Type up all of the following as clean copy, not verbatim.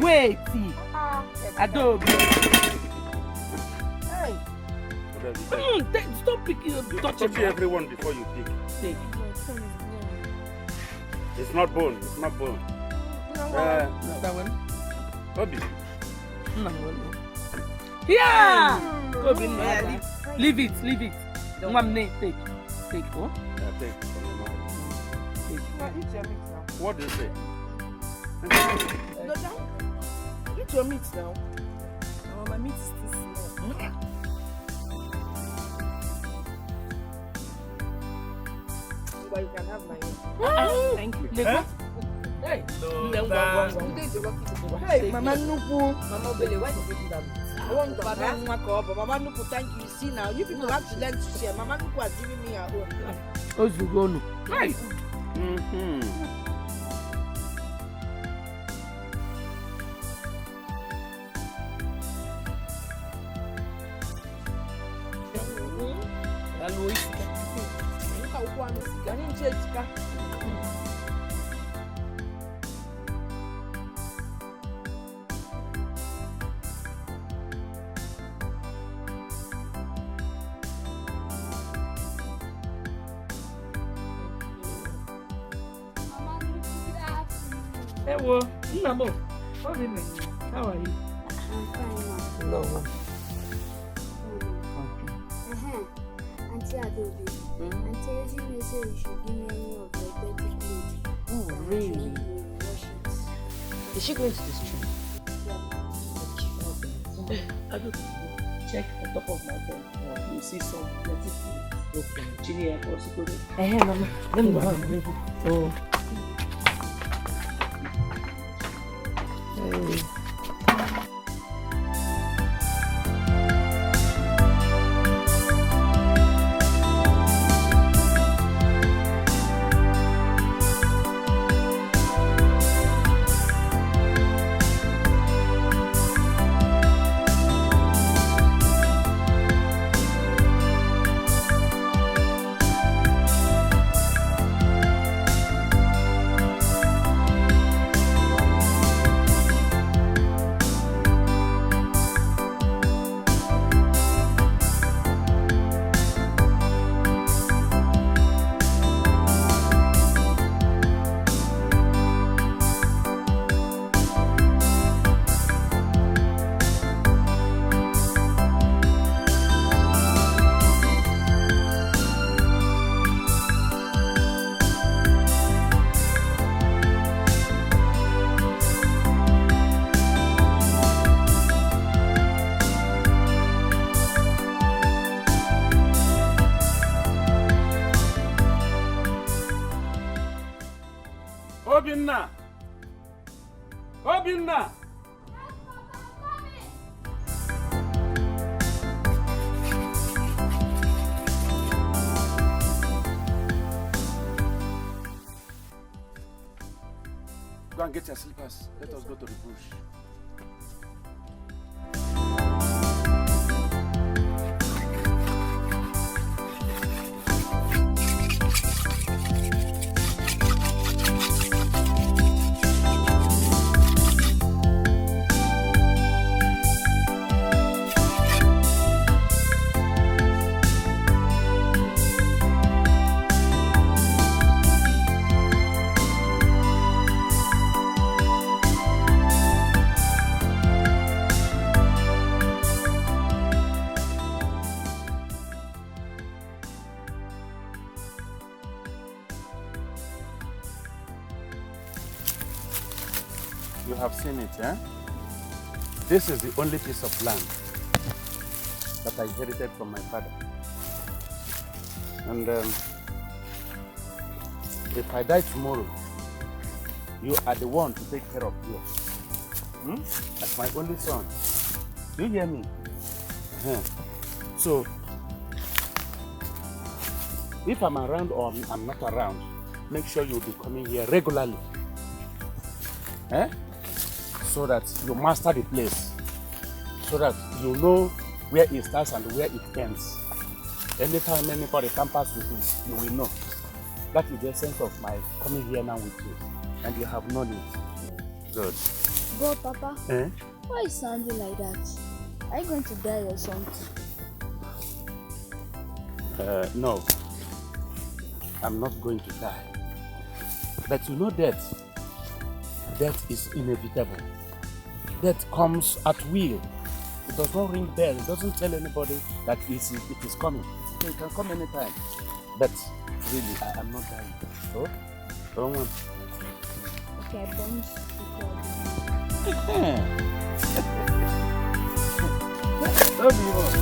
Wait, Adobe. Hey. Stop picking. Touch everyone before you pick. Take. It's not bone. It's not bone. That one. Bobby. Yeah. Leave it. Mom, take. Oh. Yeah, take. What do you say? Eat your meat now. Oh, my meat is too small. But you can have my own. Thank you. Hey. Hey, Mama Nupu. Mama Bele, why did you do that? Mama Nupu, thank you. See now, you people have to learn to share. Mama Nupu has given me her own. Ozugonu. Right. Hello, Namo. How are you? I'm fine, ma. No. Auntie Adobe. Auntie Ezi may say you should give me any of the dirty clothes. Oh, really? Wash it. Is she going to the street? Yeah. I don't check the top of my bed. You see some dirty clothes. Okay. Chili and also go there. Mama. Let me go. Oh. Obinna! Go and get your slippers. Let us go to the bush. You have seen it, eh? This is the only piece of land that I inherited from my father. And if I die tomorrow, you are the one to take care of you. As my only son. Do you hear me? So, if I'm around or I'm not around, make sure you'll be coming here regularly. So that you master the place. So that you know where it starts and where it ends. Anytime anybody can pass with you, you will know. That is the essence of my coming here now with you. And you have known it. Good. But Papa, Eh? why are you sounding like that? Are you going to die or something? No. I'm not going to die. But you know death. Death is inevitable. Death comes at will. It does not ring bell. It doesn't tell anybody that it is coming. It can come anytime. But really, I am not dying. So, don't want. Okay, I promise to Don't be wrong.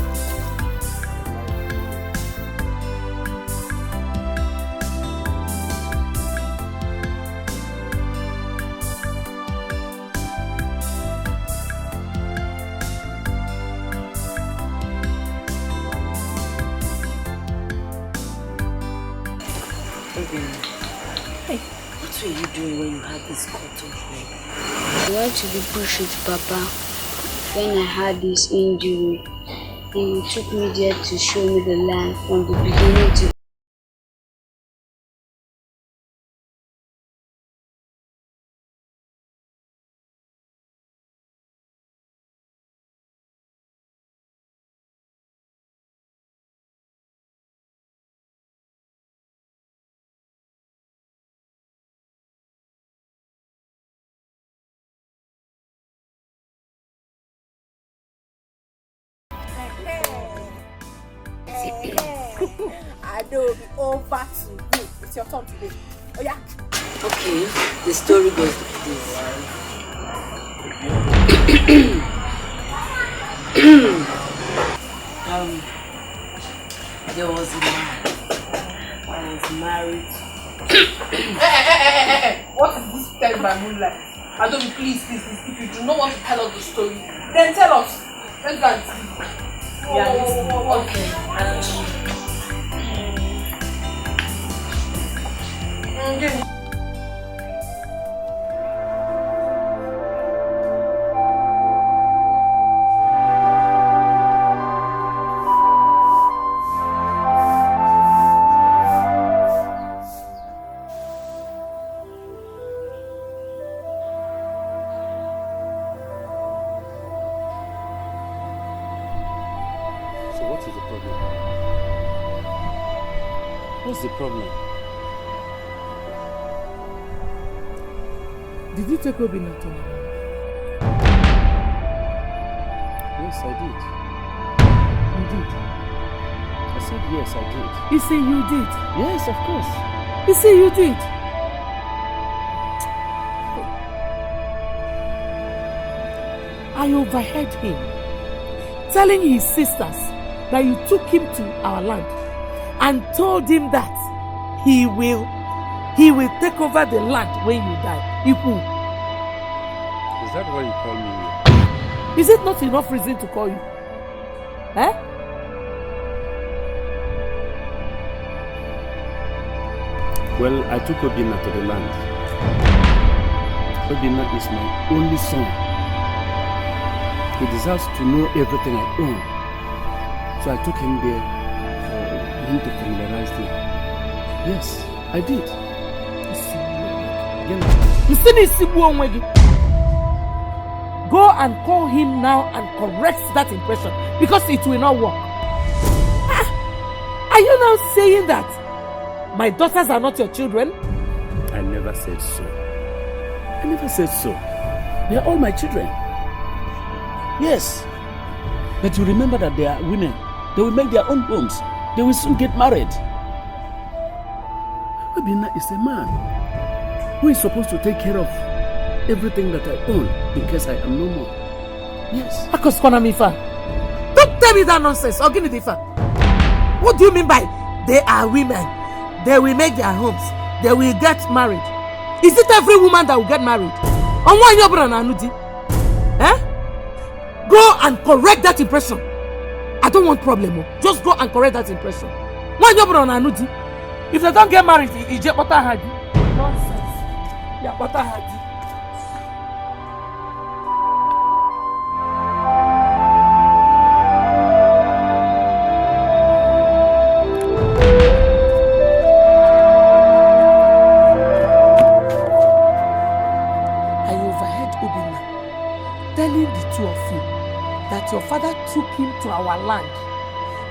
Hey, what were you doing when you had this cut off leg? I had to be pushed with Papa when I had this injury. He took me there to show me the land from the beginning to I know it'll be over to you. It's your turn today. Oh yeah. Okay, the story goes like this. There was a man. I was married. What is this tell by moonlight? I don't please. If you do not want to tell us the story, then tell us. Let's go and see. Yeah, okay. So what is the problem? What's the problem? Did you take Obinna to Nollywood? Yes, I did. You did? I said yes, I did. You say you did? Yes, of course. You say you did? I overheard him telling his sisters that you took him to our land and told him that he will take over the land when you die. Iku. Is that why you call me here? Is it not enough reason to call you? Eh? Well, I took Obinna to the land. Obinna is my only son. He deserves to know everything I own. So I took him there for him to familiarize him. Yes, I did. Go and call him now and correct that impression because it will not work. Are you now saying that my daughters are not your children? I never said so. I never said so. They are all my children. Yes. But you remember that they are women. They will make their own homes. They will soon get married. Obinna is a man who is supposed to take care of everything that I own in case I am no more. Yes. Don't tell me that nonsense. What do you mean by they are women? They will make their homes. They will get married. Is it every woman that will get married? Eh? Go and correct that impression. I don't want problem. Just go and correct that impression. If they don't get married, it's just nonsense. Yeah, your father took him to our land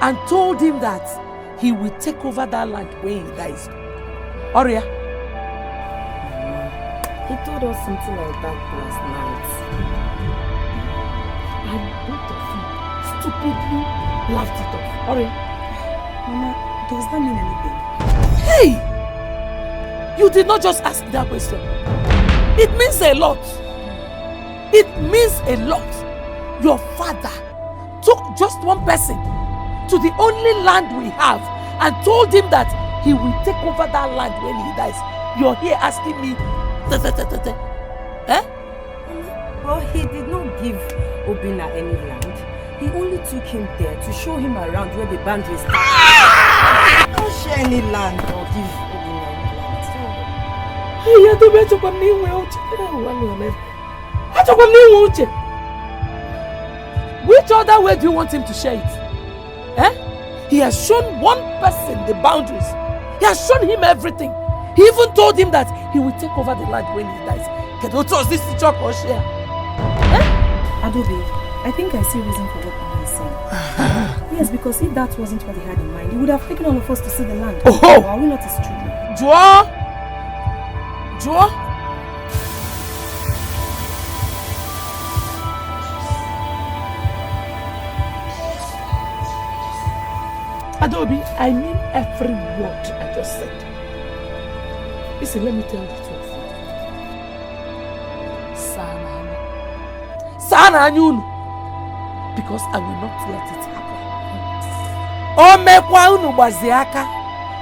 and told him that he will take over that land when he dies. Oria? He told us something like that last night. And both of you stupidly laughed it off. Oria? Mama, does that mean anything? Hey! You did not just ask that question. It means a lot. It means a lot. Your father took just one person to the only land we have and told him that he will take over that land when he dies. You're here asking me, eh? Well, he did not give Obina any land. He only took him there to show him around where the boundaries are. Don't share any land or give Obina any land. Which other way do you want him to share it? Eh? He has shown one person the boundaries. He has shown him everything. He even told him that he will take over the land when he dies. This is chalk or share. Eh? Adobe, I think I see reason for what Mama is saying. Yes, because if that wasn't what he had in mind, he would have taken all of us to see the land. Oh! Are we not his children? Joa? Adobe, I mean every word I just said. Listen, let me tell you the truth. Sana anyunu. Because I will not let it happen.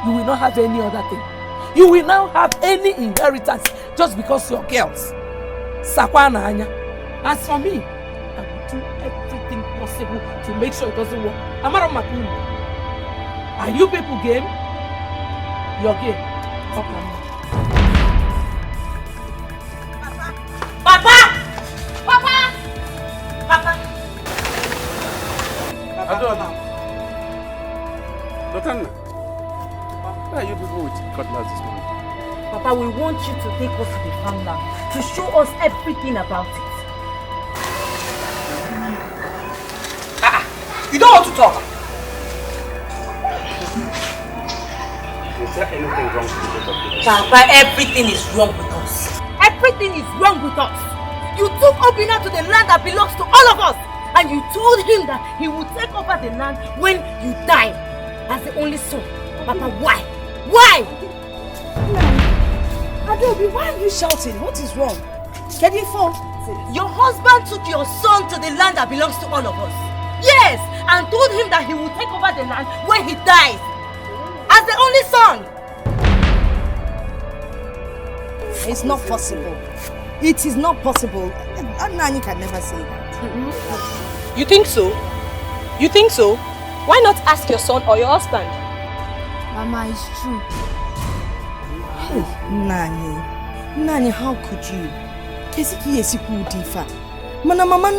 You will not have any other thing. You will now have any inheritance just because you're girls. Sakwana anya. As for me, I will do everything possible to make sure it doesn't work. Amara Makunu. Are you people game? You're game. Okay. Papa! Papa! Papa! Papa! Dotana, why are you people with cutlass this morning? Papa, we want you to take us to the farmland to show us everything about it. You don't want to talk. Is there anything wrong with the both of you? Papa, everything is wrong with us. Everything is wrong with us. You took Obina to the land that belongs to all of us, and you told him that he will take over the land when you die as the only son. Papa, why? Why? Adobe, why are you shouting? What is wrong? Get it for? Your husband took your son to the land that belongs to all of us. Yes, and told him that he will take over the land when he dies as the only son. It's not possible. It is not possible. Nani can never say that. You think so? You think so? Why not ask your son or your husband? Mama, it's true. Hey, Nani, how could you? Mama,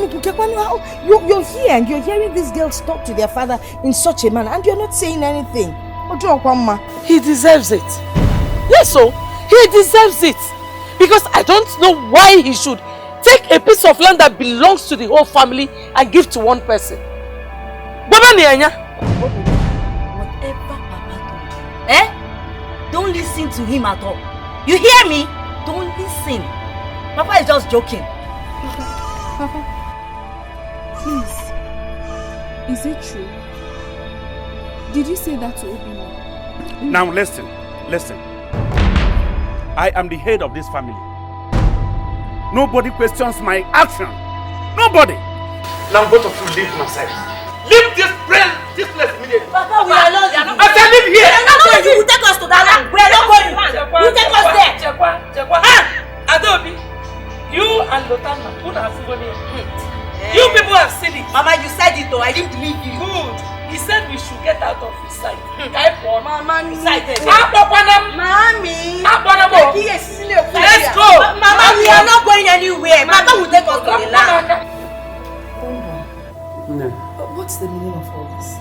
you're here and you're hearing these girls talk to their father in such a manner and you're not saying anything. He deserves it. Yes, so he deserves it. Because I don't know why he should take a piece of land that belongs to the whole family and give to one person. Baba Nianya. Whatever Papa told you, don't listen to him at all. You hear me? Don't listen. Papa is just joking. Papa, please, is it true? Did you say that to Obina? Now listen. I am the head of this family. Nobody questions my action. Nobody. Now both of you leave my side. Leave this place immediately. Papa, we are not. I said leave here. We are not going. You will take us to that land. We are not going. You take us there. Adobe, you and Lotana, you people have seen it. Mama, you said it though. I didn't believe you. Good. He said we should get out of his sight. Mama, Excited. Mommy. Let's go. Mama, we are not going anywhere. Papa will take us to the land. No. But what's the meaning of all this?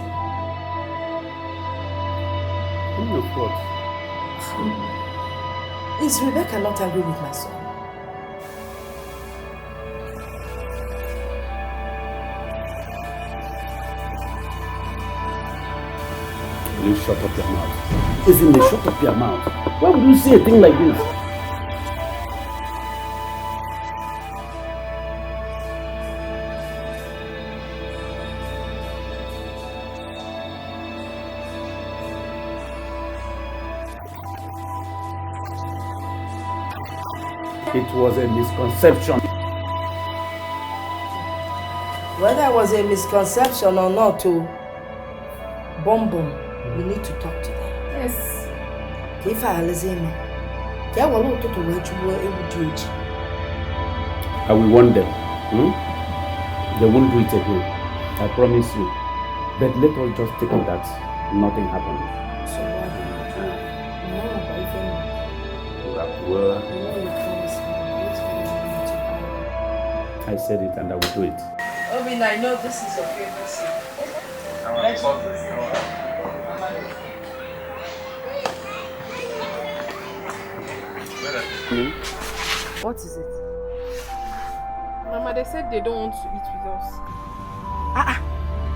Meaning of what? Is Rebecca not angry with my son? you shut up your mouth? Isn't it? Shut up your mouth. Why would you say a thing like this? It was a misconception. Whether it was a misconception or not, Bom, we need to talk to them. Yes. If I listen, I will warn them. They won't do it again. I promise you. But let us just take it that nothing happened. So what do you do? Well, I said it and I will do it. Obin, I know this is your favorite scene. Let's go. What is it? Mama, they said they don't want to eat with us.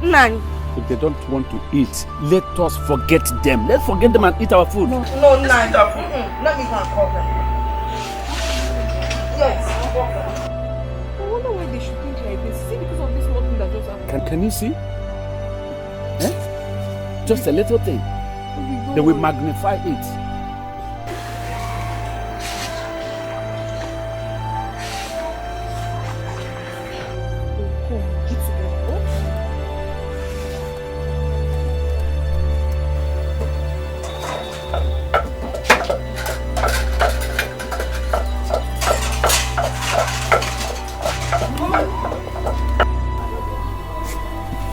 Nan. If they don't want to eat, let us forget them. Let's forget them and eat our food. No, Nan. Let me go and call them. Yes. I wonder why they should think like this. See, because of this small thing that just happened. Can you see? Just a little thing. They will magnify it.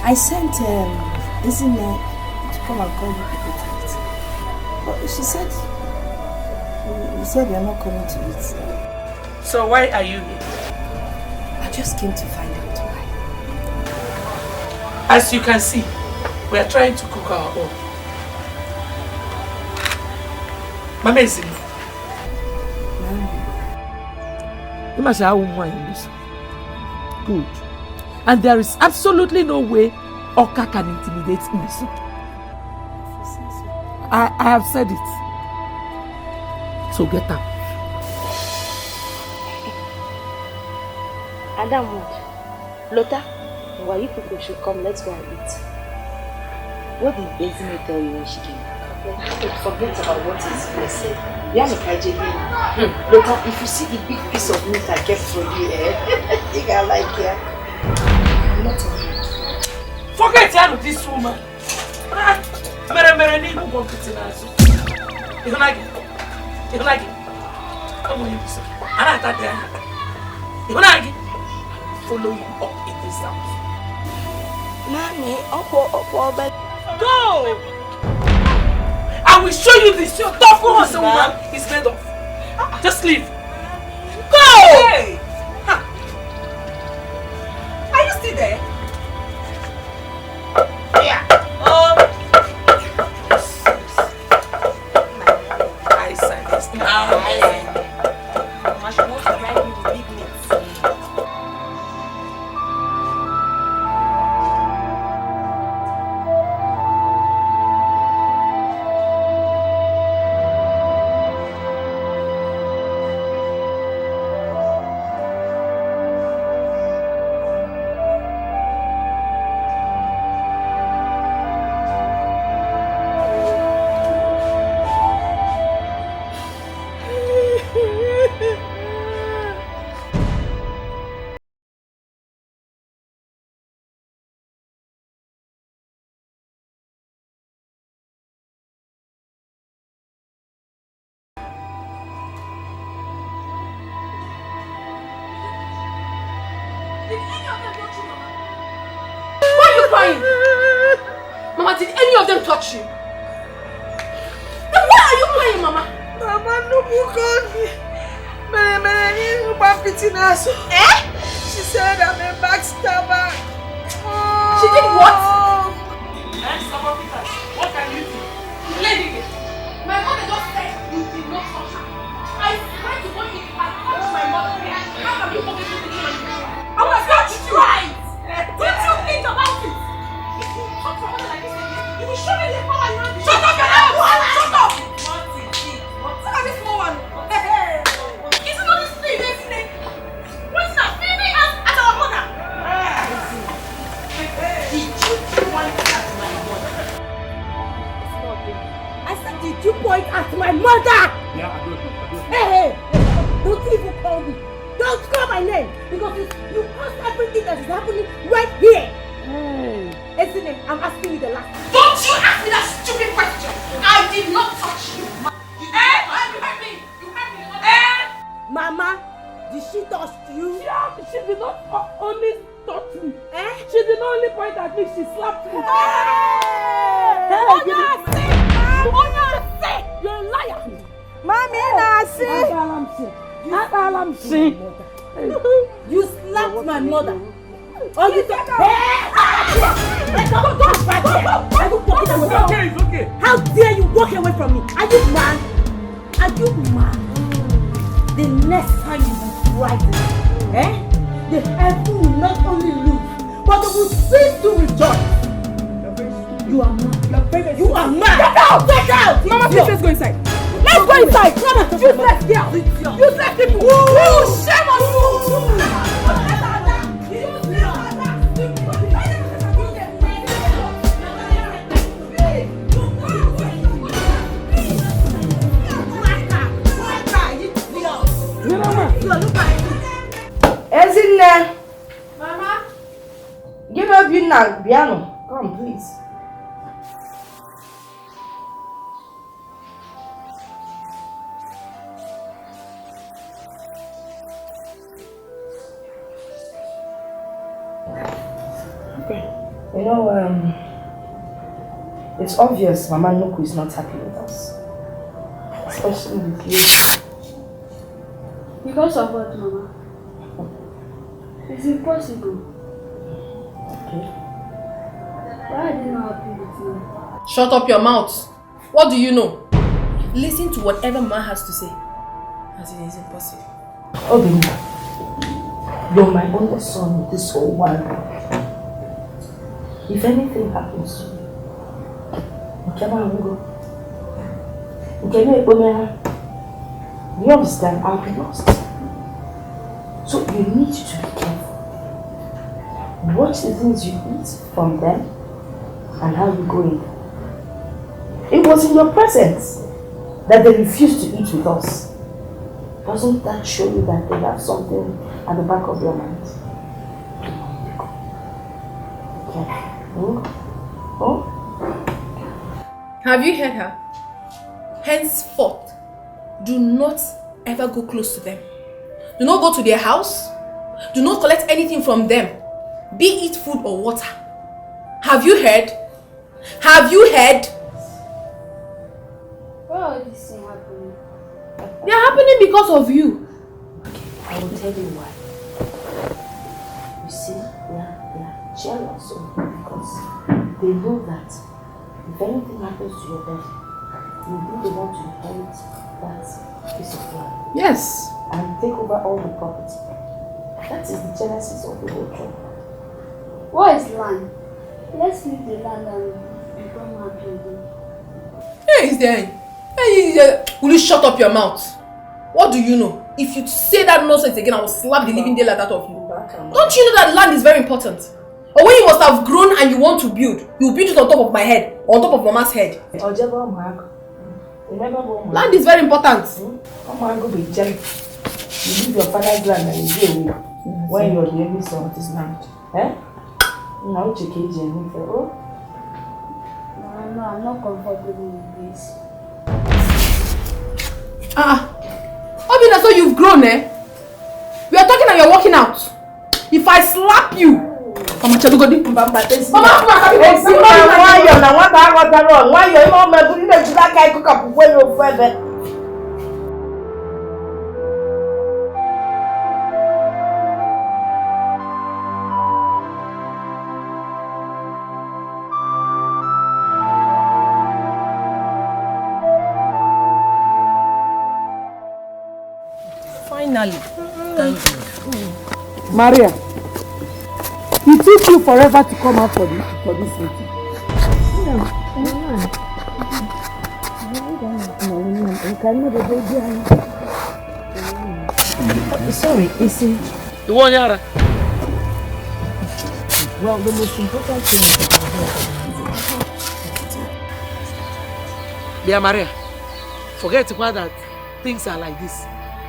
I sent Ini to come and call you people to eat. But she said, you said you're not coming to eat. So why are you here? I just came to find out why. As you can see, we are trying to cook our own. Mama is in. You must have one in this. Good. And there is absolutely no way Oka can intimidate Isu. I have said it. So get up. Adam, Lota, why you people should come, let's go and eat. What did Bezime tell you when she came? Forget about what is being said. Lota, if you see the big piece of meat I kept for you, you can like it. I'm not talking. Forget this woman. Mere need to go to Tinazo. You like it? You like it? Come on, you say. I like that. You like it? Follow you up in this house. Mommy, Go! I will show you this. Your tough woman is made of. Just leave. Go! Hey! Huh. Are you still there? Yeah. I said this now. Mama, she wants to ride me with big meats. Mama, did any of them touch you? Then why are you crying, Mama? Mama, no, she said I'm a backstabber. She did what? What can you do? Lady, my mother just said you did not touch her. I swear to God, if I touch my mother, how can you forget me to do anything? I was not right. Don't you think about it? If you talk to her like this again, you will show me the power you have. you point at my mother? Yeah, I don't. Hey, don't even call me. Don't call my name because you caused everything that is happening right here. Hey. Isn't it? I'm asking you the last time. Don't you ask me that stupid question! I did not touch you! You hurt me! You hurt me! Mama, did she touch you? Yeah, she did not only touch me. Eh? She did not only point at me, she slapped me. Hey! You're a liar. Mommy, Nasi! You slapped my mother. Oh, you don't. It's okay. How dare you walk away from me? Are you mad? Are you mad? The next time you will try this, the heaven will not only lose, but it will cease to rejoice. You are mad. You are mad. Get out! Get out! Mama, please let's go inside. Let's go inside. Useless girl. Useless people. Shame on you. Ezinne! Mama? Give up you now, piano. Come, please. You know, it's obvious Mama Nuku is not happy with us. Especially with you. Because of what, Mama? It's impossible. Okay. Why are they not happy with me? Shut up your mouth. What do you know? Listen to whatever Mama has to say. As it is impossible. Obinna, you're my only son in this whole world. If anything happens to you, you understand? I'll be lost. So you need to be careful. Watch the things you eat from them and how you go in. It was in your presence that they refused to eat with us. Doesn't that show you that they have something at the back of their minds? Okay. Oh? Have you heard her? Henceforth, do not ever go close to them. Do not go to their house. Do not collect anything from them, be it food or water. Have you heard? Have you heard? Why are these things happening? They are happening because of you. I will tell you why. You see, they are jealous of you because they know that if anything happens to your daddy, you'll be the one to inherit that piece of land. Yes. And take over all the property. That is the genesis of the whole trouble. What is land? Let's leave the land and become happy again. Hey, is there? Will you shut up your mouth? What do you know? If you say that nonsense again, I will slap the living daylight out of you. Don't you know that land is very important? Or when you must have grown and you want to build, you build it on top of my head, or on top of Mama's head. Land is very important. You leave your father's land and you go away when you're the only son of this land. Now Uche KJ and me say, oh? No, I'm not comfortable with this. Obina, so you've grown, eh? We are talking and you're walking out. If I slap you, Mama, why finally, thank you. Maria, it took you forever to come out for this meeting. Sorry, Isi. You want Yara? Well, the most important thing is Dear Maria, forget about that things are like this.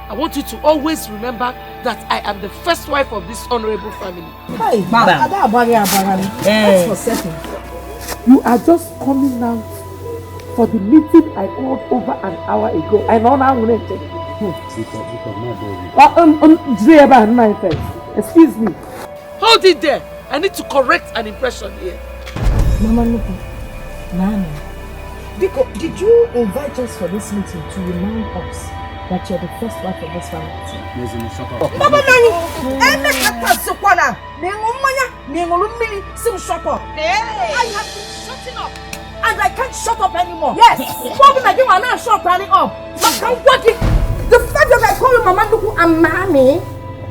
I want you to always remember that I am the first wife of this honorable family. Hey, that's for certain. You are just coming now for the meeting I called over an hour ago. I know now when excuse me. Hold it there. I need to correct an impression here. Mama Nuku, Nana, Dikeh, did you invite us for this meeting to remind us that you're the first wife of this family? Mama Nani, I have been shutting up. And I can't shut up anymore. Yes. I'm not shutting up. The fact that I call you Mama Nuku and Mommy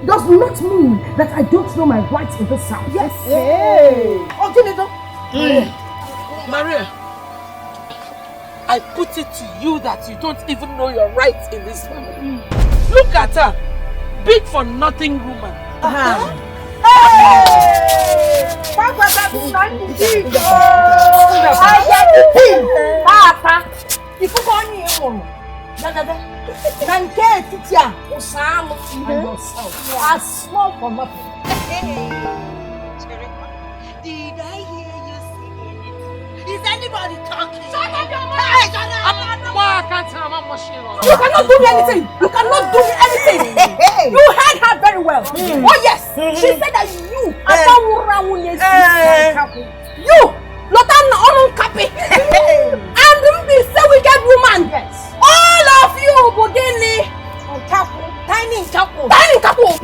does not mean that I don't know my rights in this house. Yes. Hey. Maria, I put it to you that you don't even know your rights in this family. Look at her, big for nothing woman. Small for nothing. Did I hear you singing it? Is anybody talking? Shut up your mouth! You cannot do me anything! You cannot do me anything! You heard her very well! Oh yes! She said that you you! Lotan Onun Kapi! And the wicked woman! Yes! All of you, Bogini! Tiny Kapu! Tiny Kapu!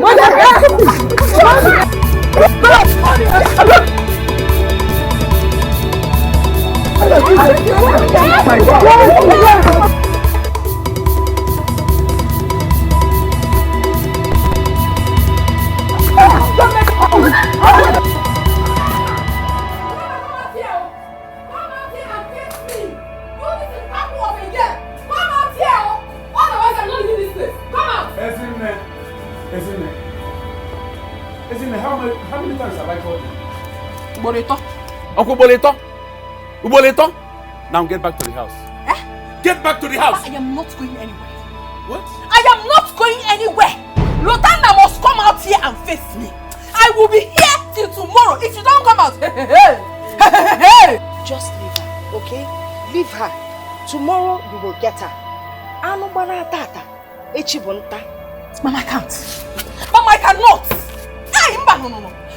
How many times have I called you? Uncle Uboleto? Now get back to the house. Eh? Get back to the house! I am not going anywhere. What? I am not going anywhere. Lotana must come out here and face me. I will be here till tomorrow if you don't come out. Just leave her, okay? Leave her. Tomorrow you will get her. Mama, I can't. Mama, I cannot. Hey, no.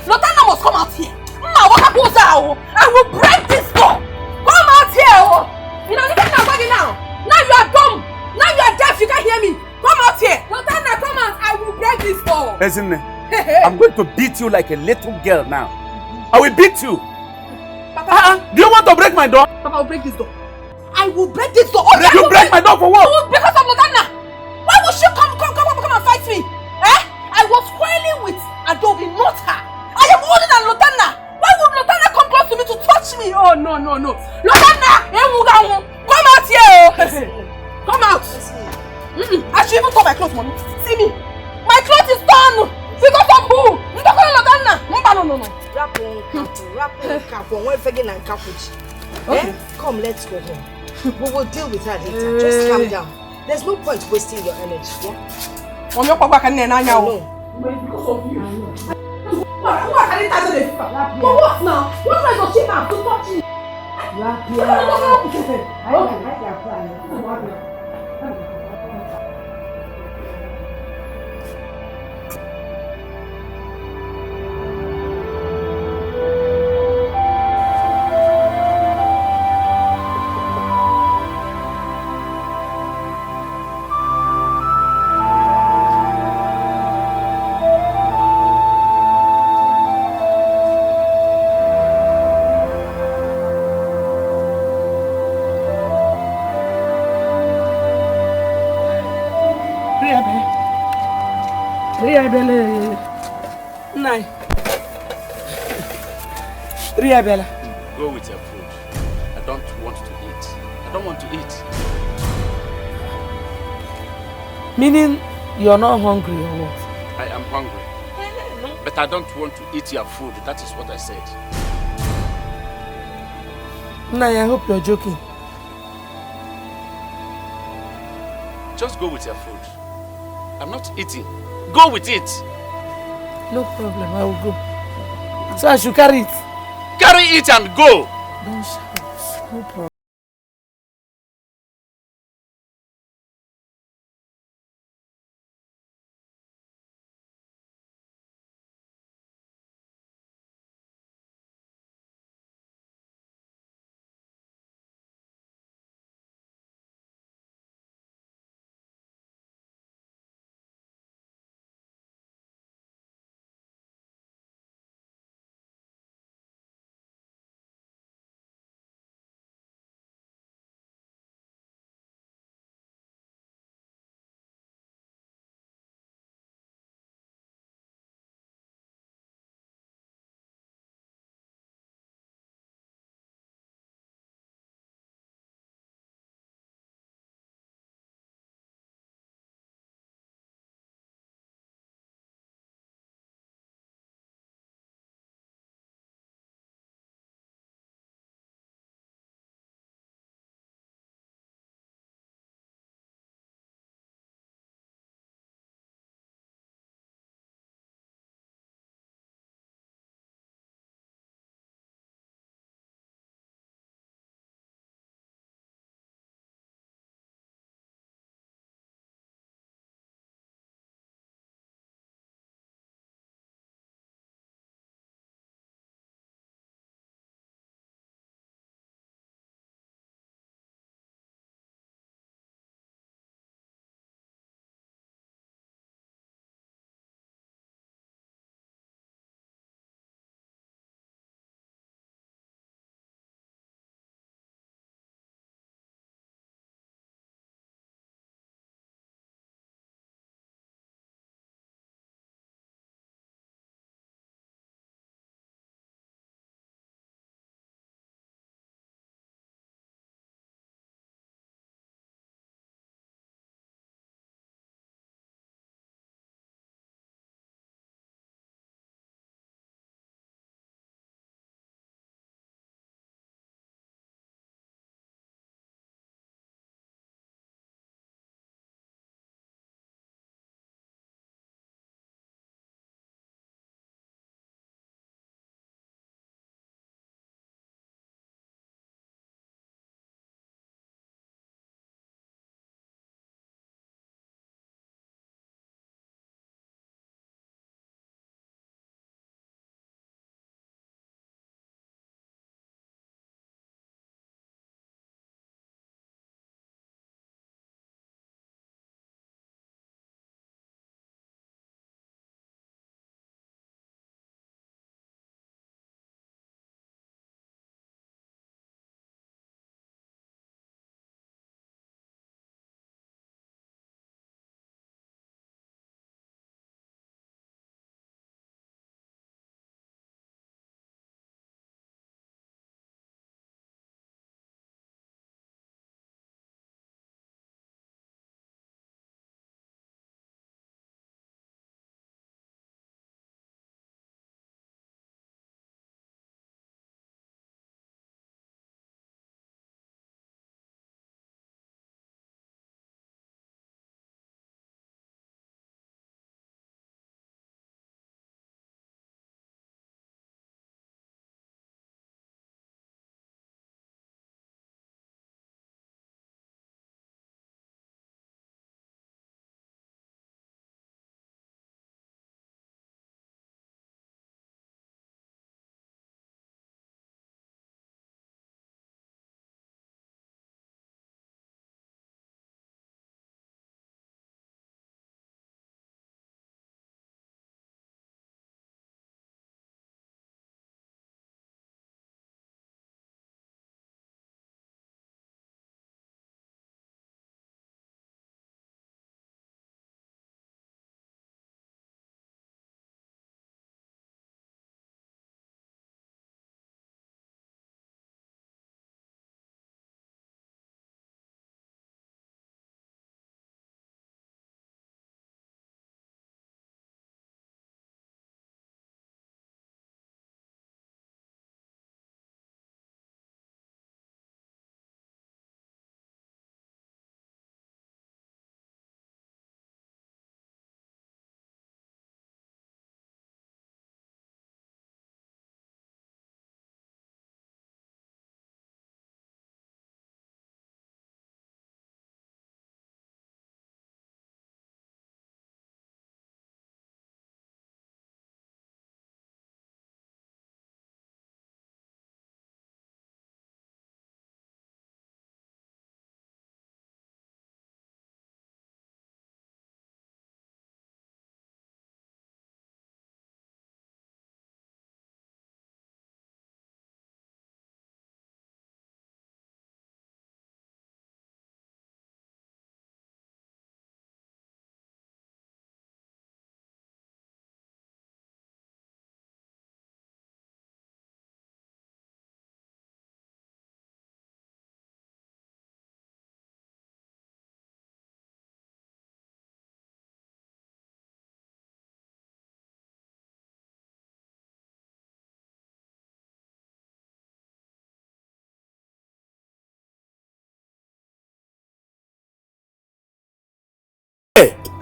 Lotana must come out here. I will break this door. Come out here. You know, look at now. Now you are dumb. Now you are deaf. You can't hear me. Come out here. Lotana, come out. I will break this door. Ezine, I'm going to beat you like a little girl now. I will beat you. Papa, do you want to break my door? Papa, I will break this door. I will break this door. You break my door for what? Because of Lotana. Why would she come and fight me? Eh? I was quarreling with Adobe, not her. I am older than Lotana. Why would Lotana come close to me to touch me? Oh, no. Lotana! Come out here! Come out! I should even turn my clothes, mommy. See me. My clothes is torn! Because of who? Lotana! No. Okay. Come, let's go home. We will deal with her later. Just calm down. There's no point wasting your energy. Yeah? Mommy, Papa can I know. Because of you. What now? What right does she have to touch me? Riabella. Go with your food. I don't want to eat. Meaning you're not hungry or what? I am hungry. But I don't want to eat your food. That is what I said. Nai, I hope you're joking. Just go with your food. I'm not eating. Go with it. No problem, I will go. So I should carry it? Carry it and go. Don't shout. No problem.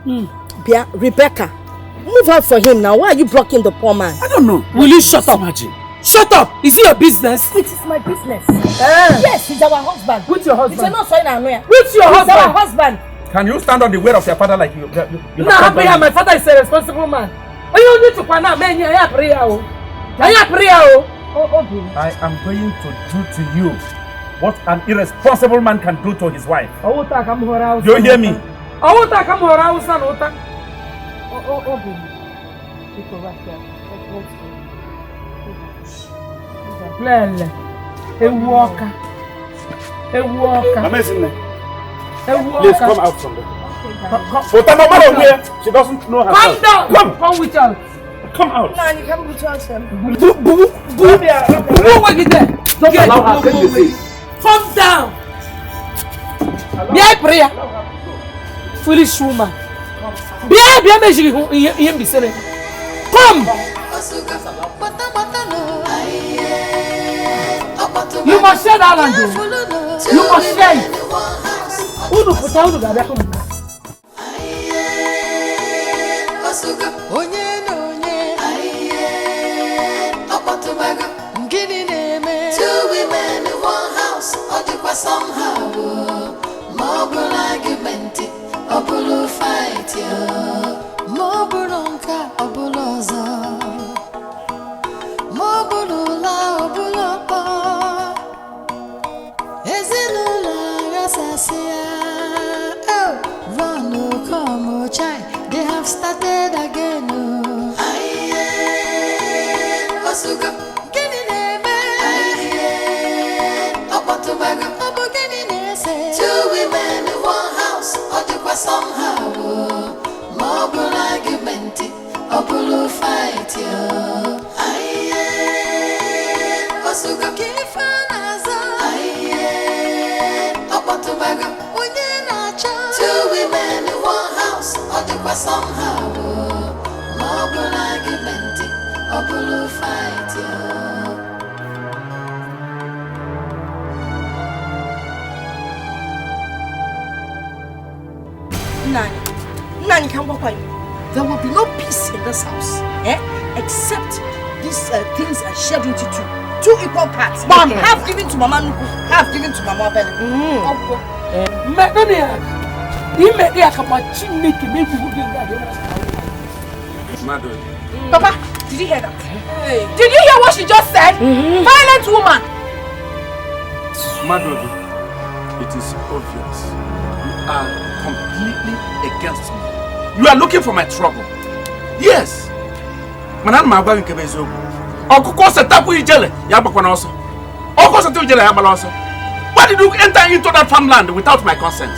Bia, Rebecca, move out for him now. Why are you blocking the poor man? I don't know. Will you shut up? Imagine. Shut up! Is it your business? It is my business. Yes, he's our husband. With your husband? He's not saying I'm here. With your husband? He's our husband. Can you stand on the way of your father like you No, my father is a responsible man. Why you need to find out? Man, I prayer. I am going to do to you what an irresponsible man can do to his wife. Do you hear me? Amazing. Please come out from there. She doesn't know herself. Come down. Come with her. Come out. No, you can't touch him. Boo. What is that? Don't allow her to say this. Come down. Be a prayer. Foolish woman. Be a come. You must share that land. You must share it. Who do put out the Two women in one house, somehow more argument, or fight, more bronca, or buloza, more bulula, or bulapa. Is it no oh, run, no come, oh, chai, they have started again. Two women in one house, or somehow more argument, or fight, two women in one house, or somehow more argument, or fight, Nani, come walk away. There will be no peace in this house, except these things are shared into two equal parts. Mom, half given to Mama Nuku, half given to Mama Belly. Papa, did you hear that? Hey. Did you hear what she just said? Violent woman. Madodi, it is obvious. You are completely against me. You are looking for my trouble. Yes. Manan ma gba nke bezo. Okuko setapu ijele ya gbakwana oso. Okuko setapu ijele ya gbala oso. Why did you enter into that farmland without my consent?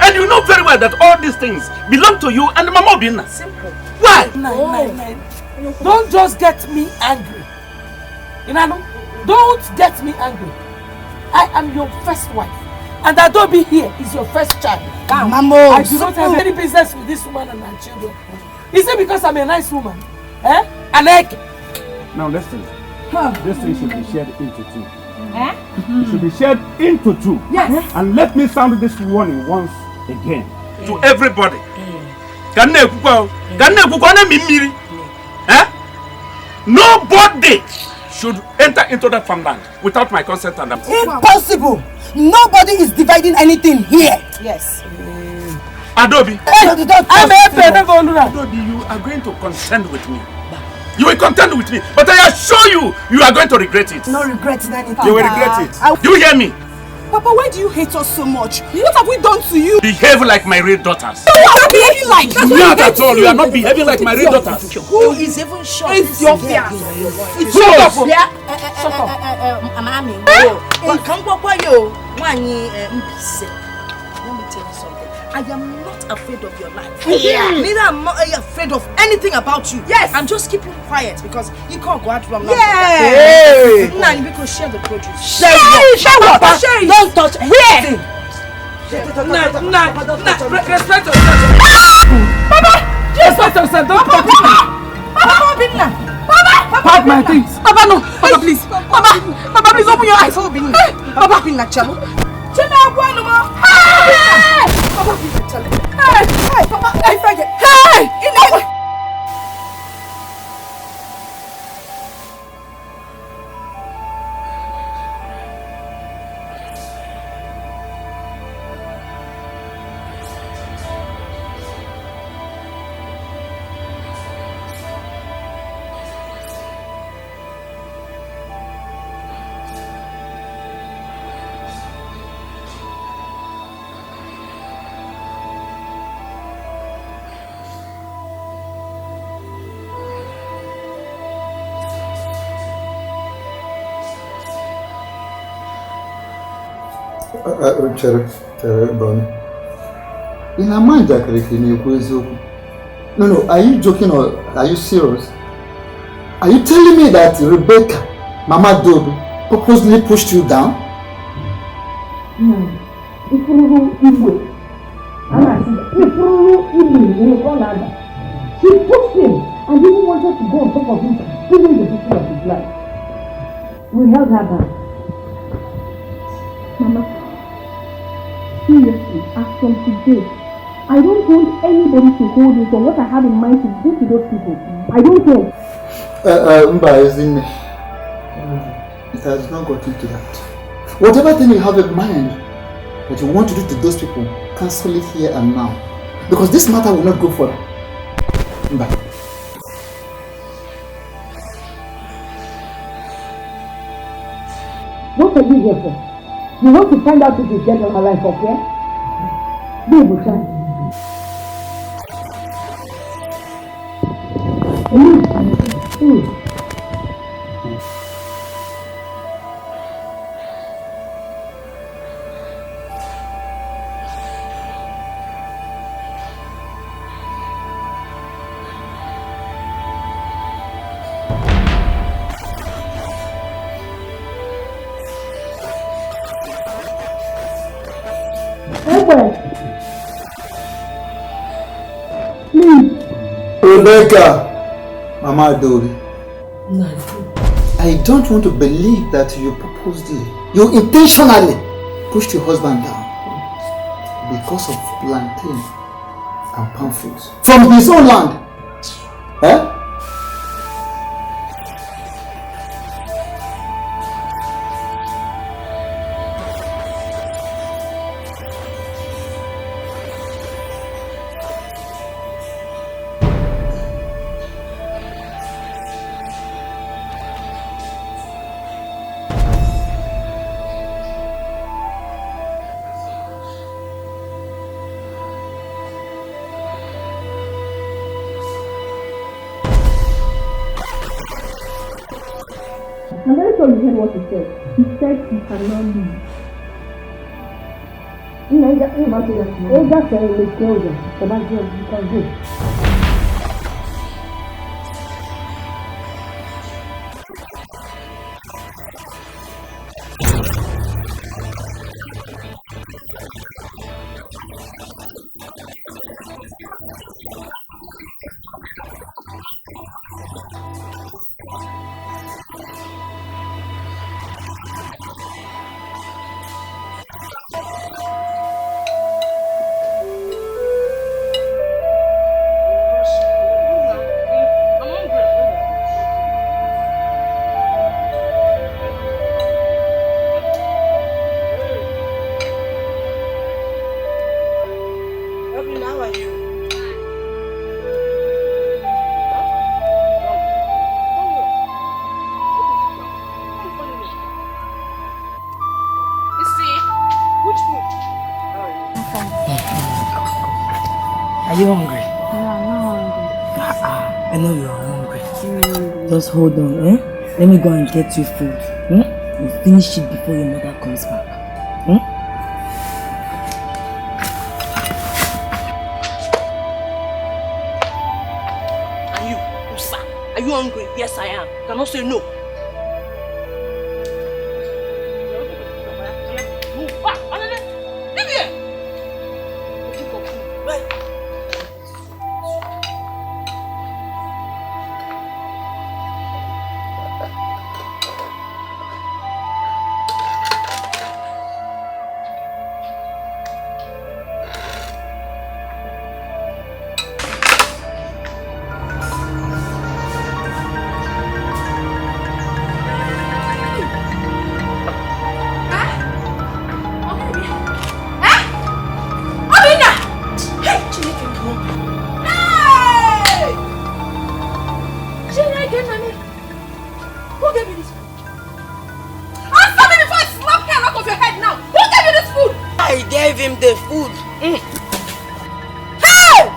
And you know very well that all these things belong to you and Mama Obinna. Simple. Why? Don't just get me angry. Don't get me angry. I am your first wife. And Adobe here is your first child. Mama, I do not have any business with this woman and her children. Is it because I'm a nice woman? An egg? Now listen. This thing should be shared into two. It should be shared into two. Yes. And let me sound this warning once again. To everybody. Nobody should enter into that farmland without my consent and approval. Impossible! Nobody is dividing anything here. Yes. Adobe. Adobe, you are going to contend with me. You will contend with me, but I assure you, you are going to regret it. No regret anything. You will regret it. You hear me? Papa, why do you hate us so much? What have we done to you? Behave like my real daughters. What are you behaving like? Not at all. You are not behaving like my real daughters. Who is even sure? It's your fear. Shut up. Mami. Let me tell you something. I am not afraid of your life. Neither am I afraid of anything about you. Yes. I'm just keeping quiet because you can't go out wrong. Yes. Nah, because share the produce. Share what? Papa, Share it. don't touch anything. Respect yourself. Papa! Respect yourself. Don't touch me. Papa! Pack my things. Papa, no. Papa, please. Papa, please open your eyes. Papa, Papa, Papa, give a challenge. Hey, Papa, I forget. Hey, Ini. In a mind, no, are you joking or are you serious? Are you telling me that Rebecca, Mama Dobe, purposely pushed you down? No. She pushed him and even wanted to go on top of him, stealing the picture of his life. We held her back. Mama, seriously, as from today, I don't want anybody to hold me for what I have in mind to do to those people. I don't want. It has not got into that. Whatever thing you have in mind that you want to do to those people, cancel it here and now. Because this matter will not go further. Mba. What are you here for? You want to find out if he's dead or alive, okay? Babe, Uche. Rebecca, Mama Dobe, I don't want to believe that you purposely, you intentionally pushed your husband down because of plantain and palm fruits from his own land. Eh? I'm very sure you heard what he said. He said he cannot leave. You just say, let's go there. You can go. Are you hungry? No, I'm not hungry. I know you are hungry. Just hold on, eh? Let me go and get you food. You finish it before your mother comes back. And you, Usa, are you hungry? Yes, I am. You cannot say no. him the food. Hey!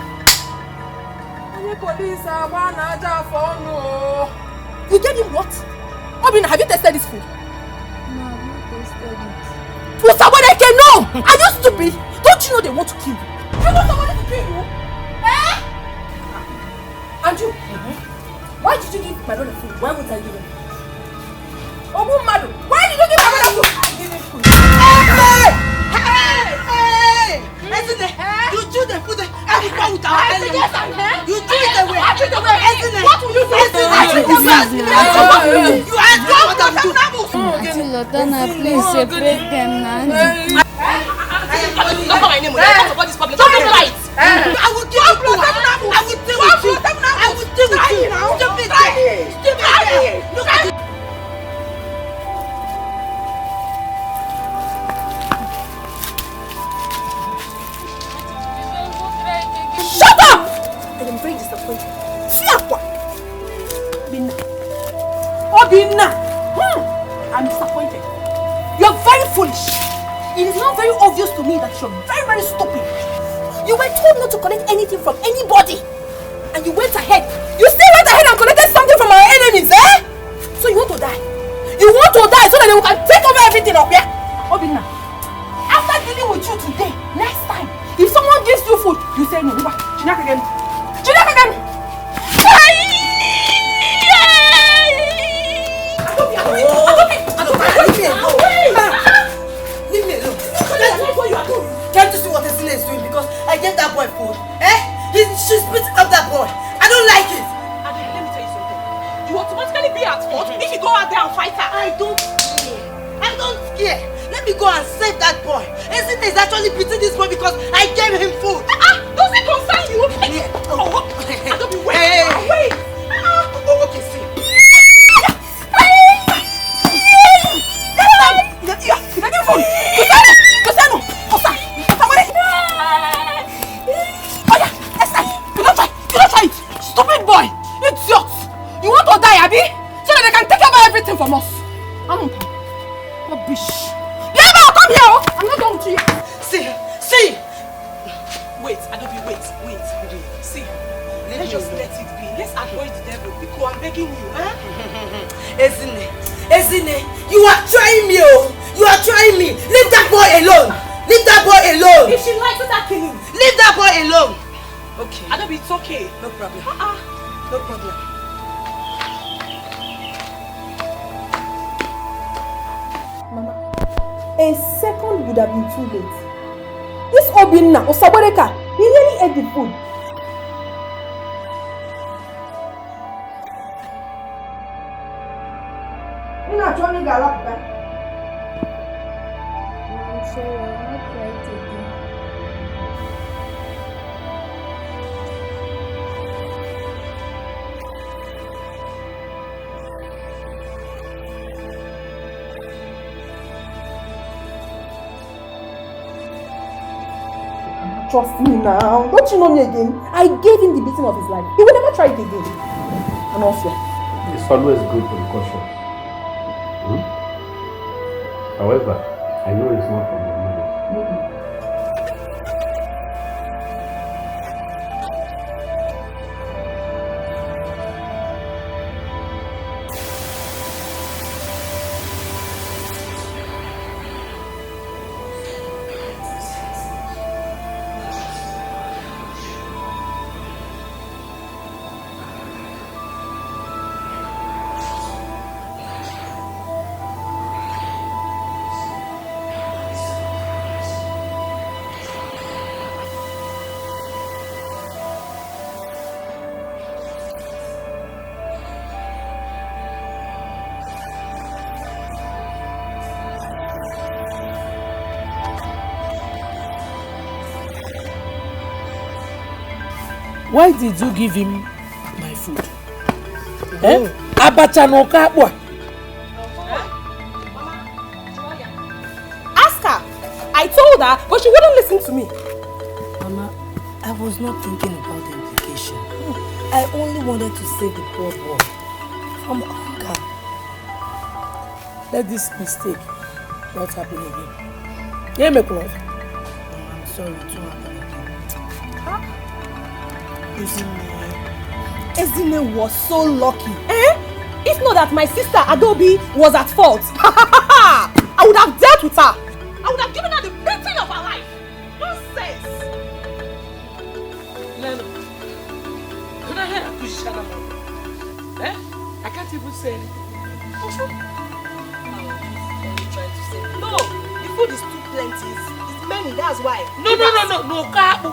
You gave him what? Obina, have you tested this food? No, I've not tasted it. What's up when I can know? Are you stupid? Don't you know they want to kill you? You want somebody to kill you? Eh? And you? Why did you give my brother food? Why would I give him? Oh, Madu, why did you give my brother food? Give him food. Hey! Isn't it? You do the food and you go with our enemy. Yes, I'm here. You do it away. I treat away. Isn't it? What will you do? You ask me what I'm doing. Auntie Lotana, please separate them now. Don't call my name. Don't call this public. Don't be right. I will give you blood. I will deal with you. I will deal with you. Stupid girl. Stupid girl. Look at you. Shut up! I am very disappointed. Fiakwa! Obina! I'm disappointed. You're very foolish. It is now very obvious to me that you're very, very stupid. You were told not to collect anything from anybody. And you went ahead. You still went ahead and collected something from our enemies, eh? So you want to die? You want to die so that they can take over everything up here? Obina, after dealing with you today, next time, if someone gives you food, you say no. Chinak again. Chinak again. Leave me alone. Can't you see what Esile is doing? Because I gave that boy food. She's beating up that boy. I don't like it. Let me tell you something. You automatically be at fault if you go out there and fight her. I don't care. I don't care. Let me go and save that boy. Esile is actually beating this boy because I gave him food. Does it concern you? Yeah. I don't be waiting. Wait. Okay, see. Stupid boy! Idiot! You want to die, Abby? So that they can take over everything from us. I'm not rubbish. Never come here! I'm not going to you. See! Wait, Adobe, wait. See, let's just let it be. Let's avoid the devil. Because I'm begging you, Ezine, you are trying me, oh! You are trying me! Leave that boy alone! Leave that boy alone! If she likes it, I'll kill him. Leave that boy alone! Okay. Adobe, it's okay. No problem. No problem. Mama, a second would have been too late. This Obinna, Osaboreka, he really ate the food. I'm sorry, I'll not try it again. Trust me now. Don't you know me again? I gave him the beating of his life. He will never try it again. And also, It's always good to be cautious. However, I know it's not from your money. Why did you give him my food? Abacha no kapwa. ask her. I told her, but she wouldn't listen to me. Mama, I was not thinking about the implication. I only wanted to save the poor boy from hunger. Let this mistake not happen again. Yeah, make love. sorry, it won't happen again. Ezine was so lucky. If not that my sister Adobe was at fault, I would have dealt with her. I would have given her the beating of her life. Nonsense. Leno, can I hear a Kushana? I can't even say anything. No, the food is too plenty. It's many, that's why. No, Kabu.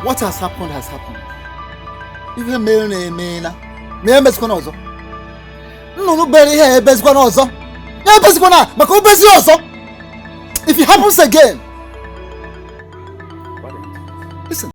What has happened has happened. Ihe mere na-eme na emezikwana ọzọ. Nnụnụ bere ihe ebezikwana ọzọ. Ya ebezikwana maka obezi ọzọ. If it happens again. Listen.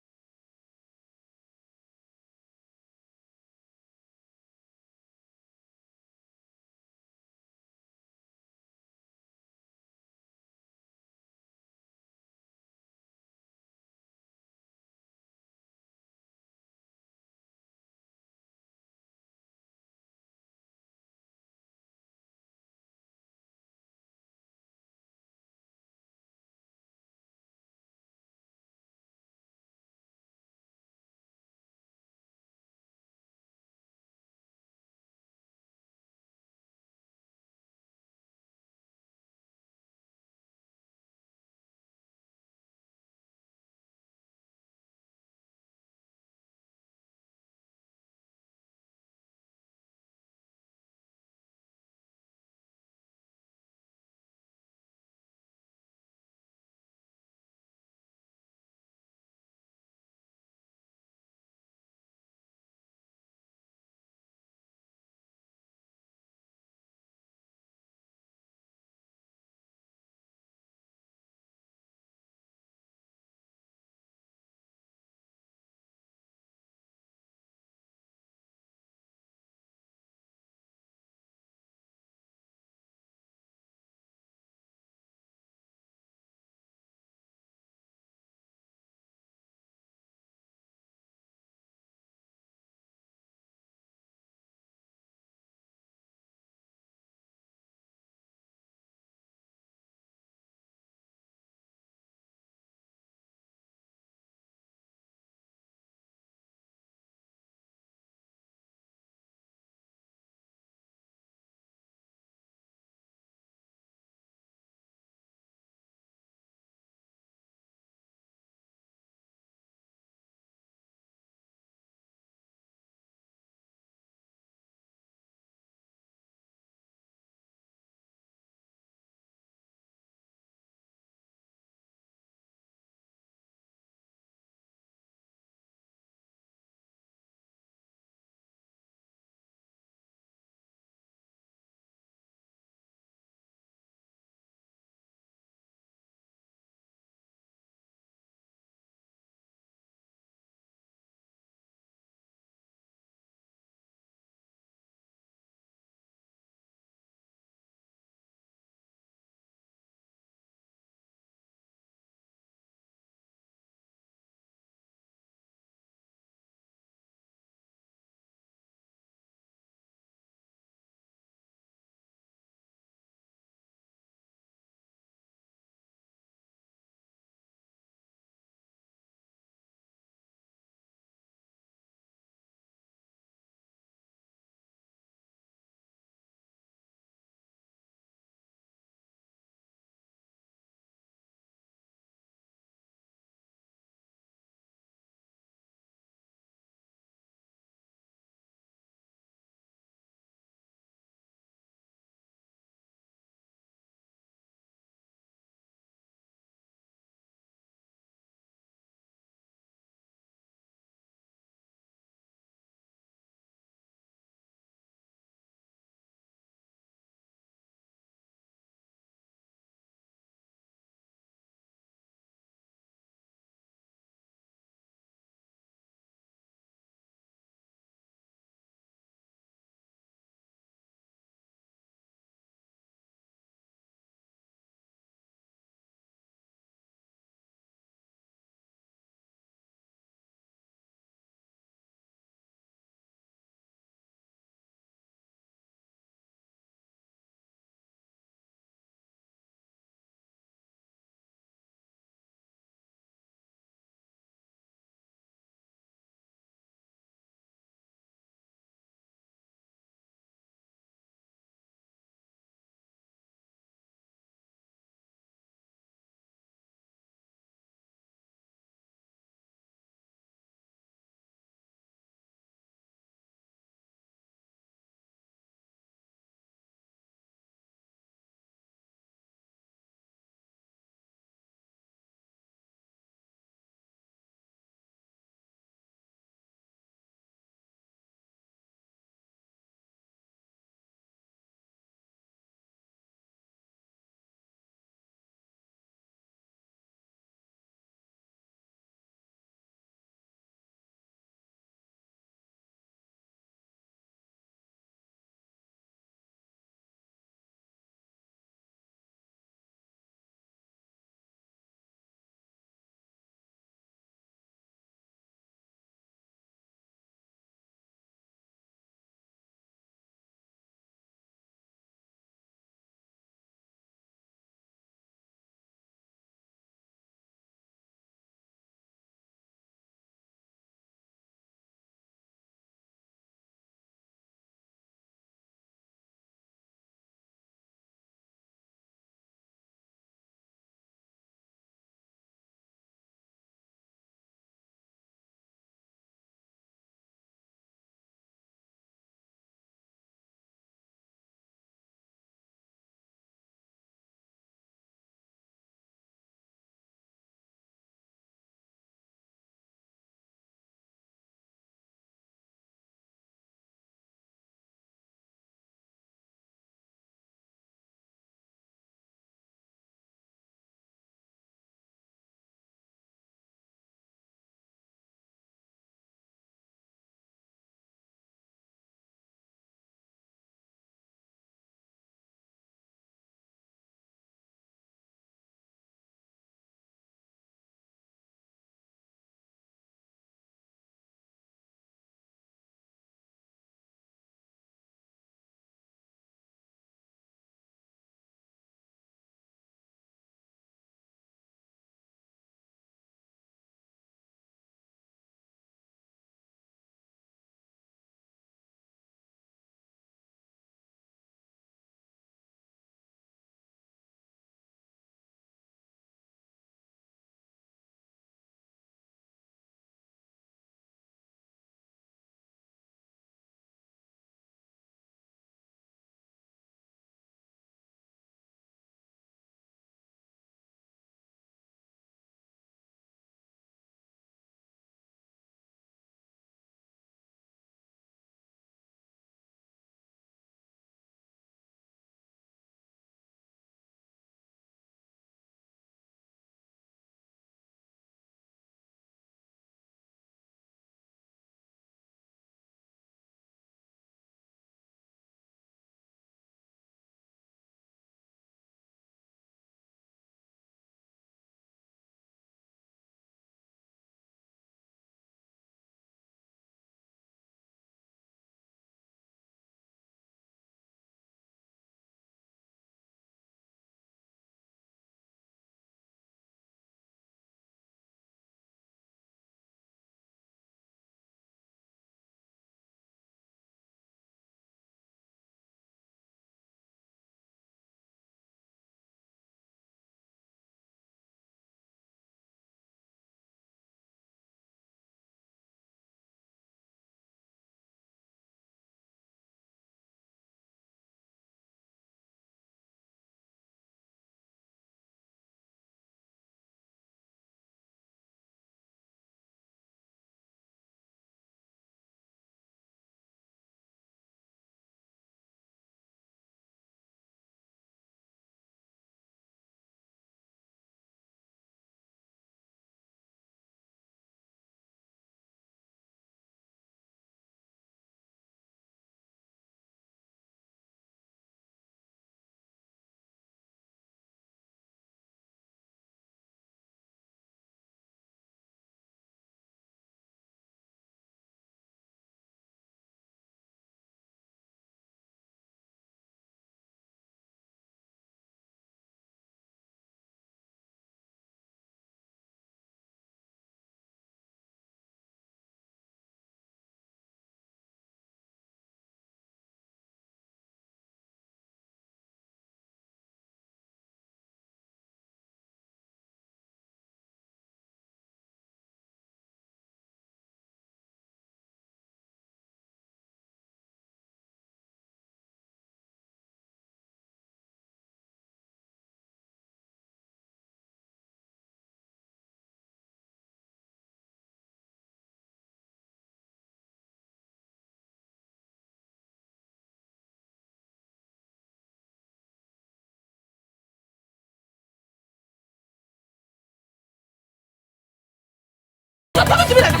talk to me like that?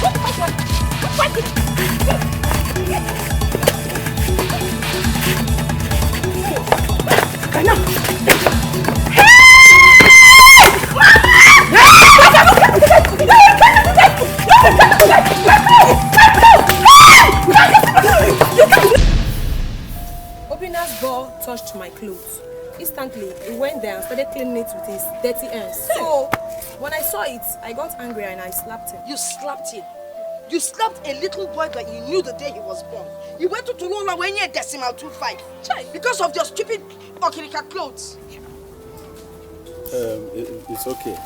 What? Obina's ball touched my clothes. Instantly, he went there and started cleaning it with his dirty hands. So, when I saw it, I got angry and I slapped him. You slapped him? You slapped a little boy that you knew the day he was born. You went to Tulula when you had decimal 25 because of your stupid Okirika clothes. It's okay.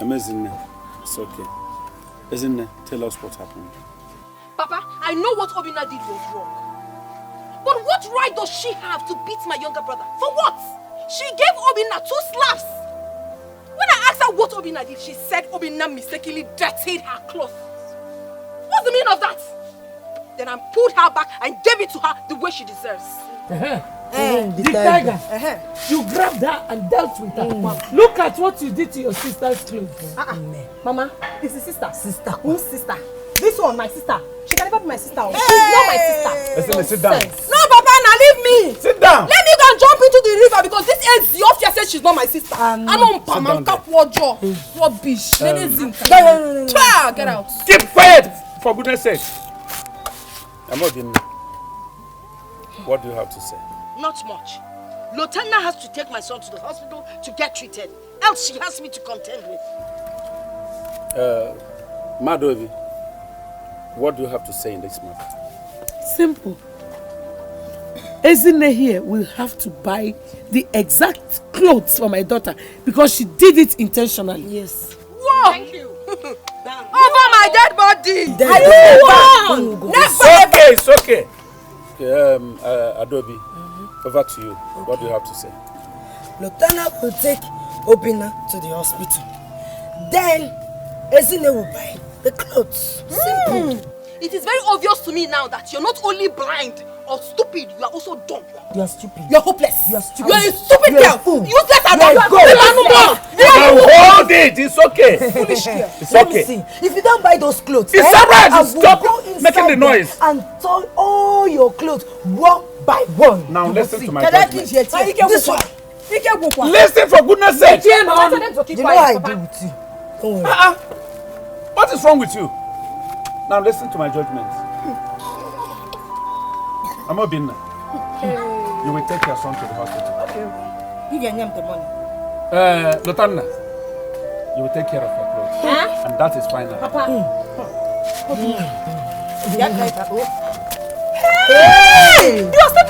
Amazing. It's okay. Isn't it? Tell us what happened. Papa, I know what Obina did was wrong. But what right does she have to beat my younger brother? For what? She gave Obina 2 slaps. When I asked her what Obina did, she said Obina mistakenly dirtied her clothes. What's the meaning of that? Then I pulled her back and gave it to her the way she deserves. The tiger. You grabbed her and dealt with her. Look at what you did to your sister's clothes. Mama, this is sister. Sister. Whose sister? This one, my sister. She can never be my sister. She's not my sister. Listen, sit down. No, Papa, now leave me. Sit down. Let me go and jump into the river because this is your fiance says she's not my sister. I'm on Pamanka Pojo. Rubbish. Get out. Keep quiet, for goodness sake. What do you have to say? Not much. Lotana has to take my son to the hospital to get treated. Else she has me to contend with. Madovi, what do you have to say in this matter? Simple. Ezine here will have to buy the exact clothes for my daughter because she did it intentionally. Yes. Whoa! Thank you. Over my dead body! It's okay. Adobe, over to you. What do you have to say? Lotana will take Obina to the hospital. Then Ezine will buy the clothes. Simple. It is very obvious to me now that you're not only blind or stupid, you are also dumb. You are stupid. You're hopeless. You are stupid. You are a stupid girl. Useless and Hold it. It's okay. Foolish girl. It's Let okay. me see. If you don't buy those clothes, It's alright. I will Stop go inside making the noise. and turn all your clothes one by one. Now You listen will to see. my Can I judgment. give you this one? Listen for goodness sake. You know how I deal with you. Don't worry. What is wrong with you? Now listen to my judgment. Amobina, you will take your son to the hospital. Okay. Give your name the money. Lotana, you will take care of your clothes. Huh? And that is final. Papa. Hey! You are still...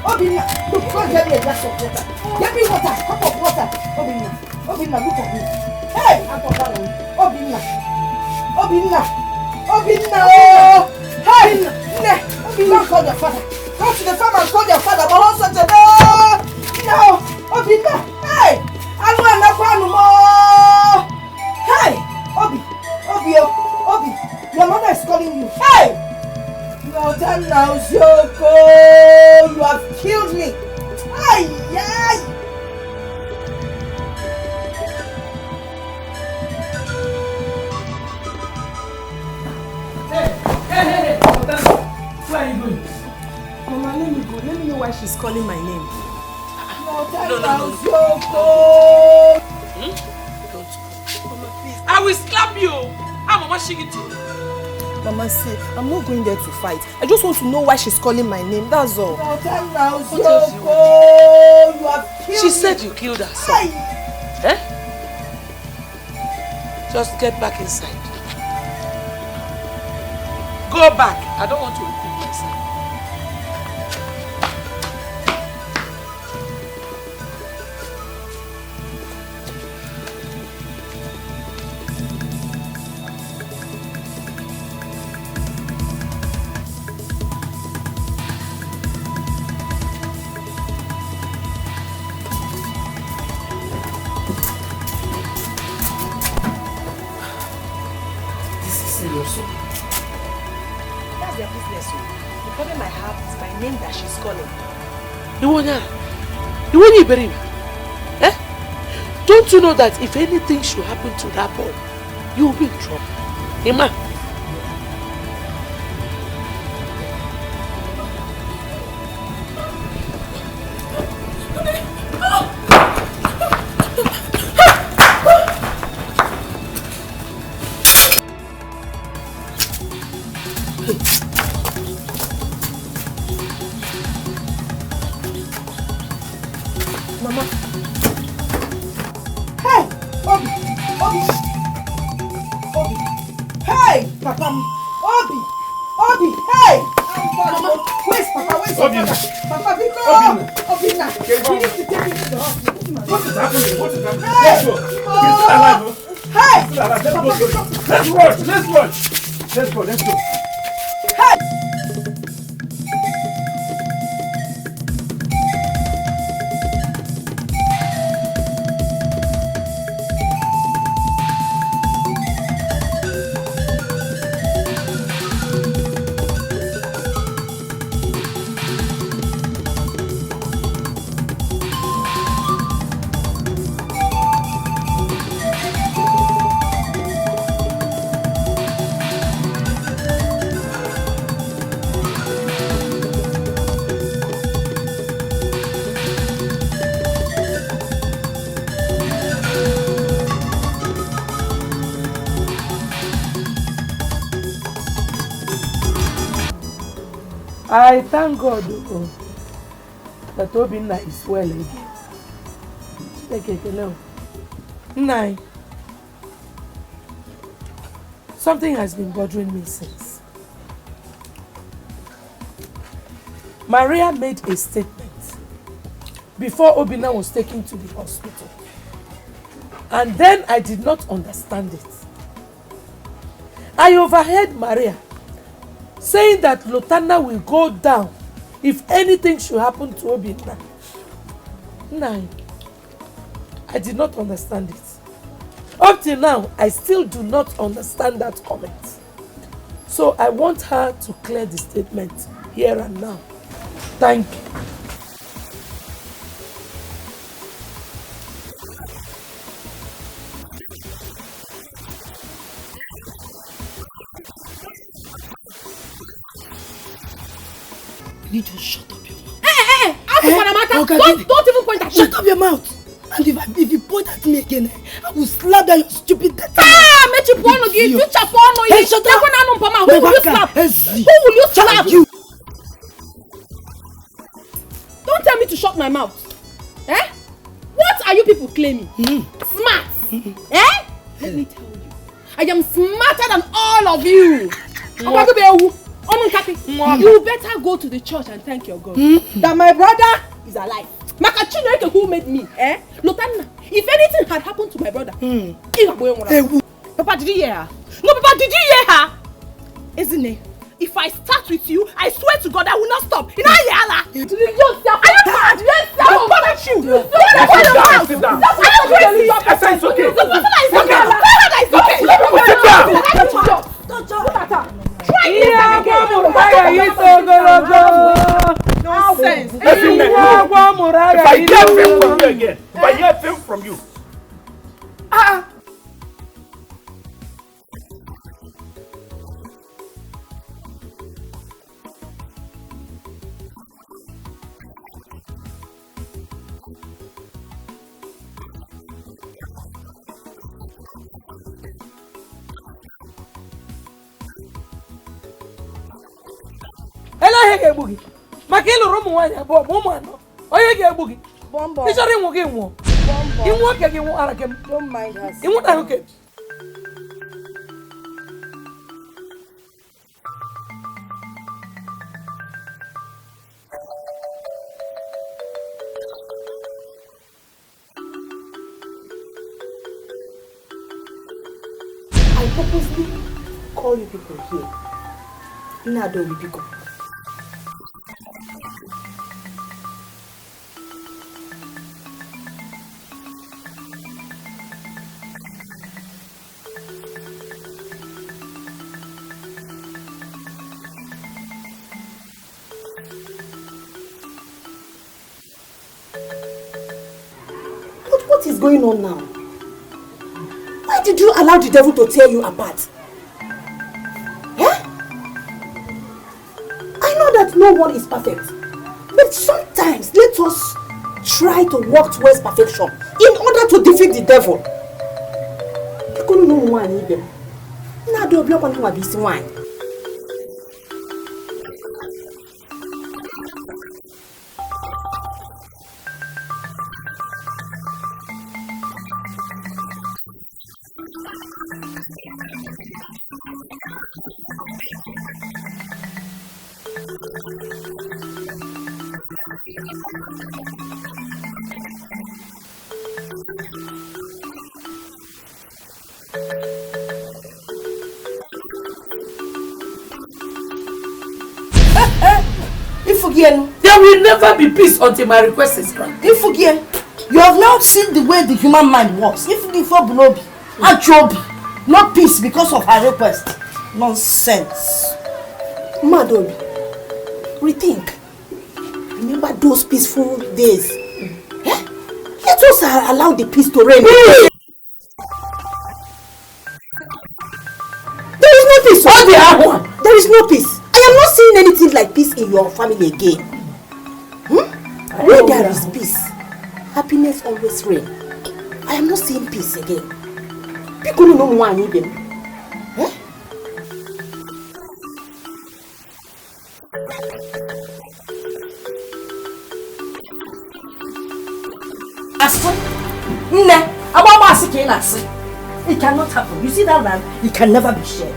Obina, look, go get me a glass of water. Get me water, cup of water. Obina, look at me. Hey, I'm talking. Obina, oh. Hey, Obina, call your father. Go to the farm and call your father. But also to no, Obina. Hey, I want to more. Hey, Obi, your mother is calling you. Hey. Now, Yoko, you have killed me. Ay. Hey, where are you going? Mama, let me go. Let me know why she's calling my name. No. Yoko. Mama, please. I will slap you. I'm Mama Shigiti. Mama said, I'm not going there to fight. I just want to know why she's calling my name. That's all. She said you killed her son. Eh? Just get back inside. Go back. I don't want to repeat myself. their business. The problem I have is my name that she's calling. You believe? Eh? Don't you know that if anything should happen to that boy, you will be in trouble? Emma. Let's go. I thank God that Obinna is well again. Nine. Something has been bothering me since. Maria made a statement before Obinna was taken to the hospital. And then I did not understand it. I overheard Maria saying that Lotana will go down if anything should happen to Obinna. Nine. I did not understand it. Up till now, I still do not understand that comment. So I want her to clear the statement here and now. Thank you. You just shut up your mouth. Hey! Don't even point at me! Shut up your mouth! And if you point at me again, I will slap down your stupid death. Mechi Pono, you future Pono. Hey, shut up! Who will you slap? Who will you slap? You. Don't tell me to shut my mouth. Eh? What are you people claiming? Smart. Eh? Let me tell you. I am smarter than all of you. You better go to the church and thank your God that my brother is alive. Makachineke who made me, eh? Lotana, if anything had happened to my brother, Papa, did you hear her? No, Papa, did you hear her? Isn't it? If I start with you, I swear to God I will not stop. You know, Yala. Are you mad? Yes, I will punish you. Sit down. It's okay. Nonsense. If I hear film from you again, if I hear film from you. Boogie. Makelo romu wanya bo momano. Oye ge boogie. Bombo. Isore mu ge mu. Bombo. Imu ke ge mu arakem. Don't mind her. Imu ta hoke. I purposely call you people here. Ini Edo will pick up. going on now? Why did you allow the devil to tear you apart? I know that no one is perfect, but sometimes let us try to work towards perfection in order to defeat the devil. You couldn't know one even. Now do you want to be wine? There will never be peace until my request is granted. You have now seen the way the human mind works. If the Fobunobi and Chobi, not peace because of her request. Nonsense. Madobi, rethink. Remember those peaceful days. Let us allow the peace to reign. There is no peace. What the hell one? There is no peace. I am not seeing anything like peace in your family again. Where there is peace, happiness always reigns. I am not seeing peace again. People don't know why even. It cannot happen. You see that land? It can never be shared.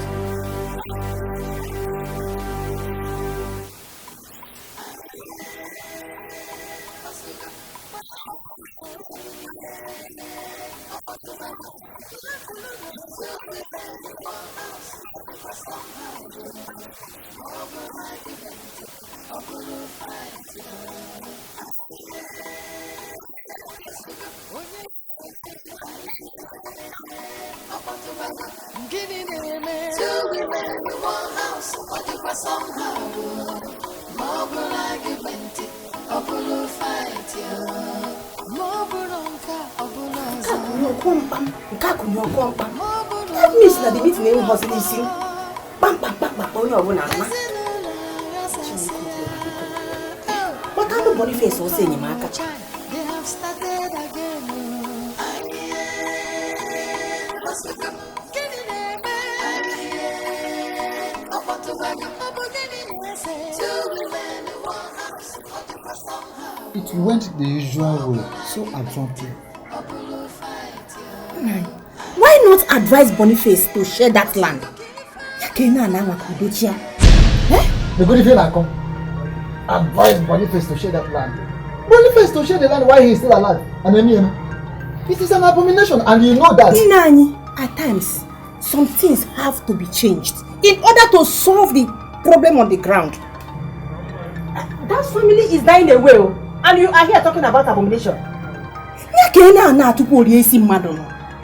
That means that the meeting in hospital is bam bam bam bam on your own. What kind of body face was in Maka? They have started again. It went the usual way, so abruptly. Why not advise Boniface to share that land? The Boniface will come. Advise Boniface to share that land. Boniface to share the land while he is still alive. And then, it is an abomination, and you know that. Inani, at times, some things have to be changed in order to solve the problem on the ground. That family is dying away, and you are here talking about abomination.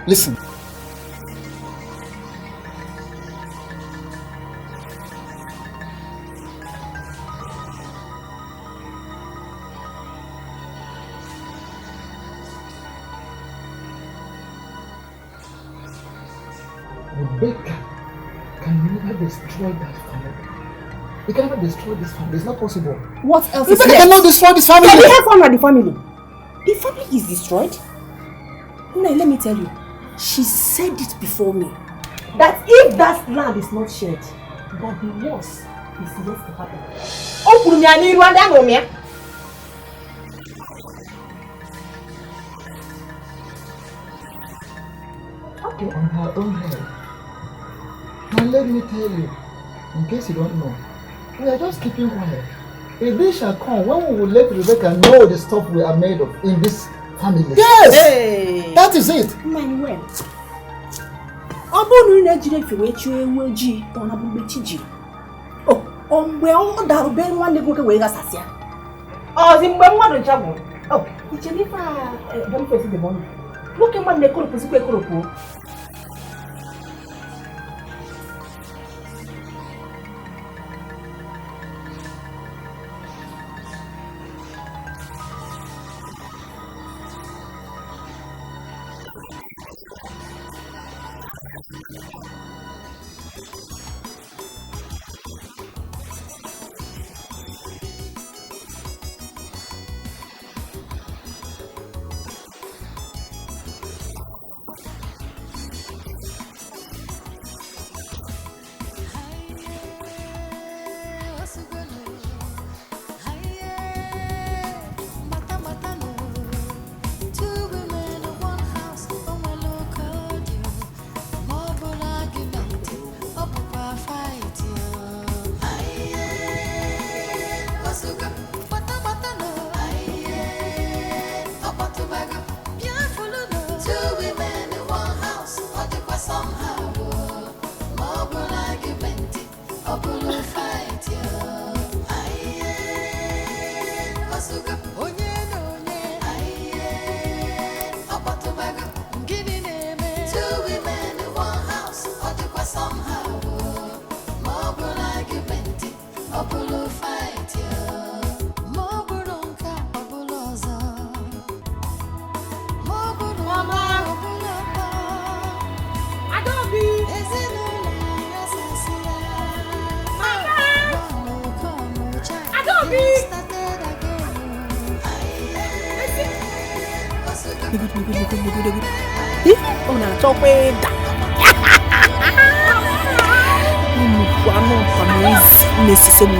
Listen. Rebecca can never destroy that family. They can never destroy this family. It's not possible. What else is Rebecca left? cannot destroy this family. Can we have fun at the family? The family is destroyed. No, let me tell you. She said it before me. That if that land is not shared, that the worst is yet to happen. Okay, on her own head. Now let me tell you, in case you don't know, we are just keeping quiet. A day shall come when we will let Rebecca know the stuff we are made of in this family. Yes! Hey. That is it. Manuel. Obulu fight you. Moburunka obuloza. Moburunka obulopa. Adobe. Ezinula yasasila. Adobe. Ọ na-achọkwa ịda. Nnukwu anụ ọkwa Maurice na-esise m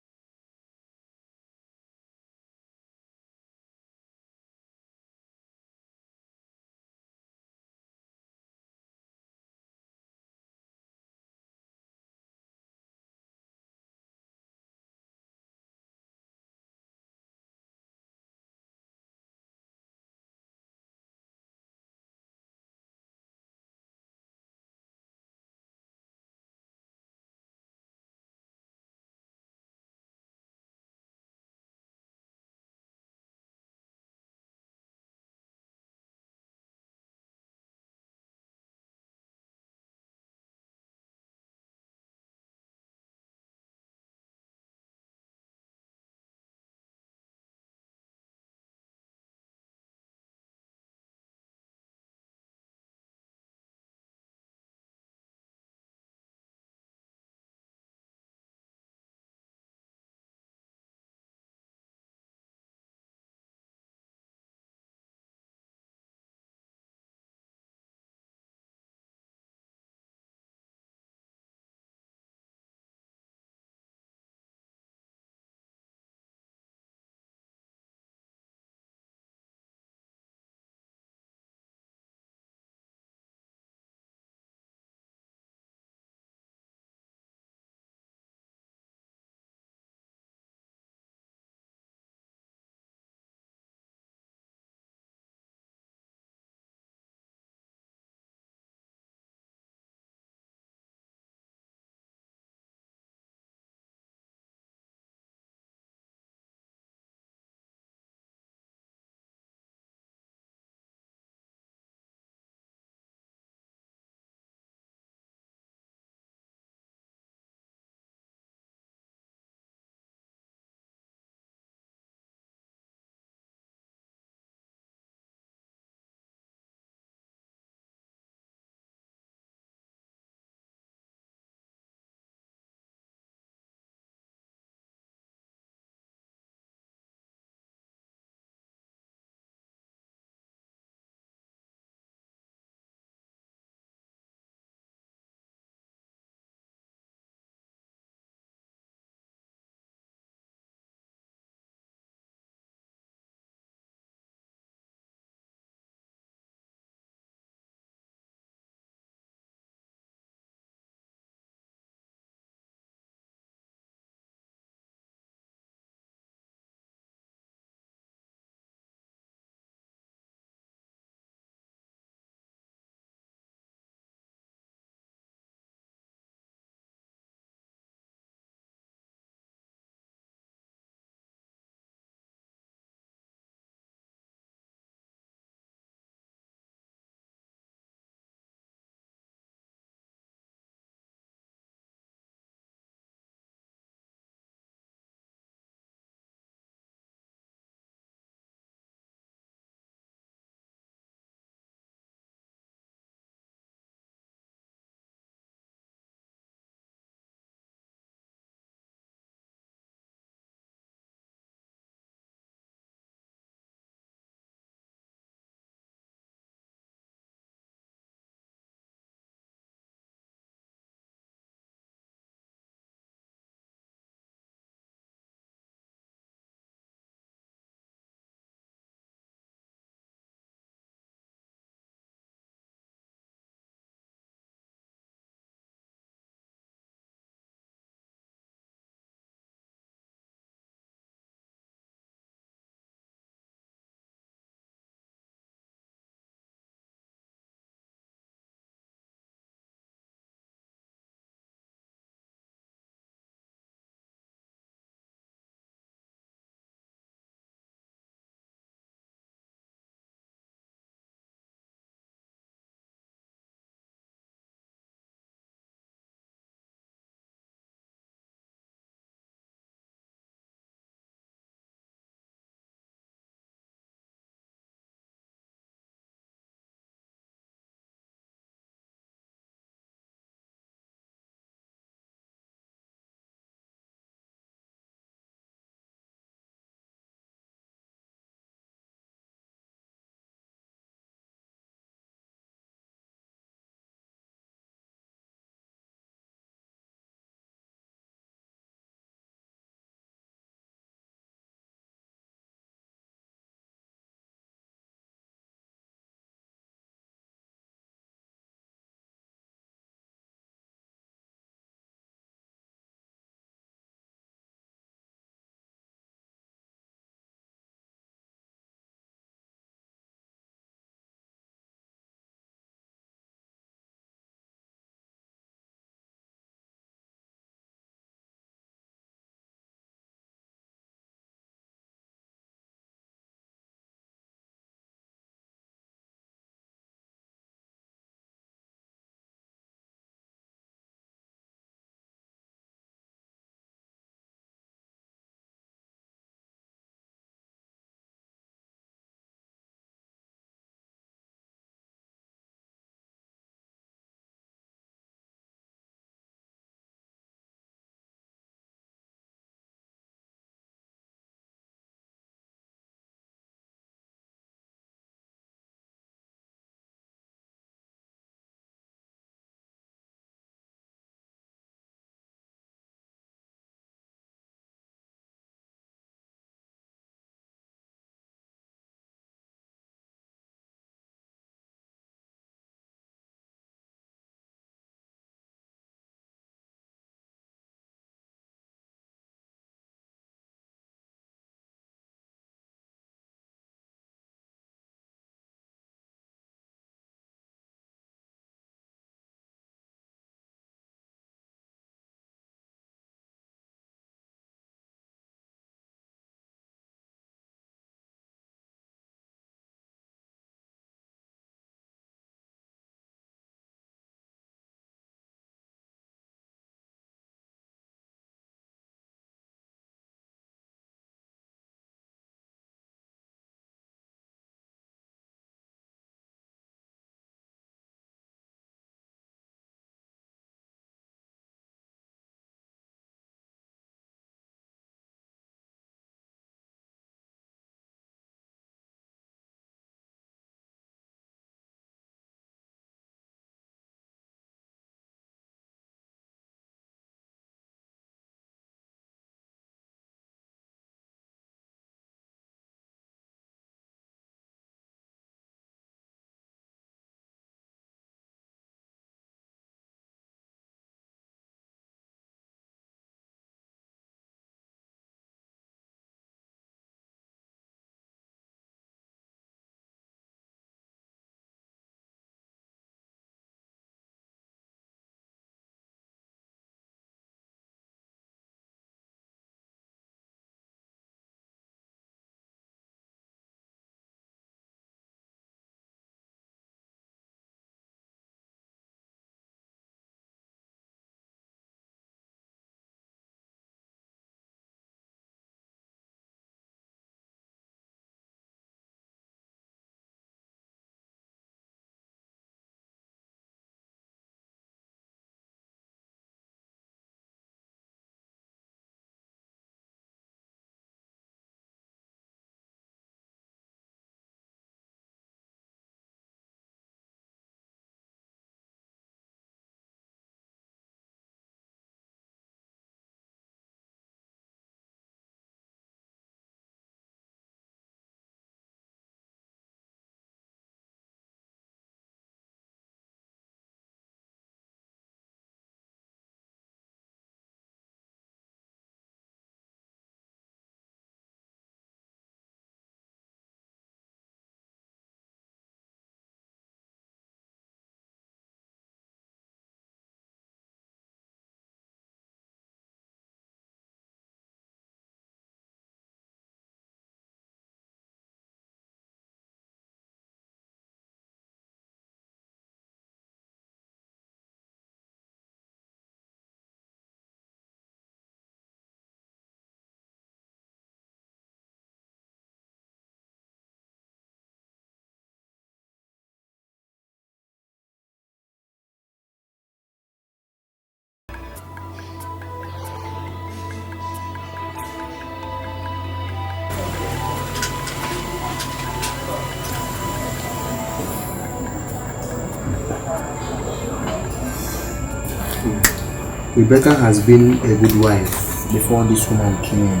Rebecca has been a good wife before this woman came in.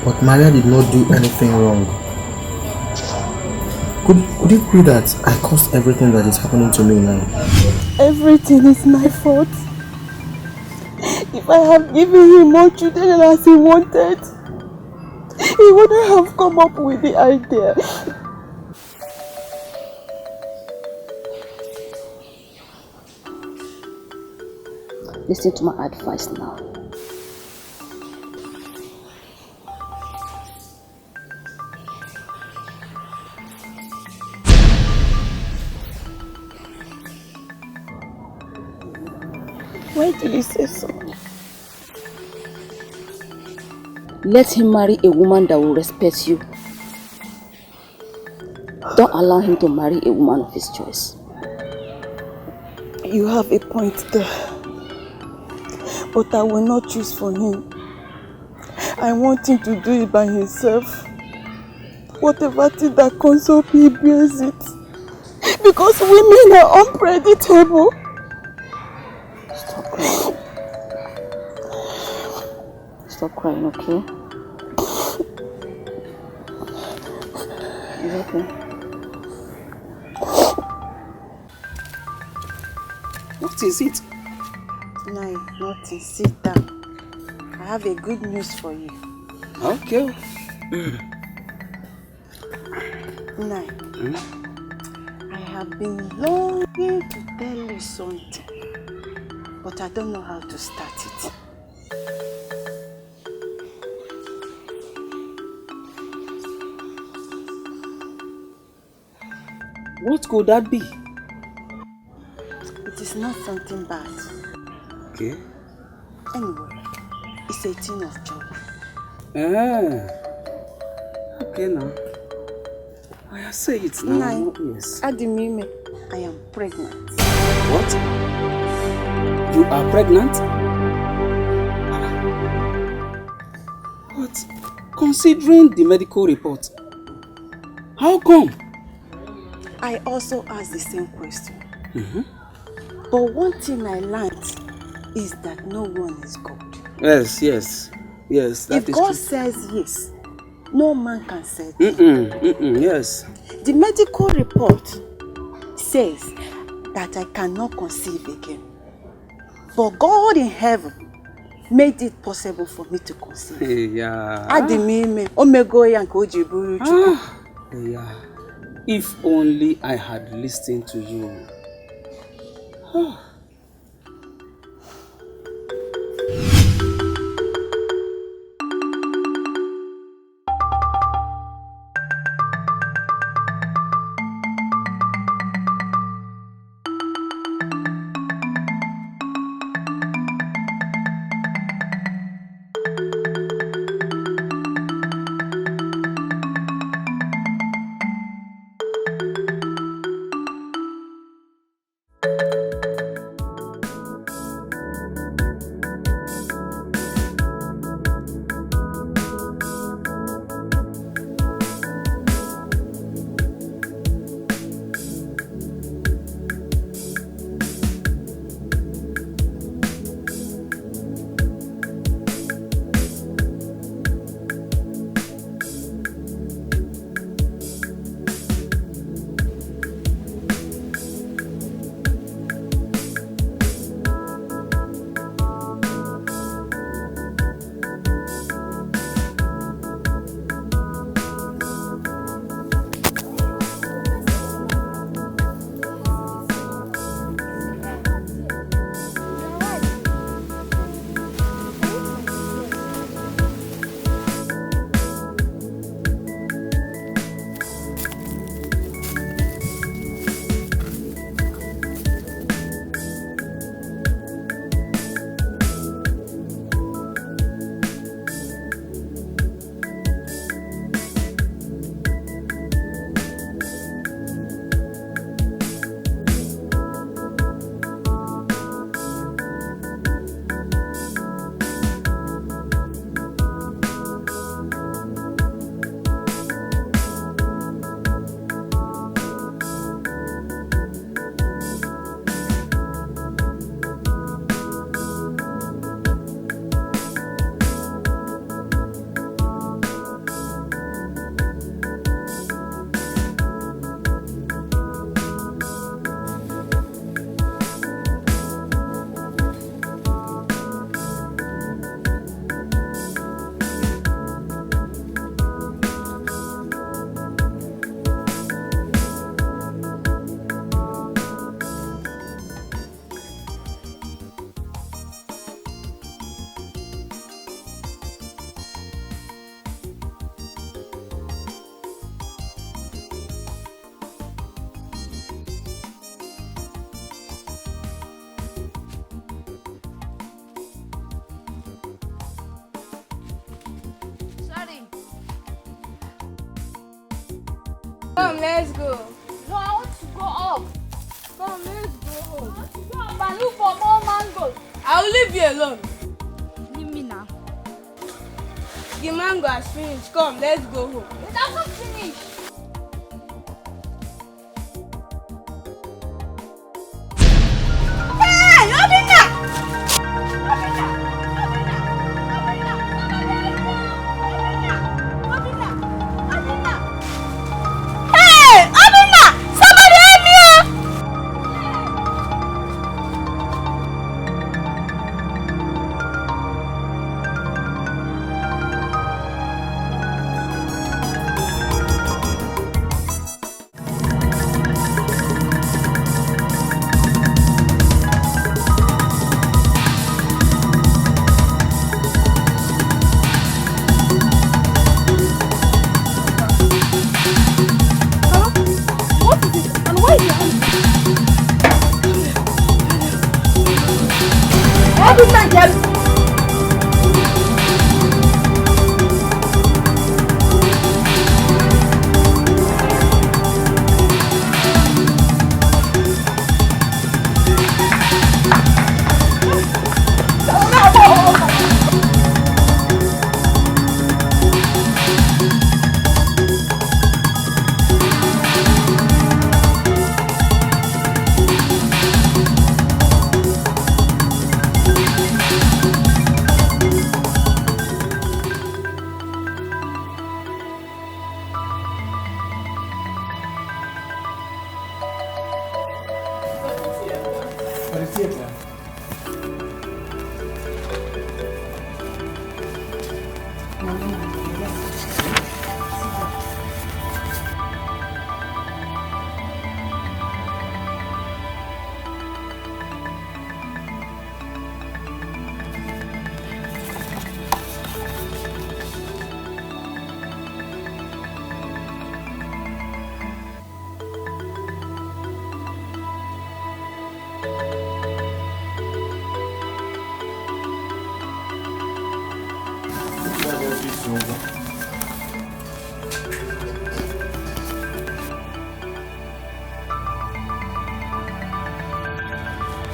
But Maria did not do anything wrong. Could it be that I caused everything that is happening to me now? Everything is my fault. If I have given him more children as he wanted, he wouldn't have come up with the idea. Listen to my advice now. Why do you say so? Let him marry a woman that will respect you. Don't allow him to marry a woman of his choice. You have a point there. But I will not choose for him. I want him to do it by himself. Whatever thing that comes up, he bears it. Because women are unpredictable. Stop crying. Stop crying, okay? Is it okay? What is it? No, nothing. Sit down. I have a good news for you. Okay. Nai, I have been longing to tell you something, but I don't know how to start it. What could that be? It is not something bad. Okay. Anyway, it's a thing of joy. Okay now. I say it now. Nai, Yes. Adimime, I am pregnant. What? You are pregnant? What? Considering the medical report, how come? I also asked the same question. But one thing I learned is that no one is God. Yes, that if is God true. says yes, no man can say yes. The medical report says that I cannot conceive again. But God in heaven made it possible for me to conceive. Yeah. Adimime, omego yanko ojiburu chukwu. Yeah. If only I had listened to you. Come, let's go. No, I want to go up. Come, let's go. I want to go up and look for more mangoes. I'll leave you alone. Leave me now. The mango has finished. Come, let's go home. It hasn't finished. Hey, Obinna! Hey, Obinna! Somebody help me!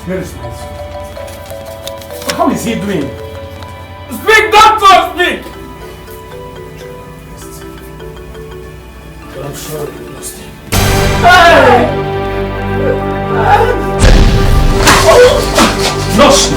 Where is my son? How is he doing? Speak, doctor, speak! But I'm sure we lost him. Hey! Nurse!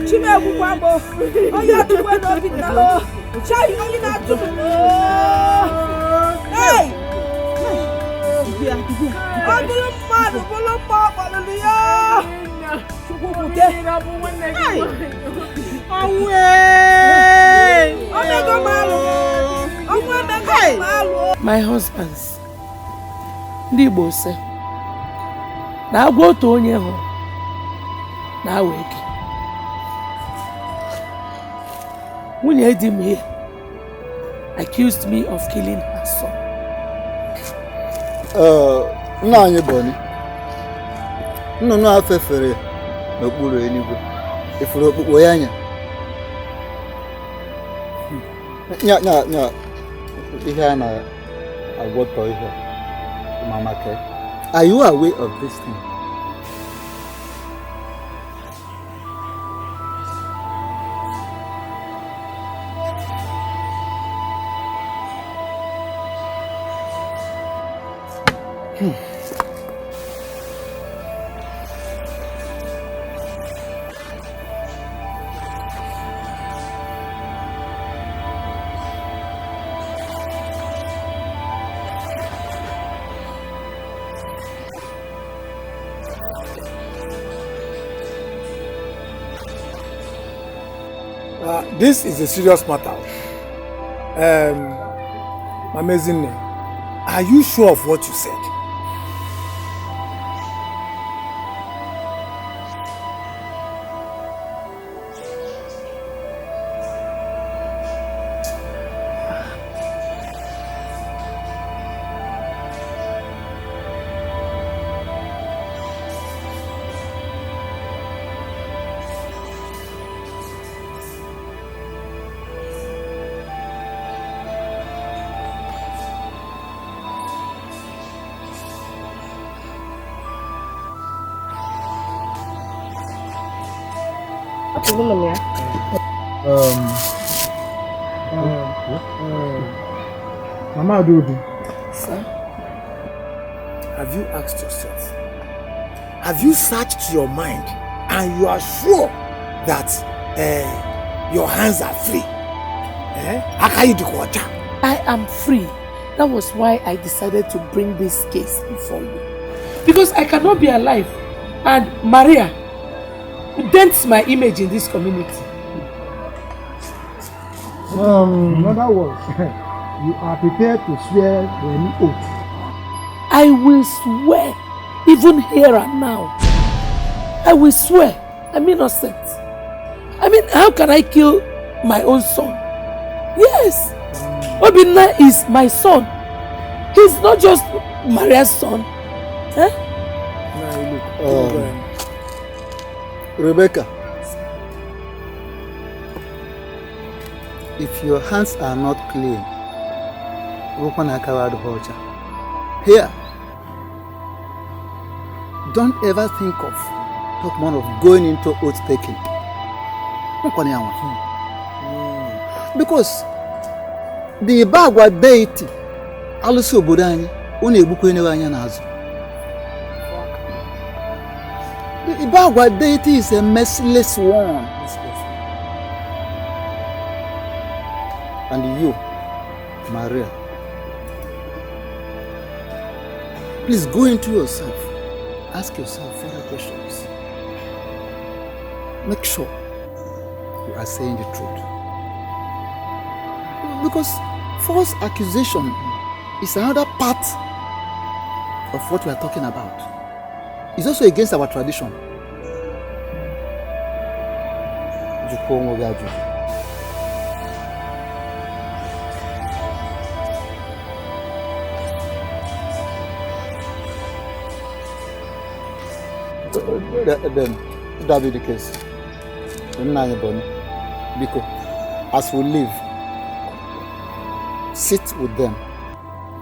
Chimebu Kwambo. Oh, you have to wait up in the hole. Chai, oh, you have to. Hey! I'm the man of all of Hallelujah! My husbands, ndị Igbo say, na agwa otu onye hụrụ na awa eke. Nwunye di m here accused me of killing her son. Nna anyị Boni, nnụnụ a fefere n'okpuru eluigwe, ifuru okpukpo ya anya. Nya ihe a na-agwọtọ ihe Mama K. Are you aware of this thing? This is a serious matter. Amazing. Are you sure of what you said? Mama Adobe. Sir? Have you asked yourself? Have you searched your mind and you are sure that your hands are free? I am free. That was why I decided to bring this case before you. Because I cannot be alive and Maria dents my image in this community. In other words, you are prepared to swear to any oath. I will swear, even here and now. I will swear I'm innocent. I mean, how can I kill my own son? Yes, Obinna is my son. He's not just Maria's son. Eh? Rebecca, if your hands are not clean, open a coward horcha. Here, don't ever think of talk more of going into oath taking. Because the Bagwa deity also Budani only book anywhere nazo. The Bagwa deity is a merciless one. And you, Maria, please go into yourself. Ask yourself further questions. Make sure you are saying the truth. Because false accusation is another part of what we are talking about. It's also against our tradition. Then that be the case. Because as we leave, sit with them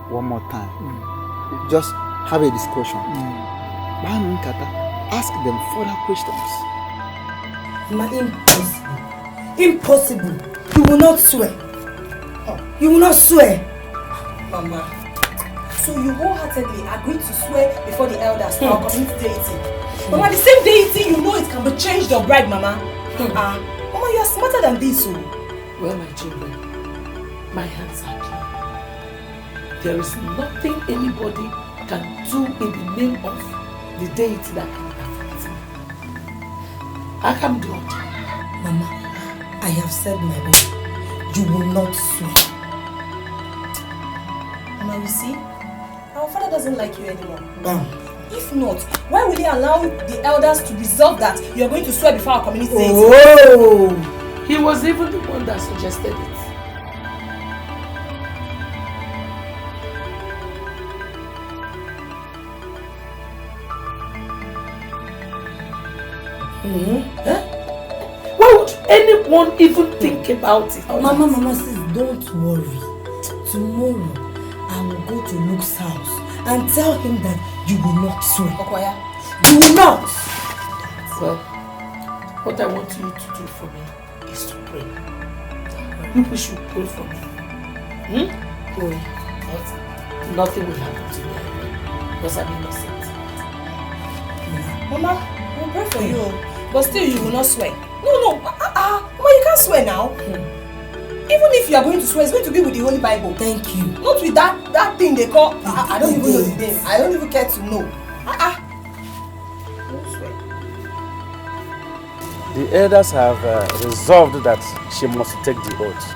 one more time. Just have a discussion. Ask them further questions. Impossible. Impossible. You will not swear. You will not swear. Mama. So you wholeheartedly agreed to swear before the elders to our community deity. Mama, the same deity, you know it can be changed or bribed, Mama. Mama, you are smarter than this. Oh. Well, my children, my hands are clean. There is nothing anybody can do in the name of the deity that can affect me. I can do it. Mama, I have said my word. You will not swear. Mama, you see, our father doesn't like you anymore. If not, why will he allow the elders to resolve that you are going to swear before our community? Oh! He was even the one that suggested it. Huh? Why would anyone even think about it? Mama, sis, don't worry. Tomorrow, I will go to Luke's house and tell him that you will not swear. Okoya, you will not! Well, what I want you to do for me is to pray. People should pray for me. Pray. But nothing will happen to me because I'm innocent. Mama, we'll pray for you. But still, you will not swear. No. Mama, you can't swear now. Even if you are going to swear, it's going to be with the Holy Bible. Thank you. Not with that thing they call. I don't even know the name. I don't even care to know. Don't swear. The elders have resolved that she must take the oath.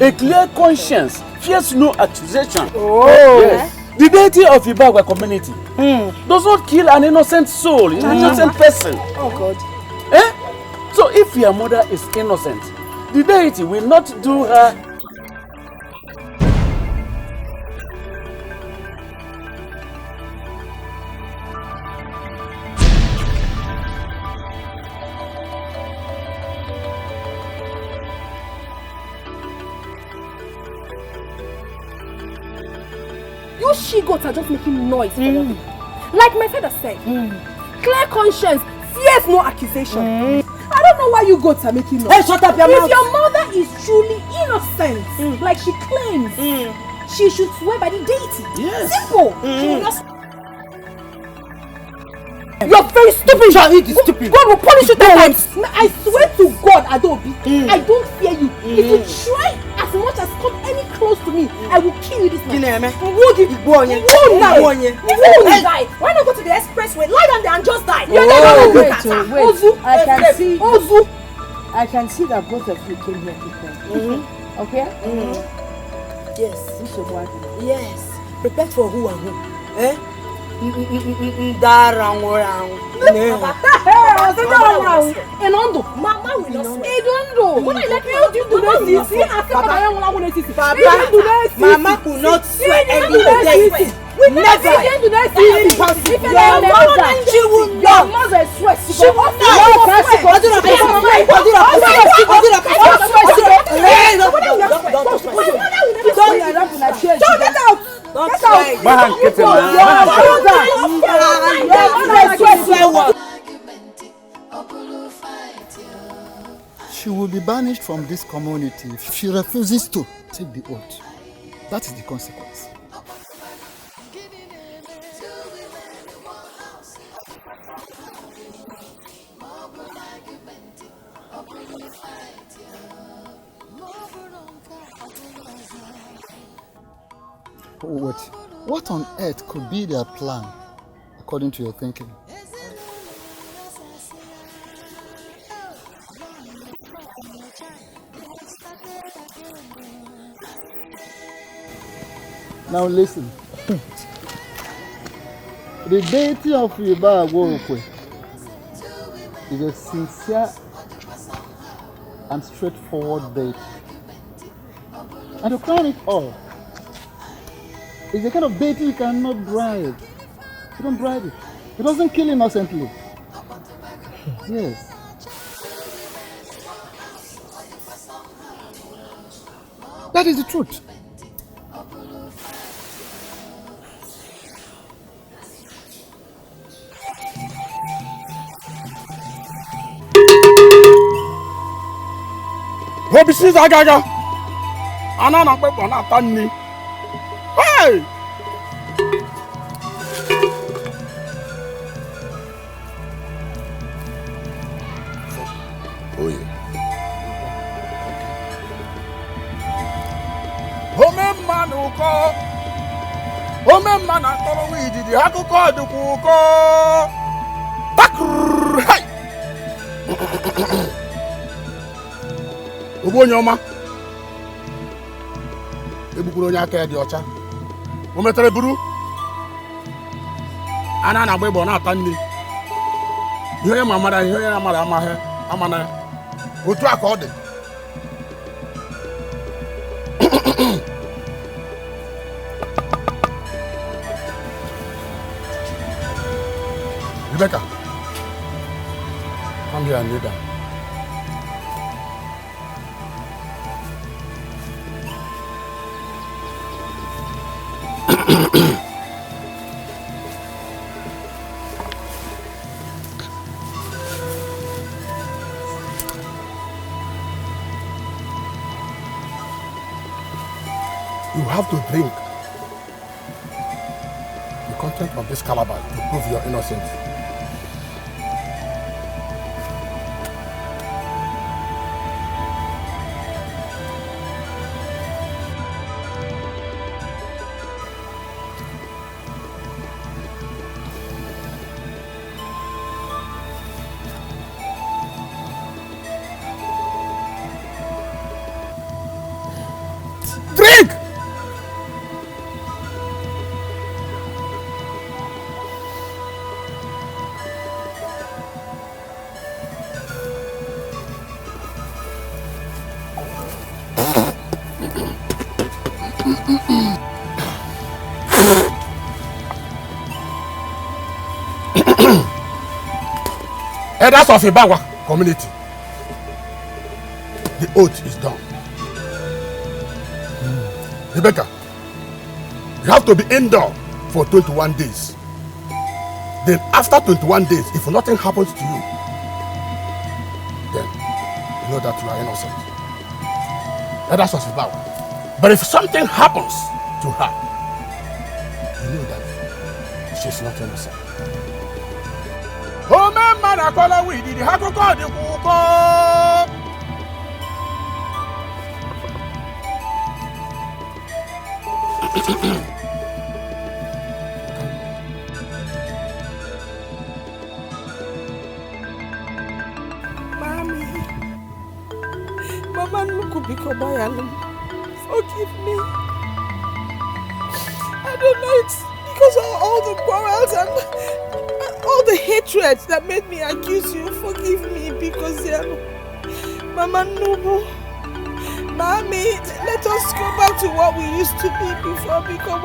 A clear conscience fears no accusation. Yes. The deity of Ibagwa community does not kill an innocent soul, an innocent person. Oh God. So if your mother is innocent, the deity will not do her. You she-goats are just making noise for nothing. Like my father said, clear conscience fears no accusation. I don't know why you goats are making noise. Hey, shut up your mouth! If your mother is truly innocent, like she claims, she should swear by the deity. Yes. Simple. She will not. You're very stupid. Stupid. God will punish you 10 times. I swear to God, Adobe, I don't fear you. If you try as much as come any close to me, I will kill you this night. Why not go to the expressway, lie down there and just die? Wait. I can see that both of you came here to pray. Okay? Yes. Yes. Prepare for who and who? Mama will not swear. Mama will not swear anything. Never. Impossible. She will not. She will She will be banished from this community if she refuses to take the oath. That is the consequence. What on earth could be their plan, according to your thinking? Now listen. The deity of Yoruba Agwo is a sincere and straightforward deity. And to crown it all, it's the kind of deity you cannot bribe. You don't bribe it. It doesn't kill innocently. Yes. That is the truth. Obisi Zagaga. Anana Pepo na Tani. Hey! Oh yeah. Ome manuko. Ome mana toro wididi akuko dukuko. Bakrrr. Hey! Obonyoma. Ebukuru onye aka ya dị ọcha. O metere buru. Ana na agba ịbọ na-ata nne. Ihe onye ma amara ihe onye amara amaghị amana ya. Otu a ka ọ dị. Rebecca, come here and kneel down. You have to drink the content of this calabash to prove your innocence. Drink! Elders of Ibawa community, the oath is done. Rebecca, you have to be indoor for 21 days. Then after 21 days, if nothing happens to you, then you know that you are innocent. Elders of Ibawa. But if something happens to her, you know that she's not innocent. Oh man, I call her we did have to call the kuko. Mommy, Mama Nukubi, forgive me. I don't know, it's because of all the quarrels and all the hatred that made me accuse you. Forgive me because Mama Nubu. Mommy, let us go back to what we used to be before because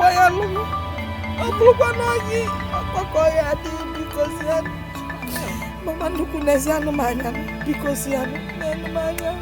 Mama Nuku Neziano Manya because Manya.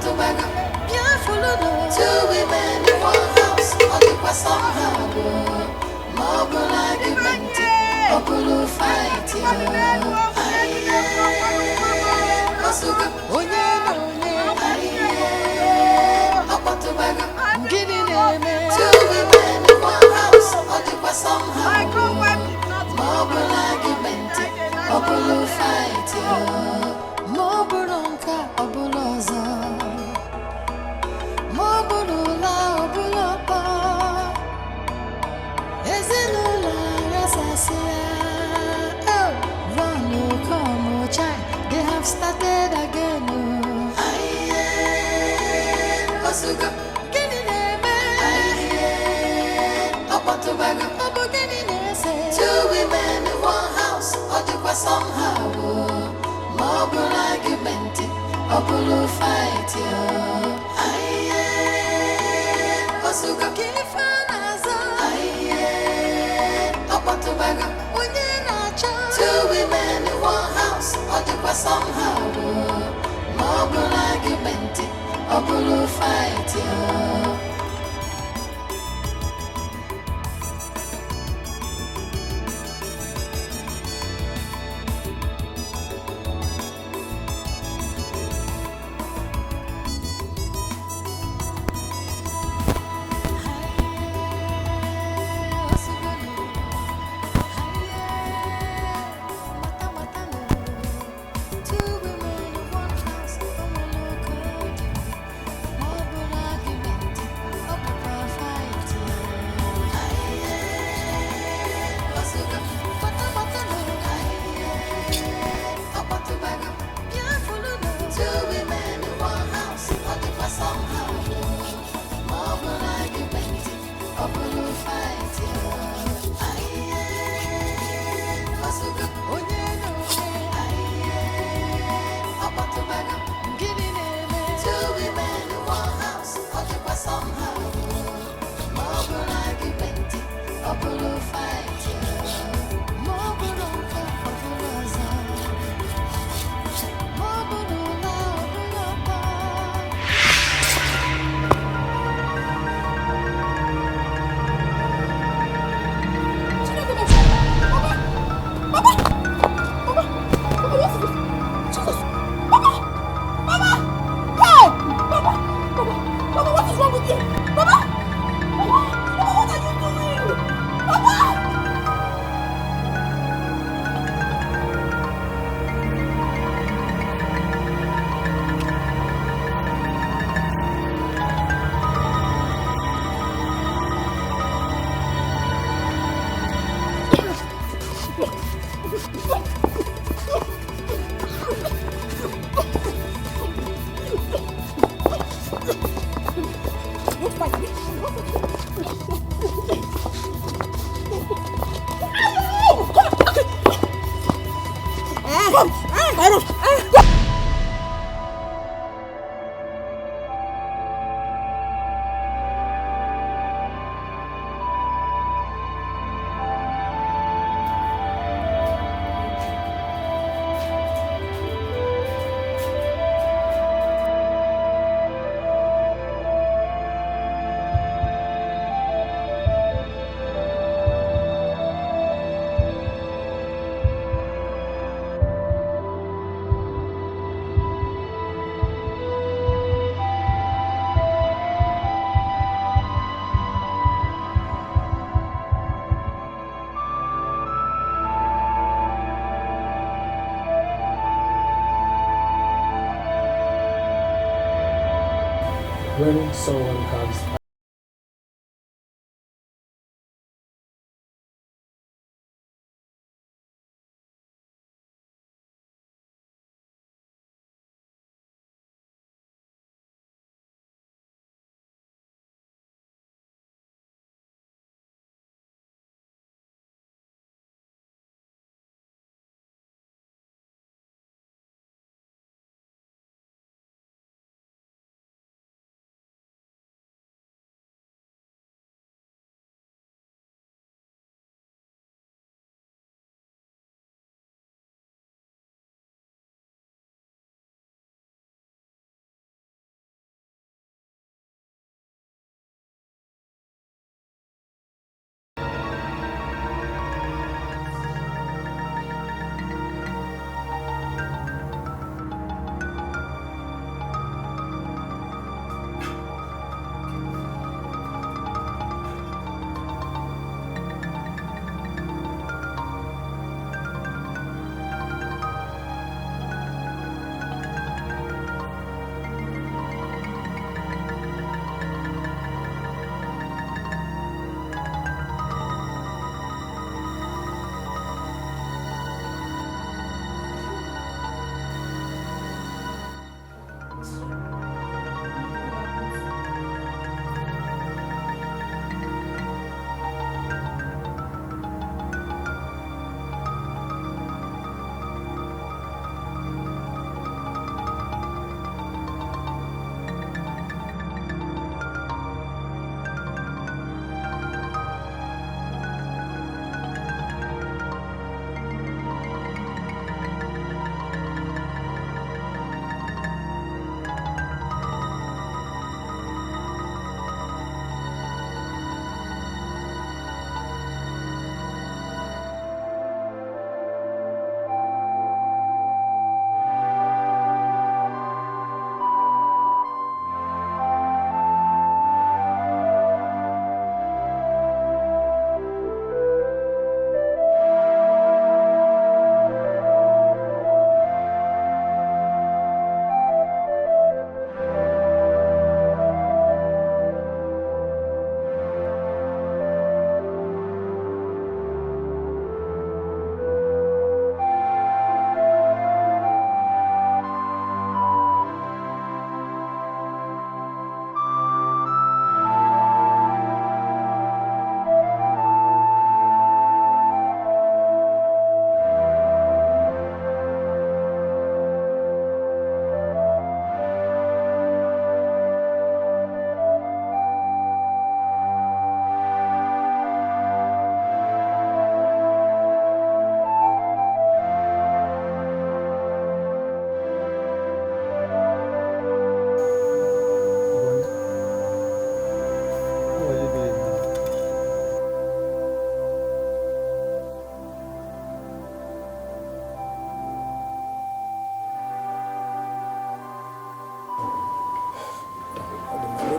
Two women in one house, all the was somehow. Mobile argument, Obulu fight. Masuga, onye no onye. Apatubaga, gini neme. Two women in one house, all the was somehow. Mobile argument, Obulu fight. Moburonka, Obuloza. Mobulula, Obulapa. Ezinula, Rasasia. Oh, run, oh, come, oh, child. They have started again. Oh, aye, Osuga, Gini neme. Aye, Opatubaga, Obo Gini nese. Two women in one house, Odikwa somehow. Mobile argument, Obulu fight. Aye, Osuga, Kifanaza. Aye, Opatubaga, Unyenacha. Two women in one house, Odikwa somehow. Mobile argument, Obulu fight. When someone comes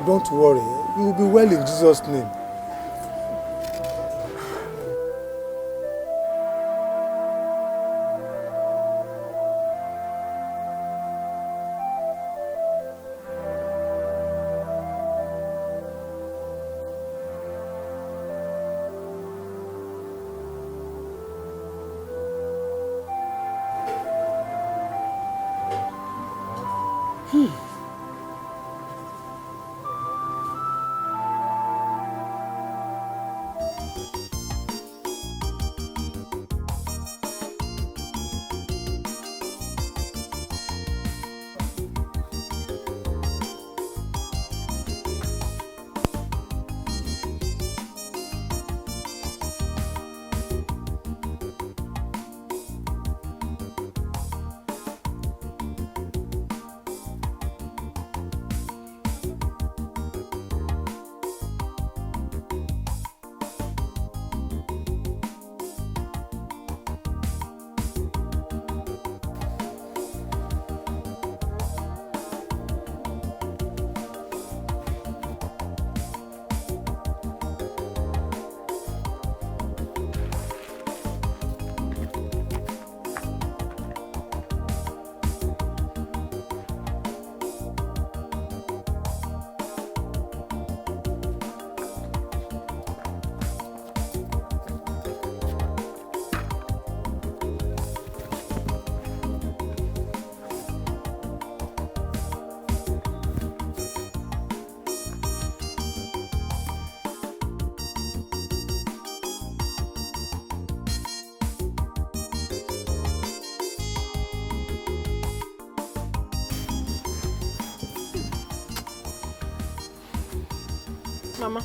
don't worry. You will be well in Jesus' name. Mama,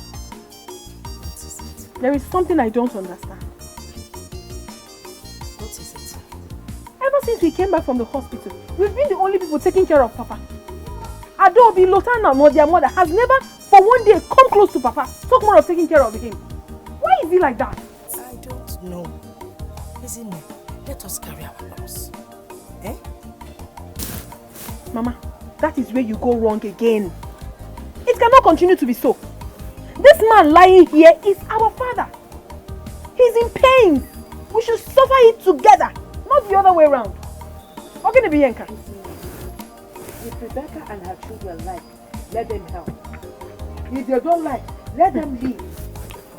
there is something I don't understand. What is it? Ever since we came back from the hospital, we've been the only people taking care of Papa. Adobe, Lotana, or their mother has never for one day come close to Papa, talk more of taking care of him. Why is he like that? I don't know. Isn't it? Let us carry our loss. Eh? Mama, that is where you go wrong again. It cannot continue to be so. This man lying here is our father. He's in pain. We should suffer it together, not the other way around. How can it be, Yenka? If Rebecca and her children like, let them help. If they don't like, let them leave.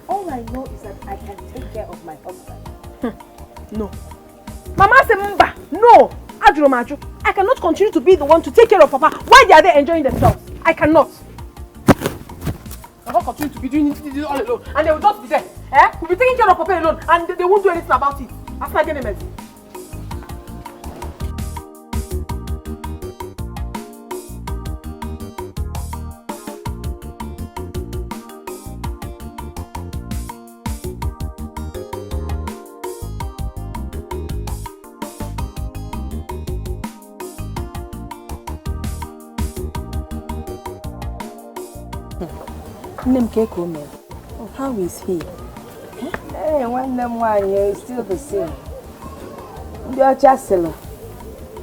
All I know is that I can take care of my husband. No. Mama said, no. Adromaju, I cannot continue to be the one to take care of Papa while they are there enjoying themselves. I cannot. I cannot continue to be doing this all alone. And they will just be there. We'll be taking care of Papa alone and they won't do anything about it. After I get a message. How is he? Hey, one them one is still the same. You are just seller.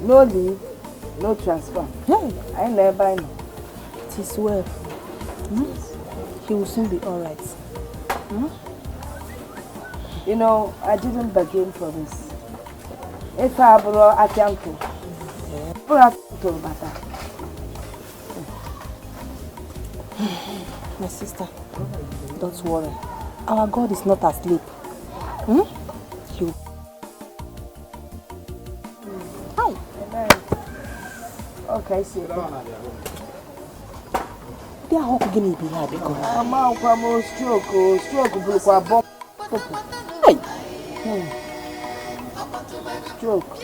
No leave, no transfer. Hey, I never know. It is well. He will soon be alright. You know, I didn't bargain for this. If I brought a temple, my sister, don't worry. Our God is not asleep. He will. Hi. Okay, see. They are all going to be here because I'm out from stroke, blue for a bomb. Hey. Stroke.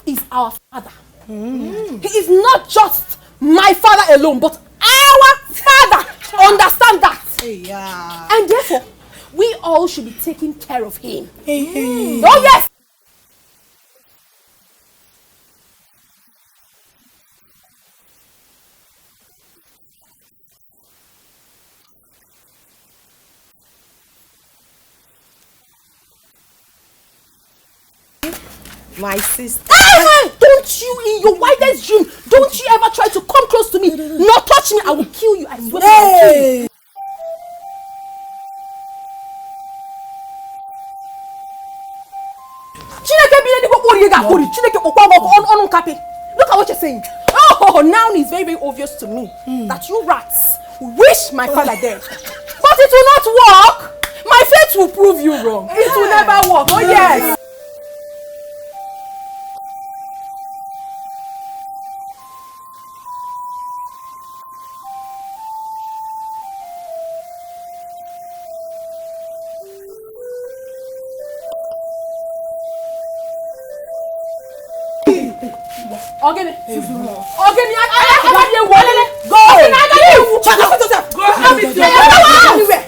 Is our father. He is not just my father alone, but our father. Understand that? Yeah. And therefore, we all should be taking care of him. Hey. Oh yes. My sister. Don't you, in your wildest dream, don't you ever try to come close to me, nor touch me. I will kill you. I swear. Hey. Look at what you're saying. Oh, now it's very, very obvious to me that you rats wish my father dead. But it will not work. My fate will prove you wrong. It will never work. Oh yes. Ogene, go. Shut up yourself. Go. Anywhere.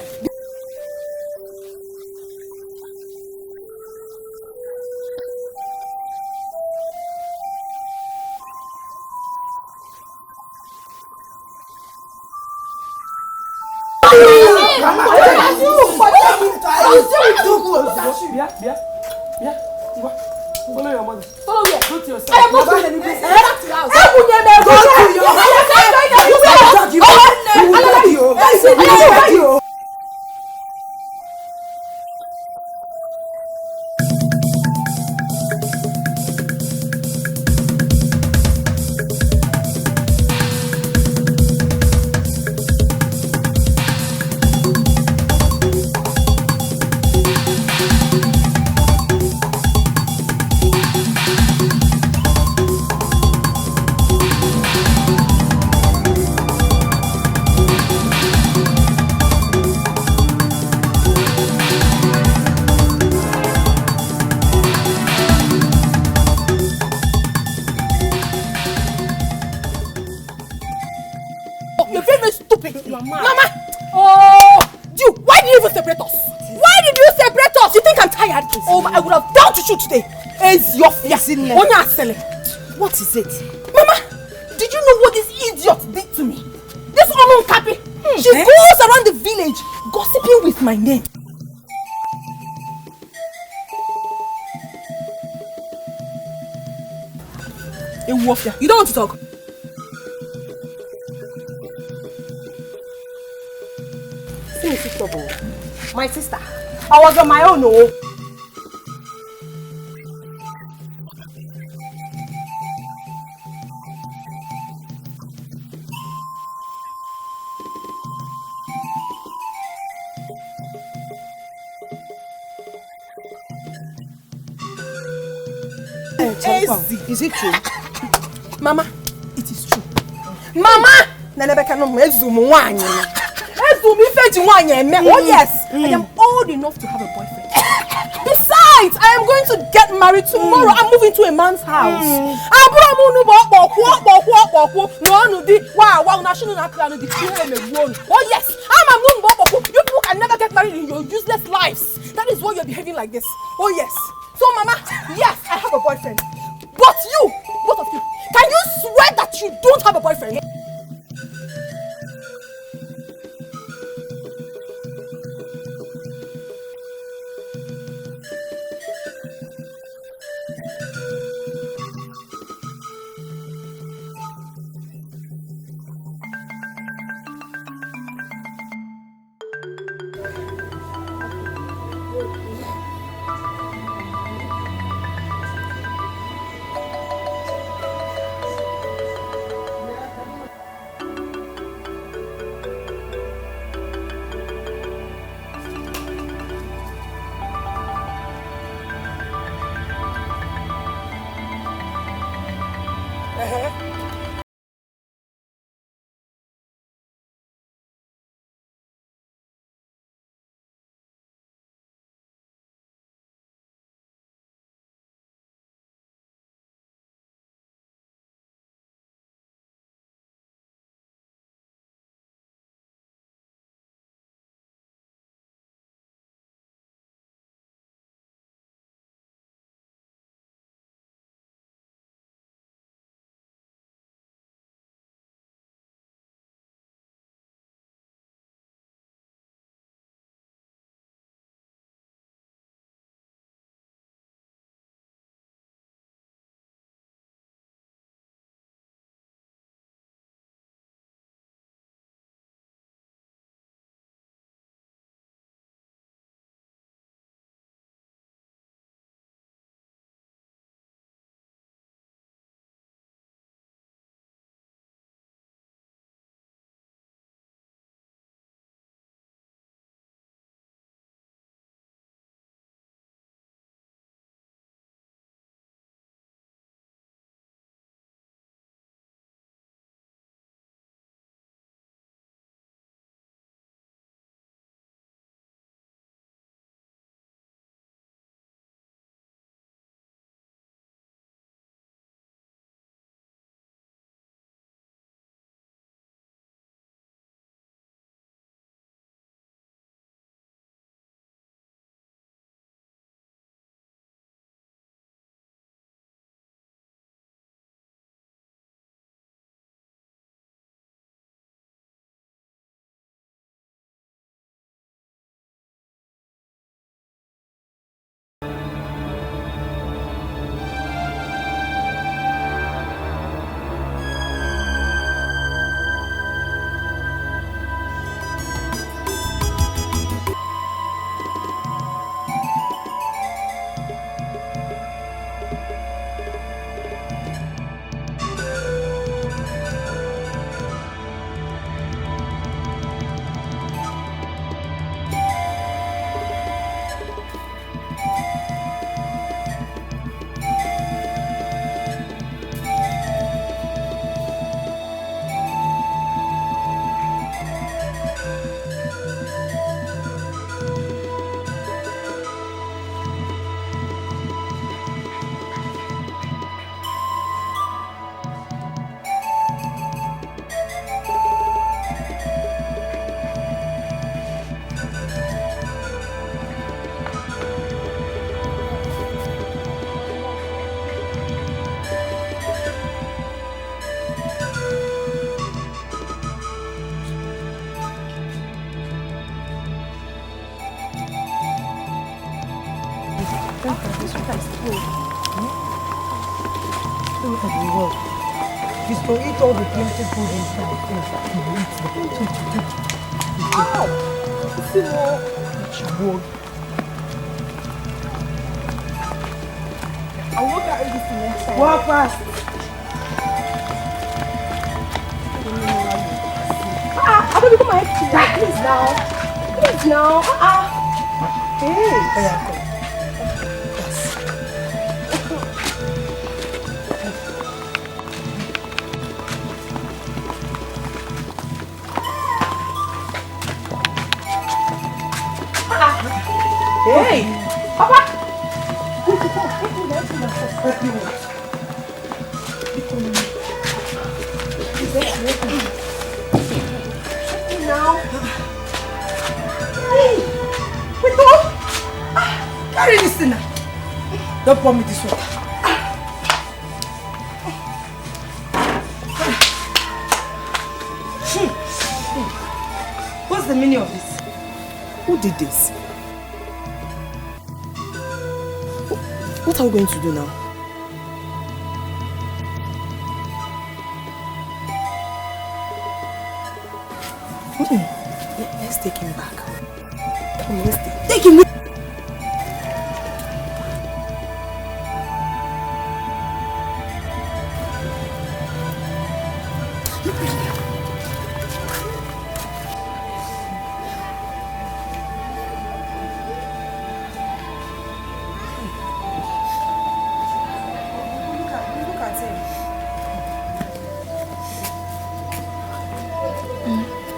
Follow your mother. Follow where? Go to your side. I am not going anywhere. Go to your house. Mama! Oh! You! Why did you even separate us? Why did you separate us? You think I'm tired? Oh, I would have down to shoot today. Is your fear? What is it? Mama! Did you know what this idiot did to me? This Onunkapi! She goes around the village gossiping with my name. You don't want to talk? My sister, I was on my own. Oh. Is it true? Mama, it is true. Mama! Oh yes, I am old enough to have a boyfriend. Besides, I am going to get married tomorrow. I'm moving to a man's house. You people can never get married in your useless lives. That is why you're behaving like this. Oh yes. So Mama, yes, I have a boyfriend. But you, both of you, can you swear that you don't have a boyfriend? Look at the world. He's to eat all the plenty food inside. He will eat the plenty. Ow! See more. I'll look at everything next time. Walk fast. I don't become my head. Please now. Please now. Hey. Hey, Papa! Now. Hey, wait, carry this thing now. Don't pour me this water. What's the meaning of this? Who did this? What are we going to do now? Let's take him back. Come on, let's take him.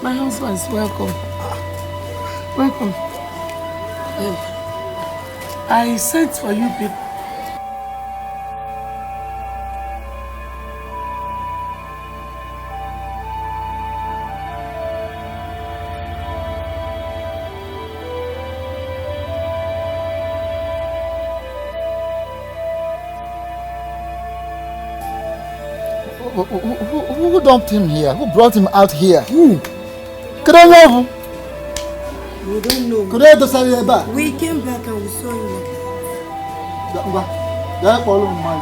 My husband is welcome. Welcome. I sent for you people. Who dumped him here? Who brought him out here? Who? Could I know? We don't know. Could I do something back? We came back and we saw him. That's all of my.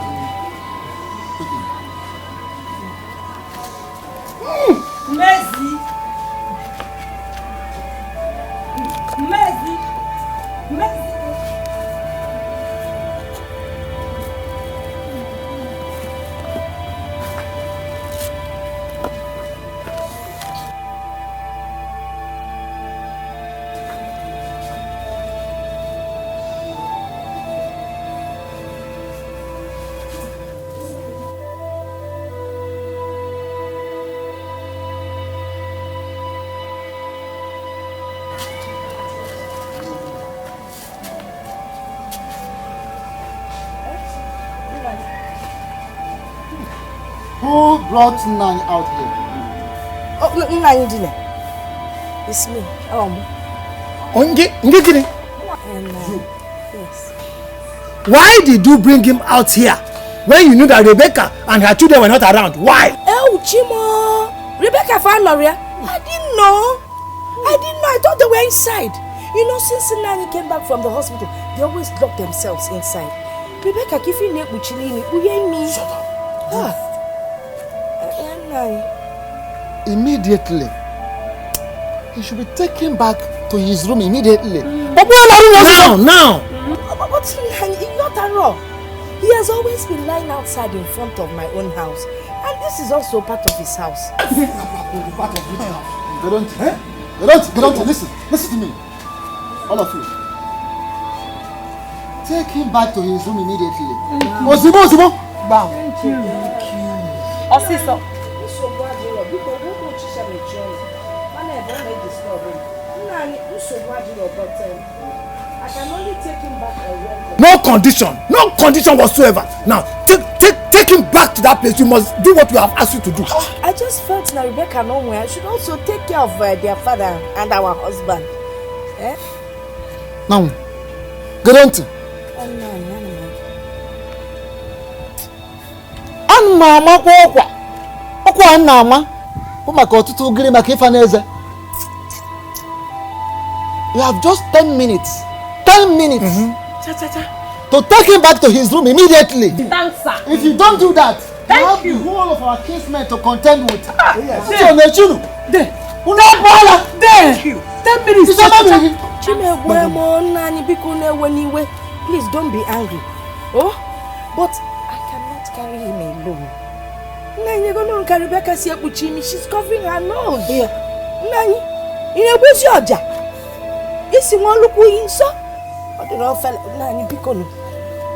Mercy. Mercy. Mercy. Who brought Nani out here? Oh, Nani didn't. It's me. Yes. Why did you bring him out here when you knew that Rebecca and her children were not around? Why? Oh, Chimo. Rebecca found Maria. I didn't know. I thought they were inside. You know, since Nani came back from the hospital, they always lock themselves inside. Rebecca, if you need Uchilini, shut up. Immediately. He should be taken back to his room immediately. But now! But not at all. He has always been lying outside in front of my own house. And this is also part of his house. Don't listen to me. All of you. Take him back to his room immediately. Ozimo! Thank you. Officer. I can only take him back No condition whatsoever. Now, take him back to that place. You must do what we have asked you to do. I just felt that Rebecca nowhere. I should also take care of their father and our husband. Eh? Now, get on to. Mama, you have just 10 minutes. 10 minutes. Cha. to take him back to his room immediately. Dancer. If you don't do that, we have the whole of our kinsmen to contend with. Yes. So, Nechunu, Thank you. 10 minutes. Please don't be angry. Oh, but I cannot carry him alone. Nani, go no carry Rebecca see Kuchimi. She's covering her nose. Nani, in a bush yard. Is one look in so? But the rough fellow, Nani Picono.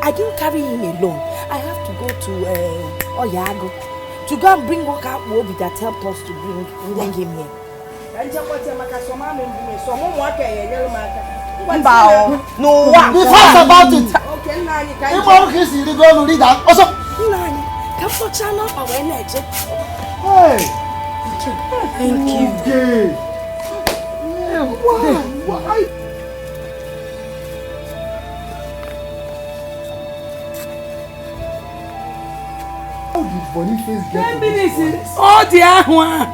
I didn't carry him alone. I have to go to Oyago to go and bring workout Wobi that helped us to bring him here. And just what you make a someone no, be fast about it. Okay, Nani, can you go to lead that? Also, Nani, come for channel or energy. Hey, thank you. Why? How did Boniface get 10 minutes? Oh, dear one.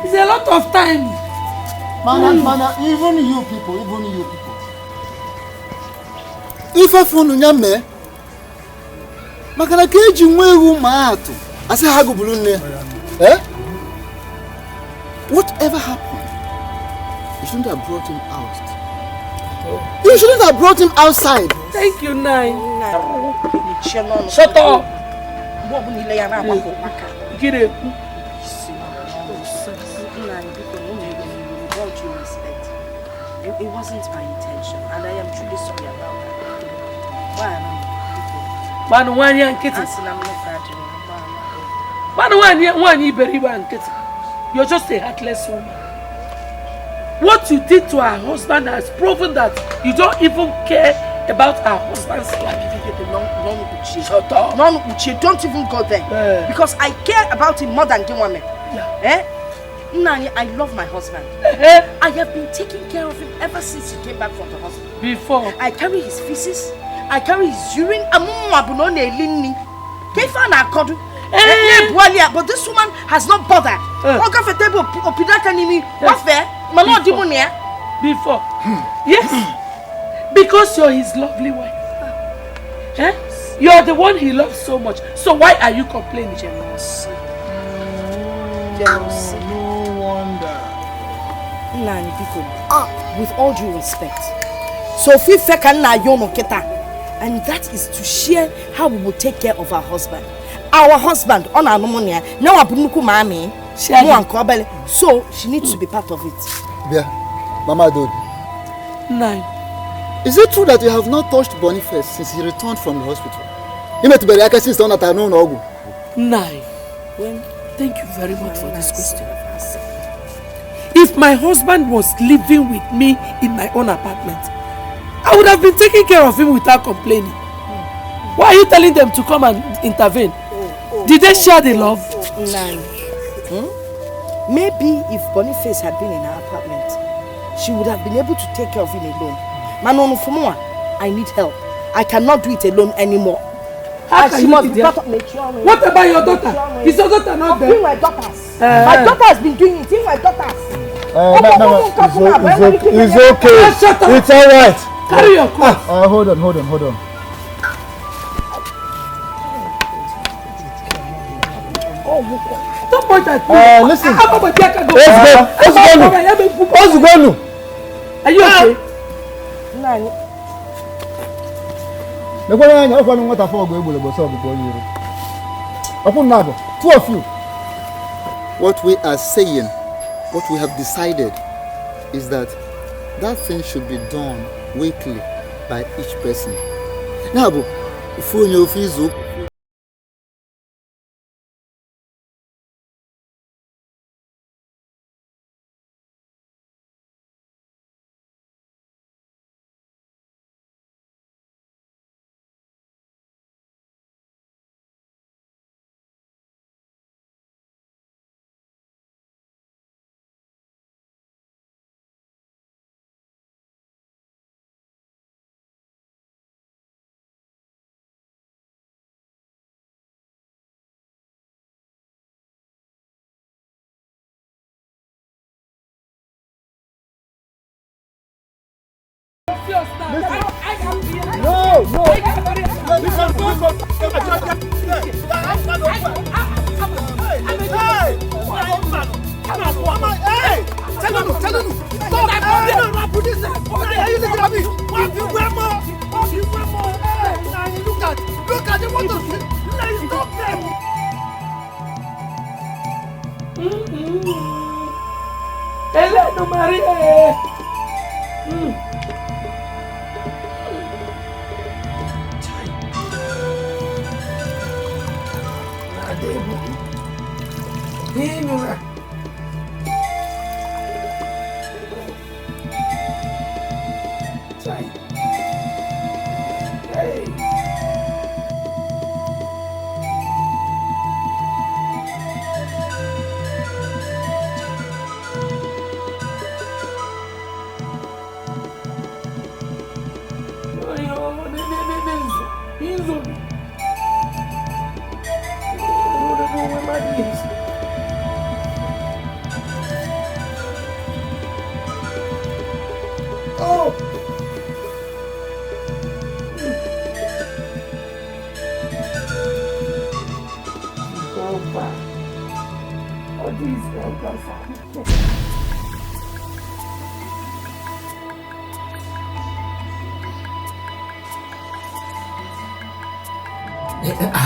It's a lot of time. Mana, even you people. Ife funu nyame. Makana keji nwewu maatu. Ase hagu bulunne. Eh? Whatever happened, you shouldn't have brought him out. You shouldn't have brought him outside. Thank you, Nine. Shut up. Get it. It wasn't my intention, and I am truly sorry about that. Why am I? Man, one young kitty. You're just a heartless woman. What you did to her husband has proven that you don't even care about her husband's life. Shut up. Uche, don't even go there. Because I care about him more than the woman. Yeah. Nani, I love my husband. I have been taking care of him ever since he came back from the hospital. Before? I carry his feces, I carry his urine. But this woman has not bothered. Before? Yes. Because you're his lovely wife. You're the one he loves so much. So why are you complaining? Jealousy. No wonder. Nani, with all due respect, Sophie Feka na yono keta, and that is to share how we will take care of our husband. Our husband on our pneumonia. Now abunuku mami. So she needs to be part of it. Yeah, Mama Dodi. Nine. Is it true that you have not touched Boniface since he returned from the hospital? He met Beriaka since on that I know no. Nine. Thank you very much for this question. If my husband was living with me in my own apartment, I would have been taking care of him without complaining. Why are you telling them to come and intervene? Did they share the love? Nine. Maybe if Boniface had been in her apartment, she would have been able to take care of him alone. Manono Fumua, I need help. I cannot do it alone anymore. How can she you must be part of What about your daughter? Is your daughter not there? My daughters. My daughter has been doing it. My daughters. It's okay. Shut up. It's alright. Carry your clothes. Hold on. Don't point at me. Listen. What's going on? Are you okay? Nani. Two of you. What we are saying, what we have decided is that thing should be done weekly by each person. Now, if you feel I No. Look at the water. Stop them. Hello, Maria.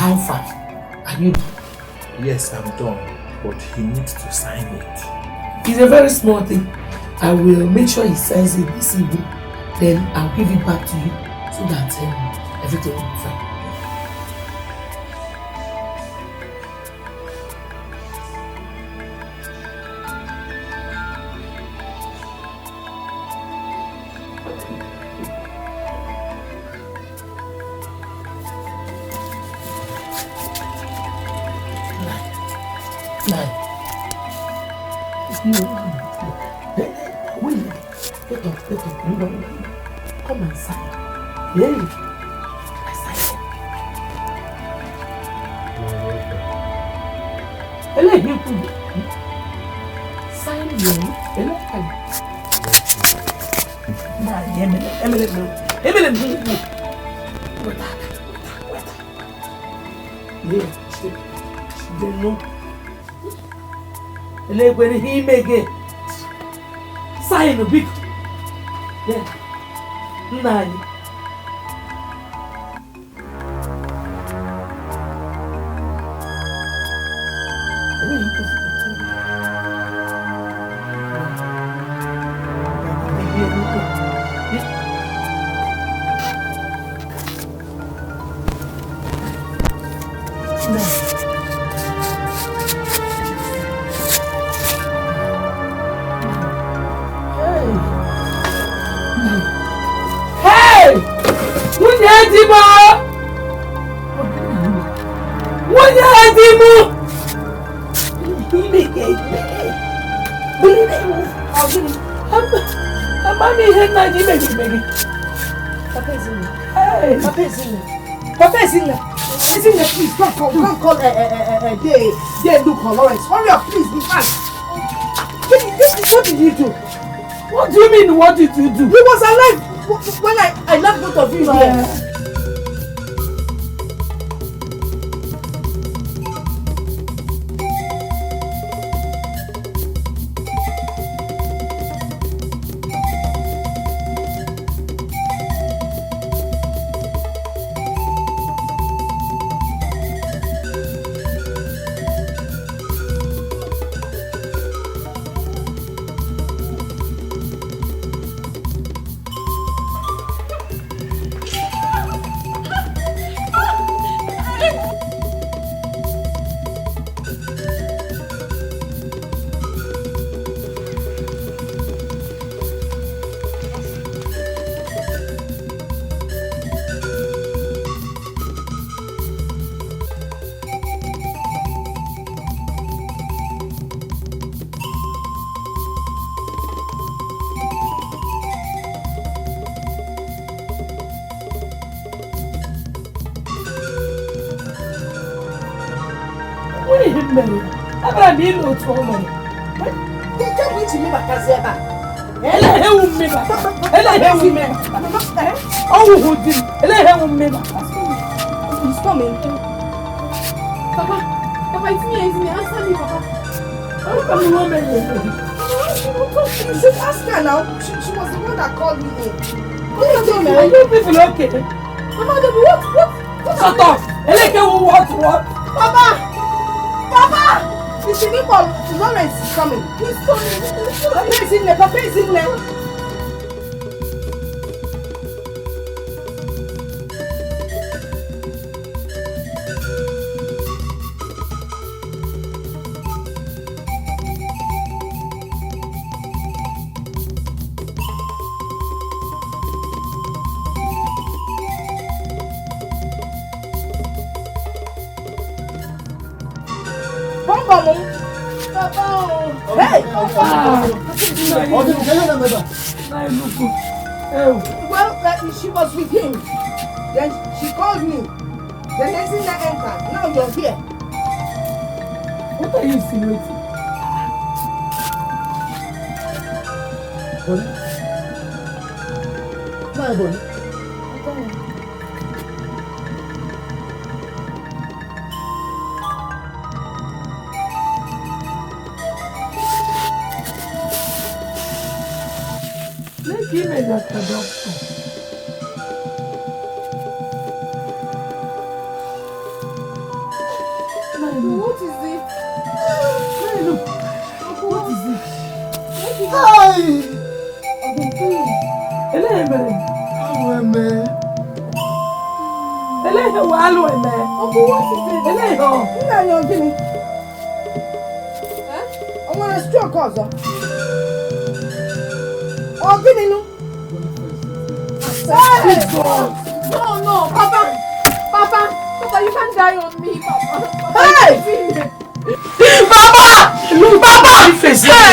How far are you? Yes, I'm done, but he needs to sign it. It's a very small thing. I will make sure he signs it this evening. Then I'll give it back to you so that everything will be fine. Come and sign. Yeah. I sign it. Hello, you sign your hello. Sign the big. Yeah. Nani. Please, don't call Look, Lawrence. Hurry up, please, be fast. What did you do? What do you mean, what did you do? He was alive when I left both of you here. He's coming. Papa, it's me. Answer me, Papa. You should ask her now. She was the one that called me in. What are you doing? Are you people okay? Mama, what? Shut up! What? Papa! The Shinipol, Lawrence is coming. He's coming. Papa is in there. Hey! Well, she was with him. Then she called me. The next thing I entered. Now you're here. What are you insinuating? Bonnie? Give me that doctor. What is it? What is it? Hi! I want to stroke also. Oh, give me no. No, Papa, you can't die on me, Papa. Hey! Papa! No, Papa, no! Stop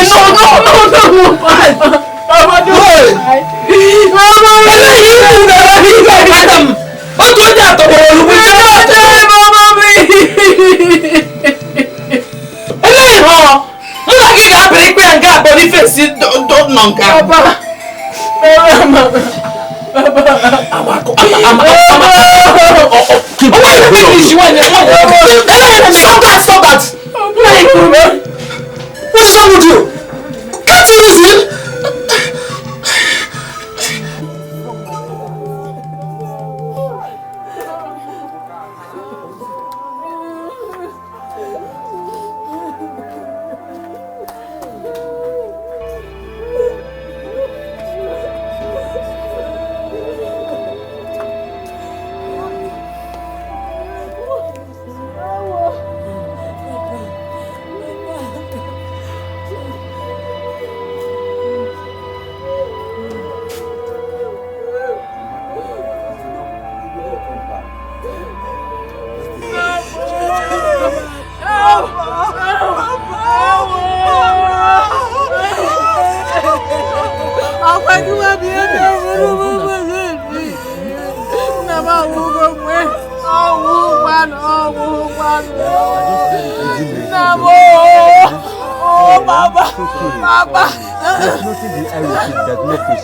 that! What's wrong with you? Can't you listen?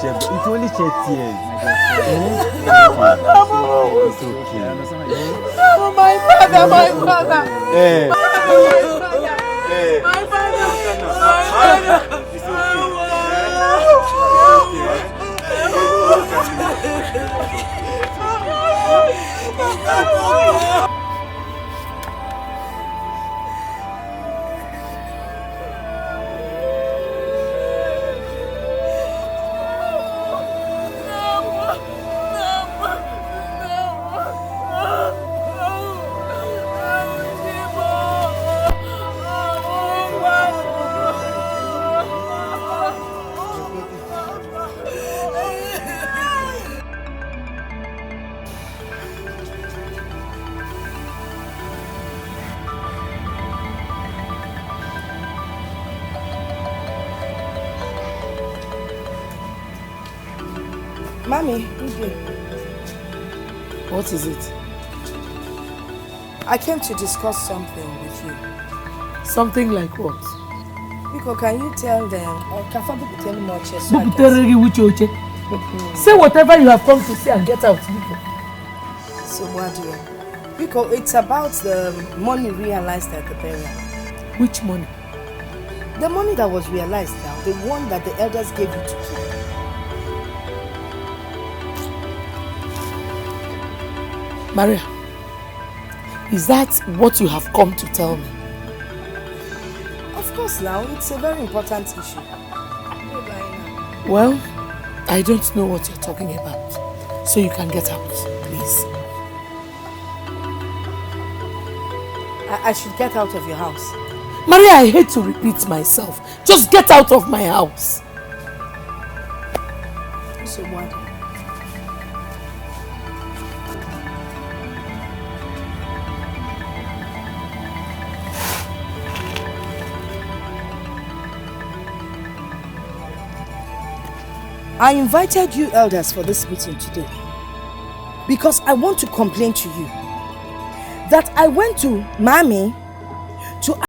It's only 10 years. It's okay. My father. Hey. My father. It's okay. Mommy, Uche. What is it? I came to discuss something with you. Something like what? Biko, can you tell them, or Kafabu could tell me more chess? Say whatever you have come to say and get out, Biko. So what do you? Biko, it's about the money realized at the burial. Which money? The money that was realized now, the one that the elders gave you to keep. Maria, is that what you have come to tell me? Of course now, it's a very important issue. Well, I don't know what you're talking about. So you can get out, please. I should get out of your house. Maria, I hate to repeat myself. Just get out of my house. So what? I invited you elders for this meeting today because I want to complain to you that I went to Mami to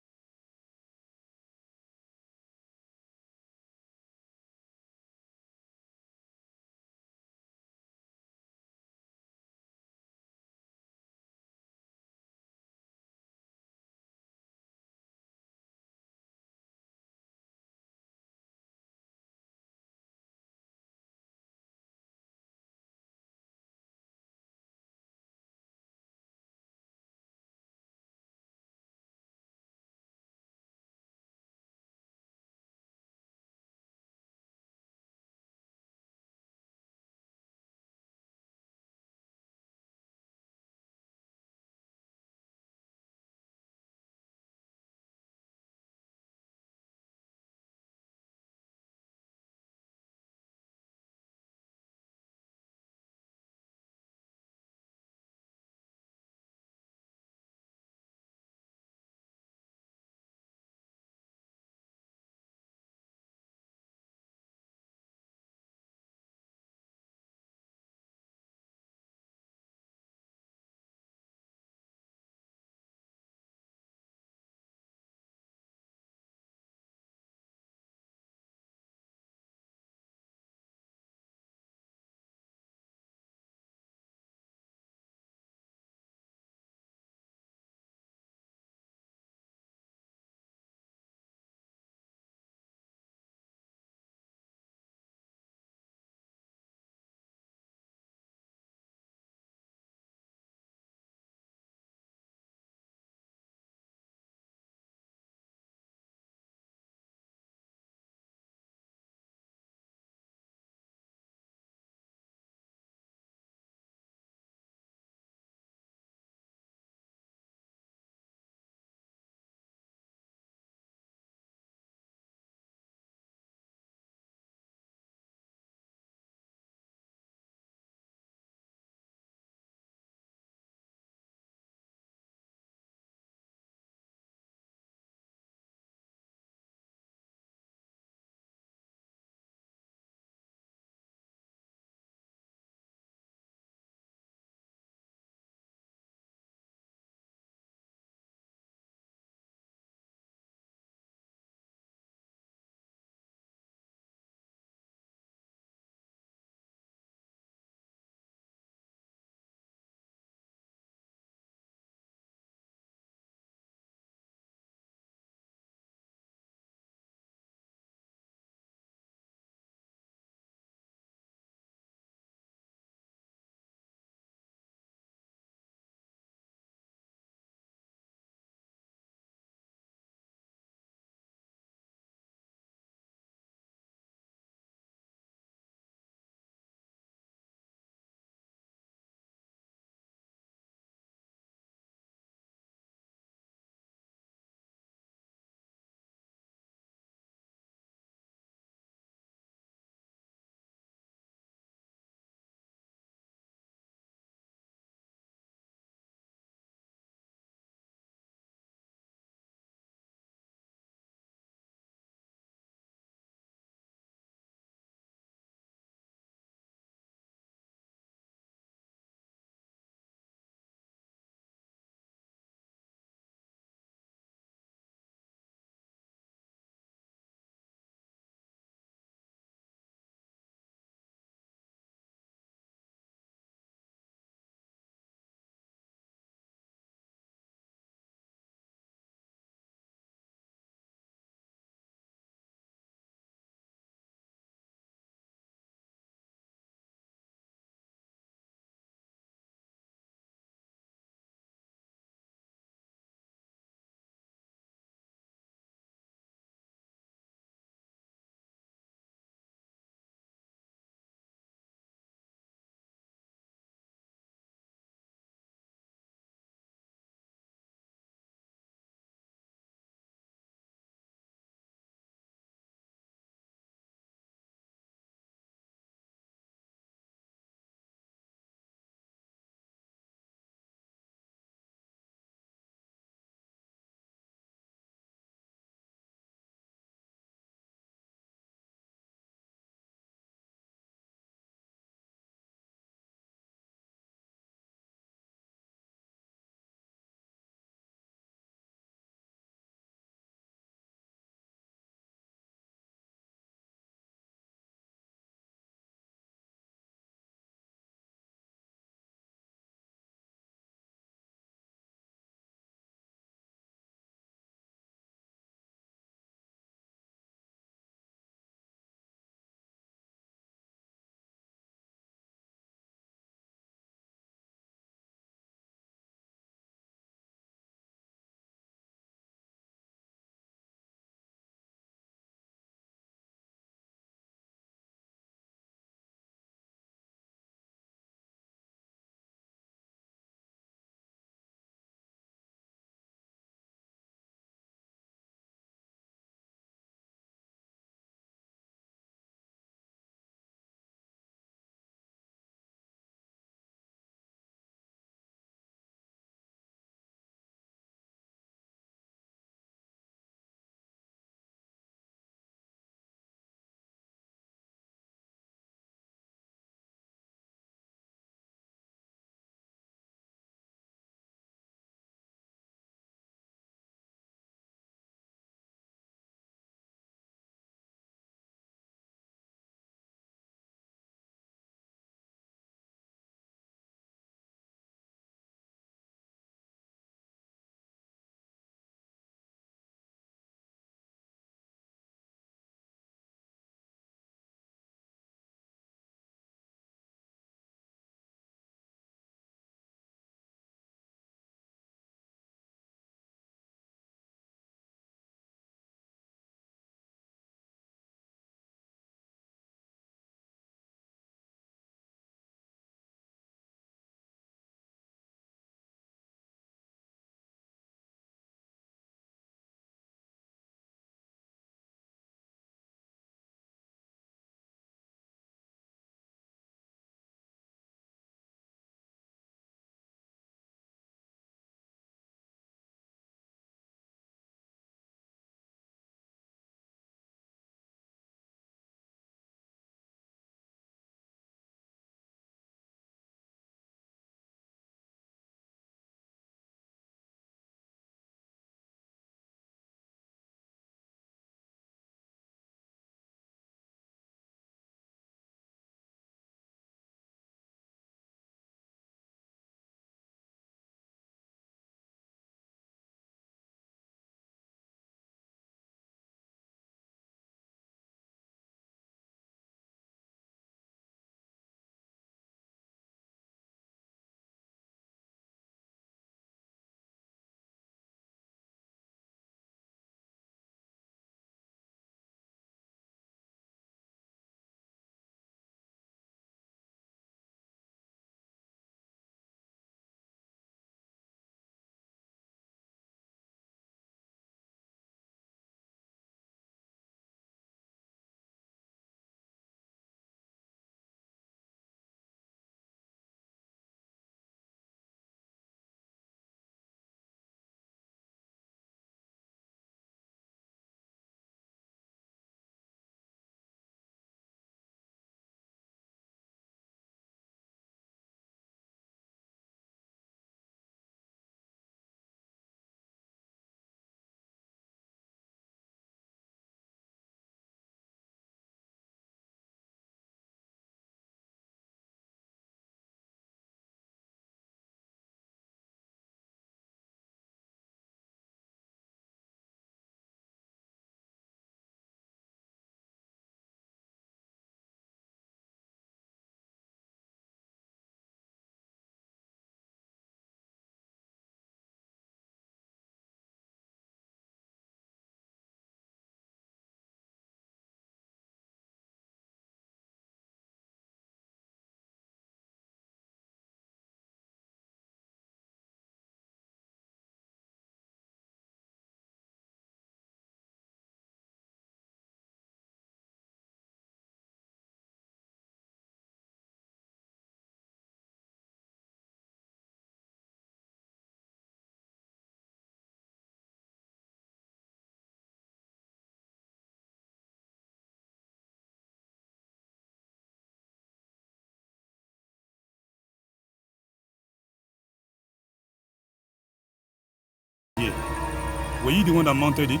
Were you the one that mounted it?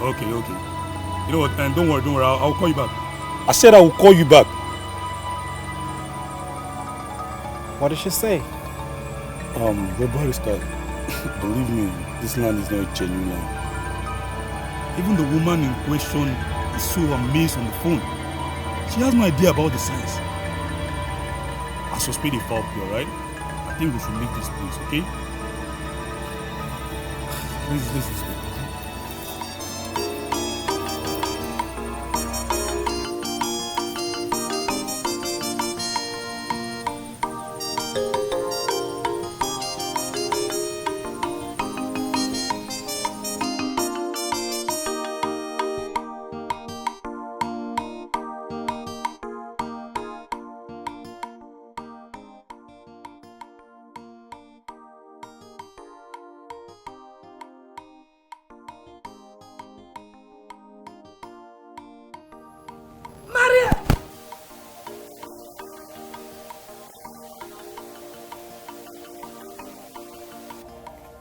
Okay. You know what? And don't worry. I'll call you back. I said I will call you back. What did she say? Barrister, believe me, this land is not a genuine land. Even the woman in question is so amazed on the phone. She has no idea about the signs. I suspect a foul play, alright? I think we should leave this place, okay? Please.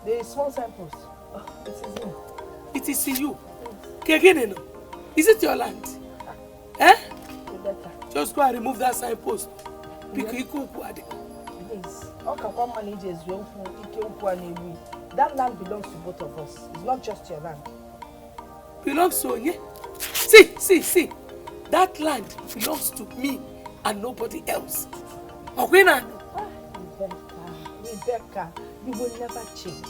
The small signpost. Oh, it is me. It is you. Kegene, is it your land? Eh? Rebecca. Just go and remove that signpost. Please. That land belongs to both of us. It's not just your land. Belongs to you? See. That land belongs to me and nobody else. Rebecca, you will never change.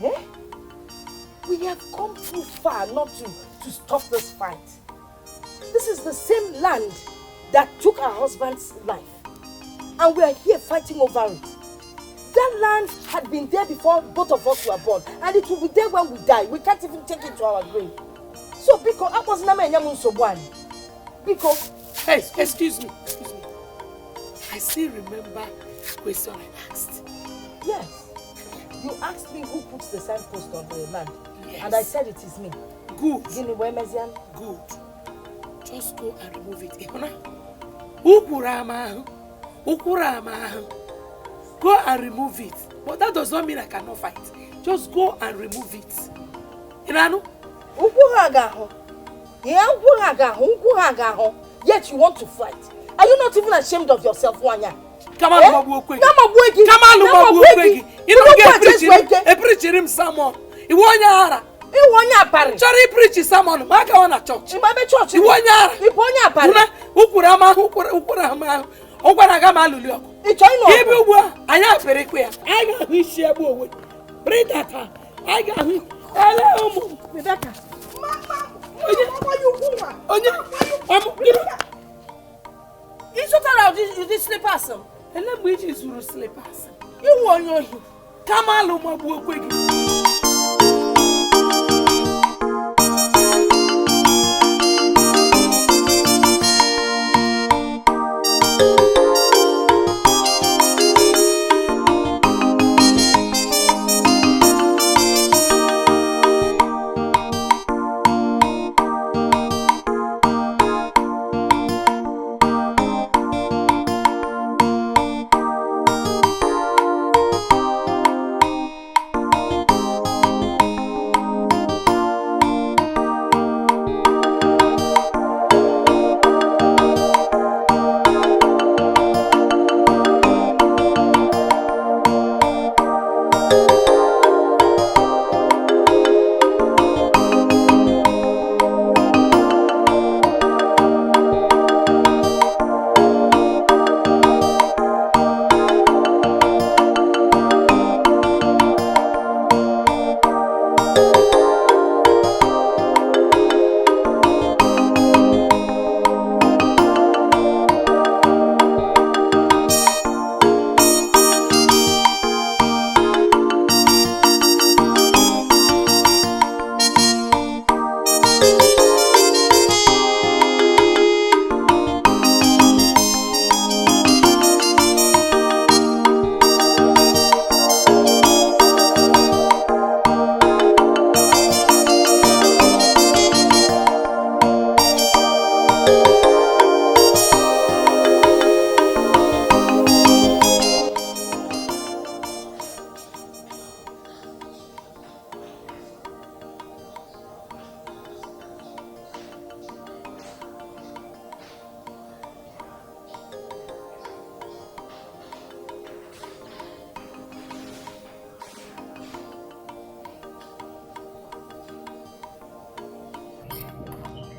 Eh? We have come too far not to stop this fight. This is the same land that took our husband's life. And we are here fighting over it. That land had been there before both of us were born. And it will be there when we die. We can't even take it to our grave. So, because I was never in because... Hey, excuse me. I still remember the question I asked. Yes. You asked me who puts the signpost on the land. Yes. And I said it is me. Good. Good. Just go and remove it. Go and remove it. But that does not mean I cannot fight. Just go and remove it. Yet you want to fight. Are you not even ashamed of yourself, Wanya? Come on, you don't get preaching him sermon. You want yara. You want ya pari. Sorry, preach sermon. Maka wana church. You might church. You want yara. You want ya pari. Ukurama. Ogwana gama lulio. Give you one. I have very clear. I got his share boy. Bring that. I got him. Hello, Rebecca. You should allow this slippers. And then we just will slippers. You want your come on, my boy.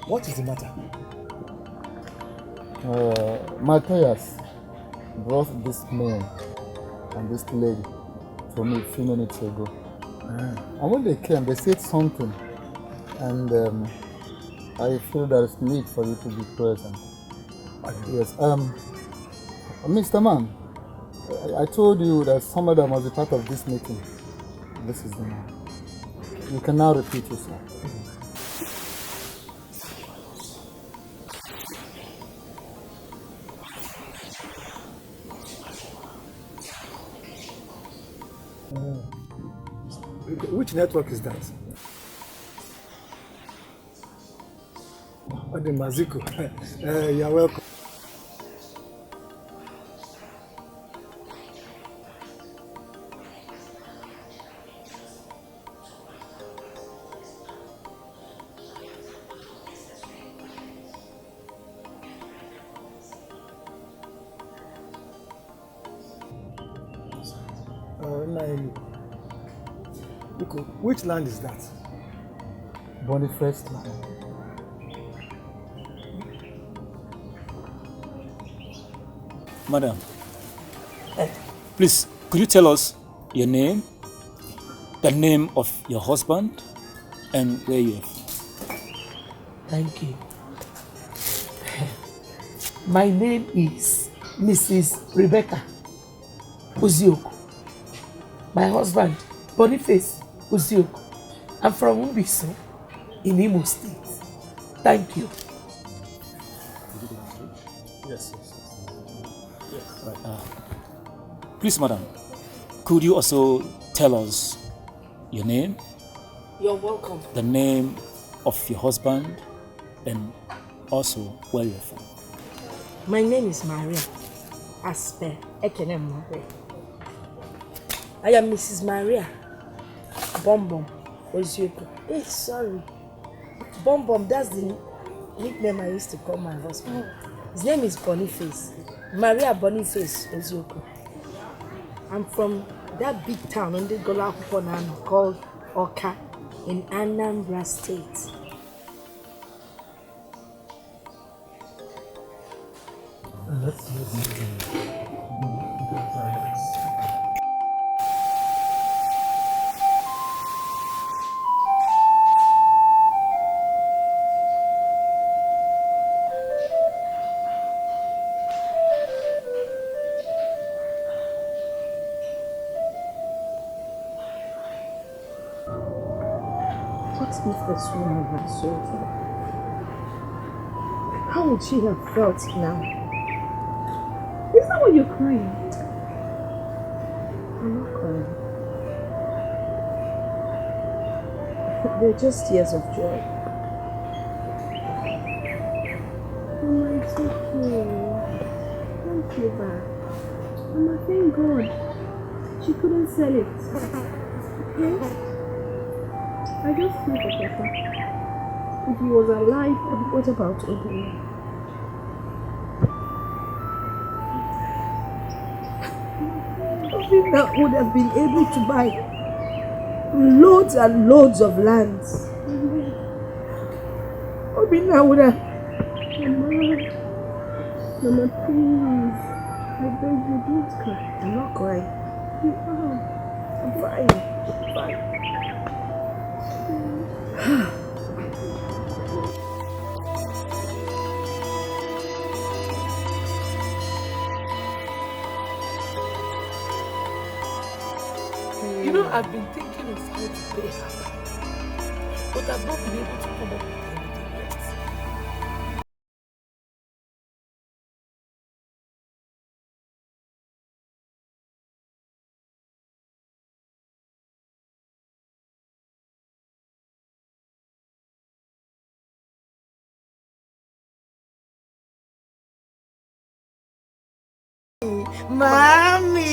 What is the matter? Matthias brought this man and this lady to me a few minutes ago. And when they came, they said something. And I feel there is need for you to be present. Yes. Mr. Man, I told you that somebody must be part of this meeting. This is the man. You can now repeat yourself. Which network is that? Oh, the Maziko. You're welcome. Which land is that? Boniface land. Madam, please, could you tell us your name, the name of your husband, and where you are from? Thank you. My name is Mrs. Rebecca Uzioko. My husband, Boniface Uzioko. I'm from Umbiso in Imo State. Thank you. Yes. Right. Please, madam, could you also tell us your name? You're welcome. The name of your husband and also where you're from. My name is Maria Asper Ekenemwe. I am Mrs. Maria Bombom Ozioko. Hey, sorry. Bombom, that's the nickname I used to call my husband. His name is Boniface. Maria Boniface Ozioko. I'm from that big town in the Gola Kuponano called Oka in Anambra State. Let's What if this woman had sold her? How would she have felt now? Is that why you're crying? I'm not crying. They're just tears of joy. Mama, it's okay. Don't feel bad. Mama, thank God. She couldn't sell it. Okay? I just feel for Papa. If he was alive, what about Obina? Obina would have been able to buy loads and loads of lands. Obina would have... Mama, please. I beg you, don't cry. I'm not crying. You are. I'm fine. I'm fine. You know, I've been thinking of how to pay her, but I've not been able to come up with anything yet. Mommy!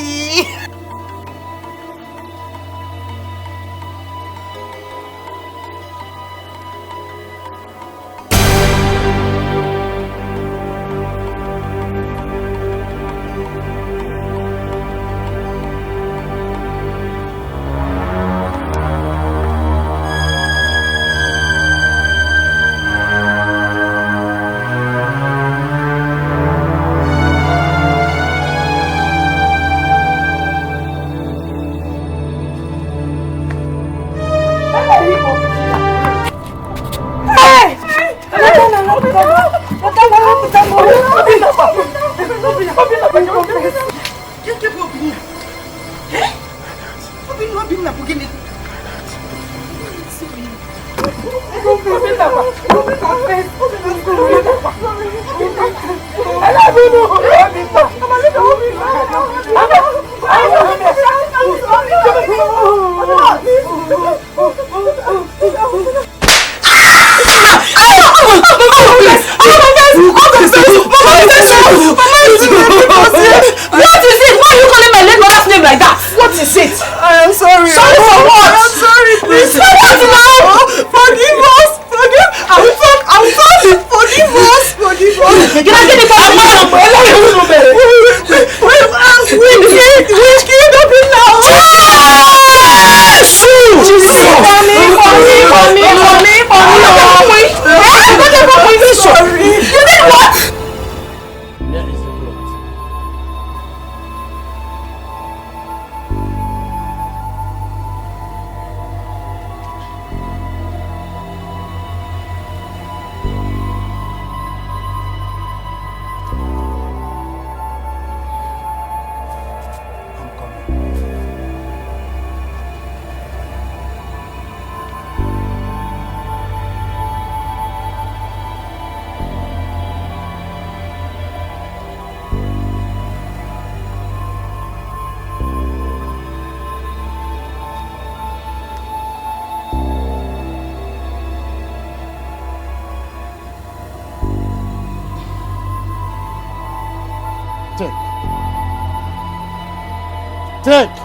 Take. You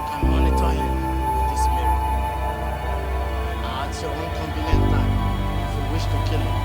can monitor him with this mirror. At your own convenient time, if you wish to kill him,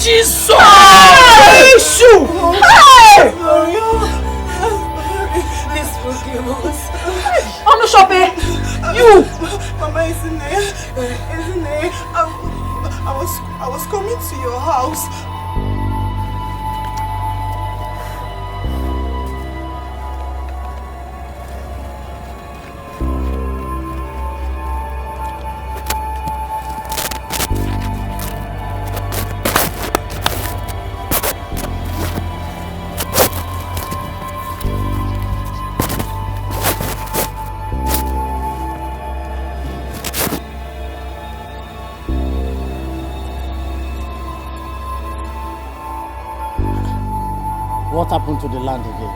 Jesus! Issue! Hey! Please forgive us. Onoshope, you! Mama, isn't it? I was coming to your house. What happened to the land again?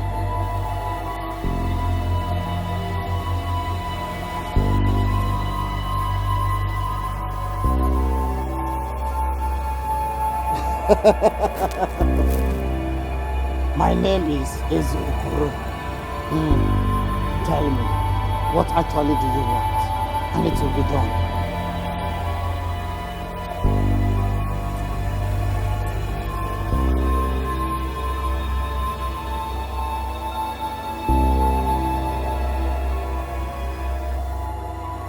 My name is Ezokuro. Tell me, what actually do you want? And it will be done.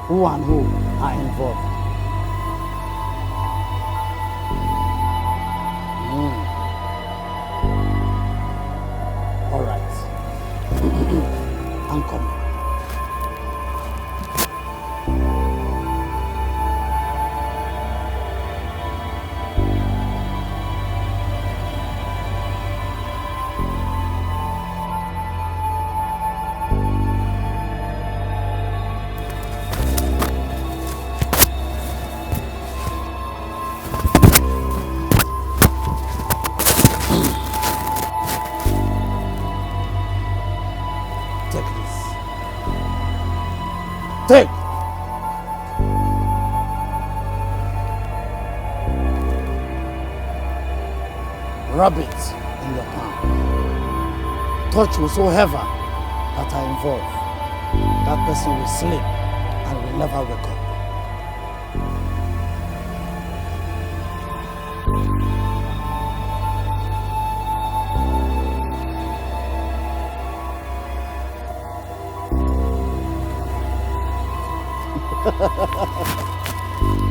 Who and who are involved? All right. I'm coming. Take. Rub it in your palm. Touch whosoever that are involved. That person will sleep and will never wake up.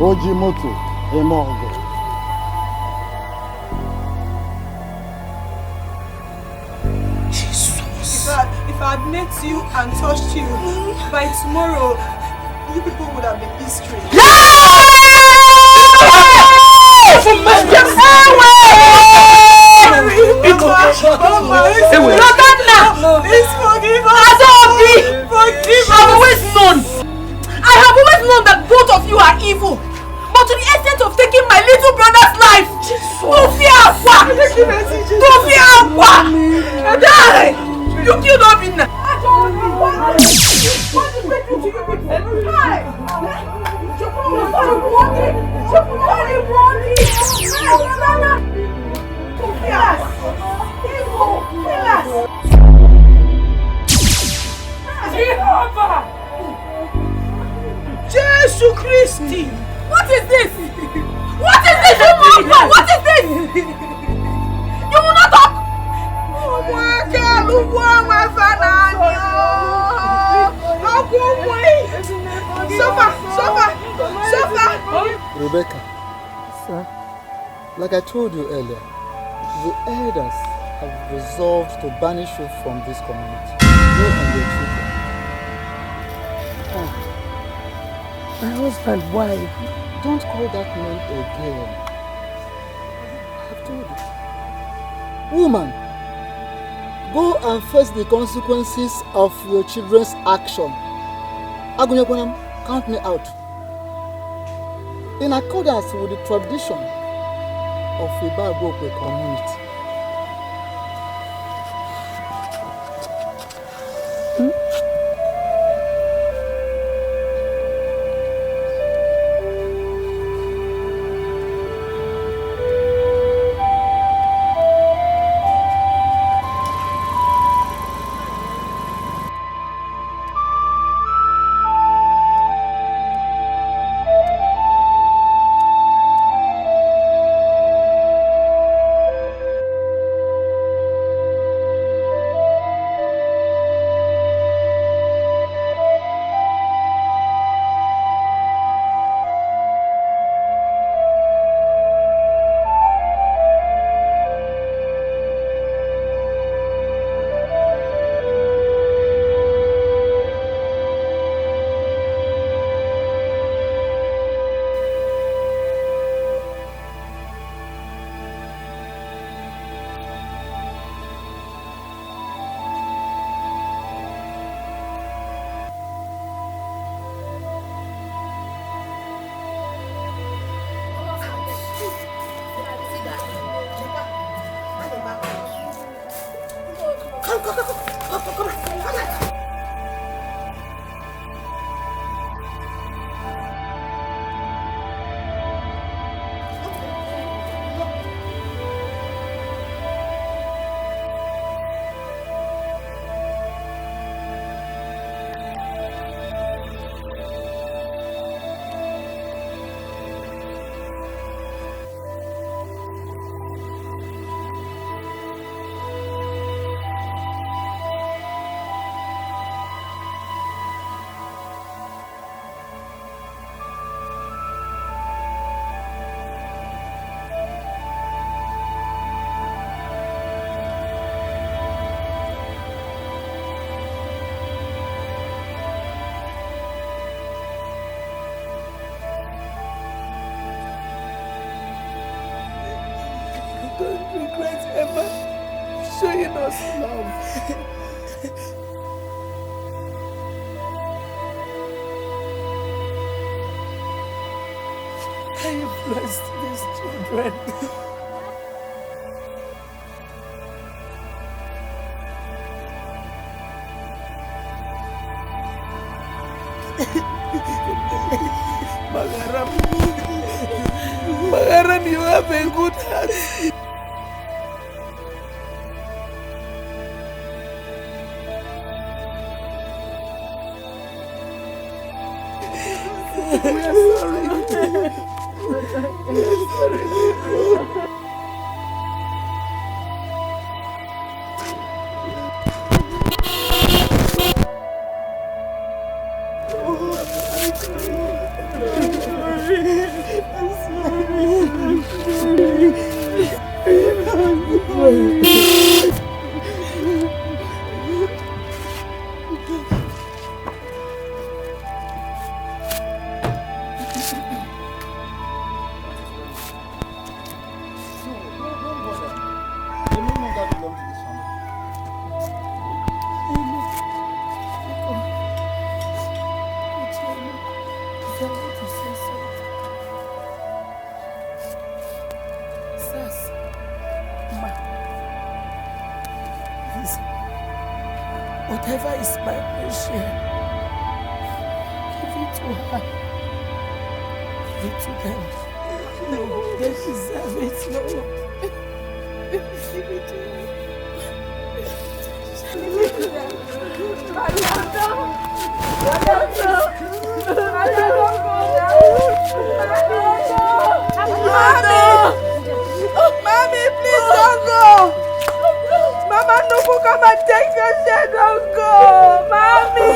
Ojimoto Emongo. If I had met you and touched you, by tomorrow, you people would have been history. I have always known that both of you are evil, but to the extent of taking my little brother's life. You killed Obinna. What did we do to you people? Jesus Christi! What is this? What is this? What is this? You will not talk? Rebecca, sir, like I told you earlier, the elders have resolved to banish you from this community. You and your children. My husband, why? Don't call that name again. I've told you. Woman, go and face the consequences of your children's action. Agunyakonam, count me out. In accordance with the tradition of Ibagokwe community. Showing us love. Can you bless these children? Magaram, you have a good heart. We are sorry. We are sorry. Whatever is my share, give it to her. Give it to them. No, they deserve it. No. Give it to them. Mommy, please don't go. Mama, no, come and take your share. Don't go. Mommy.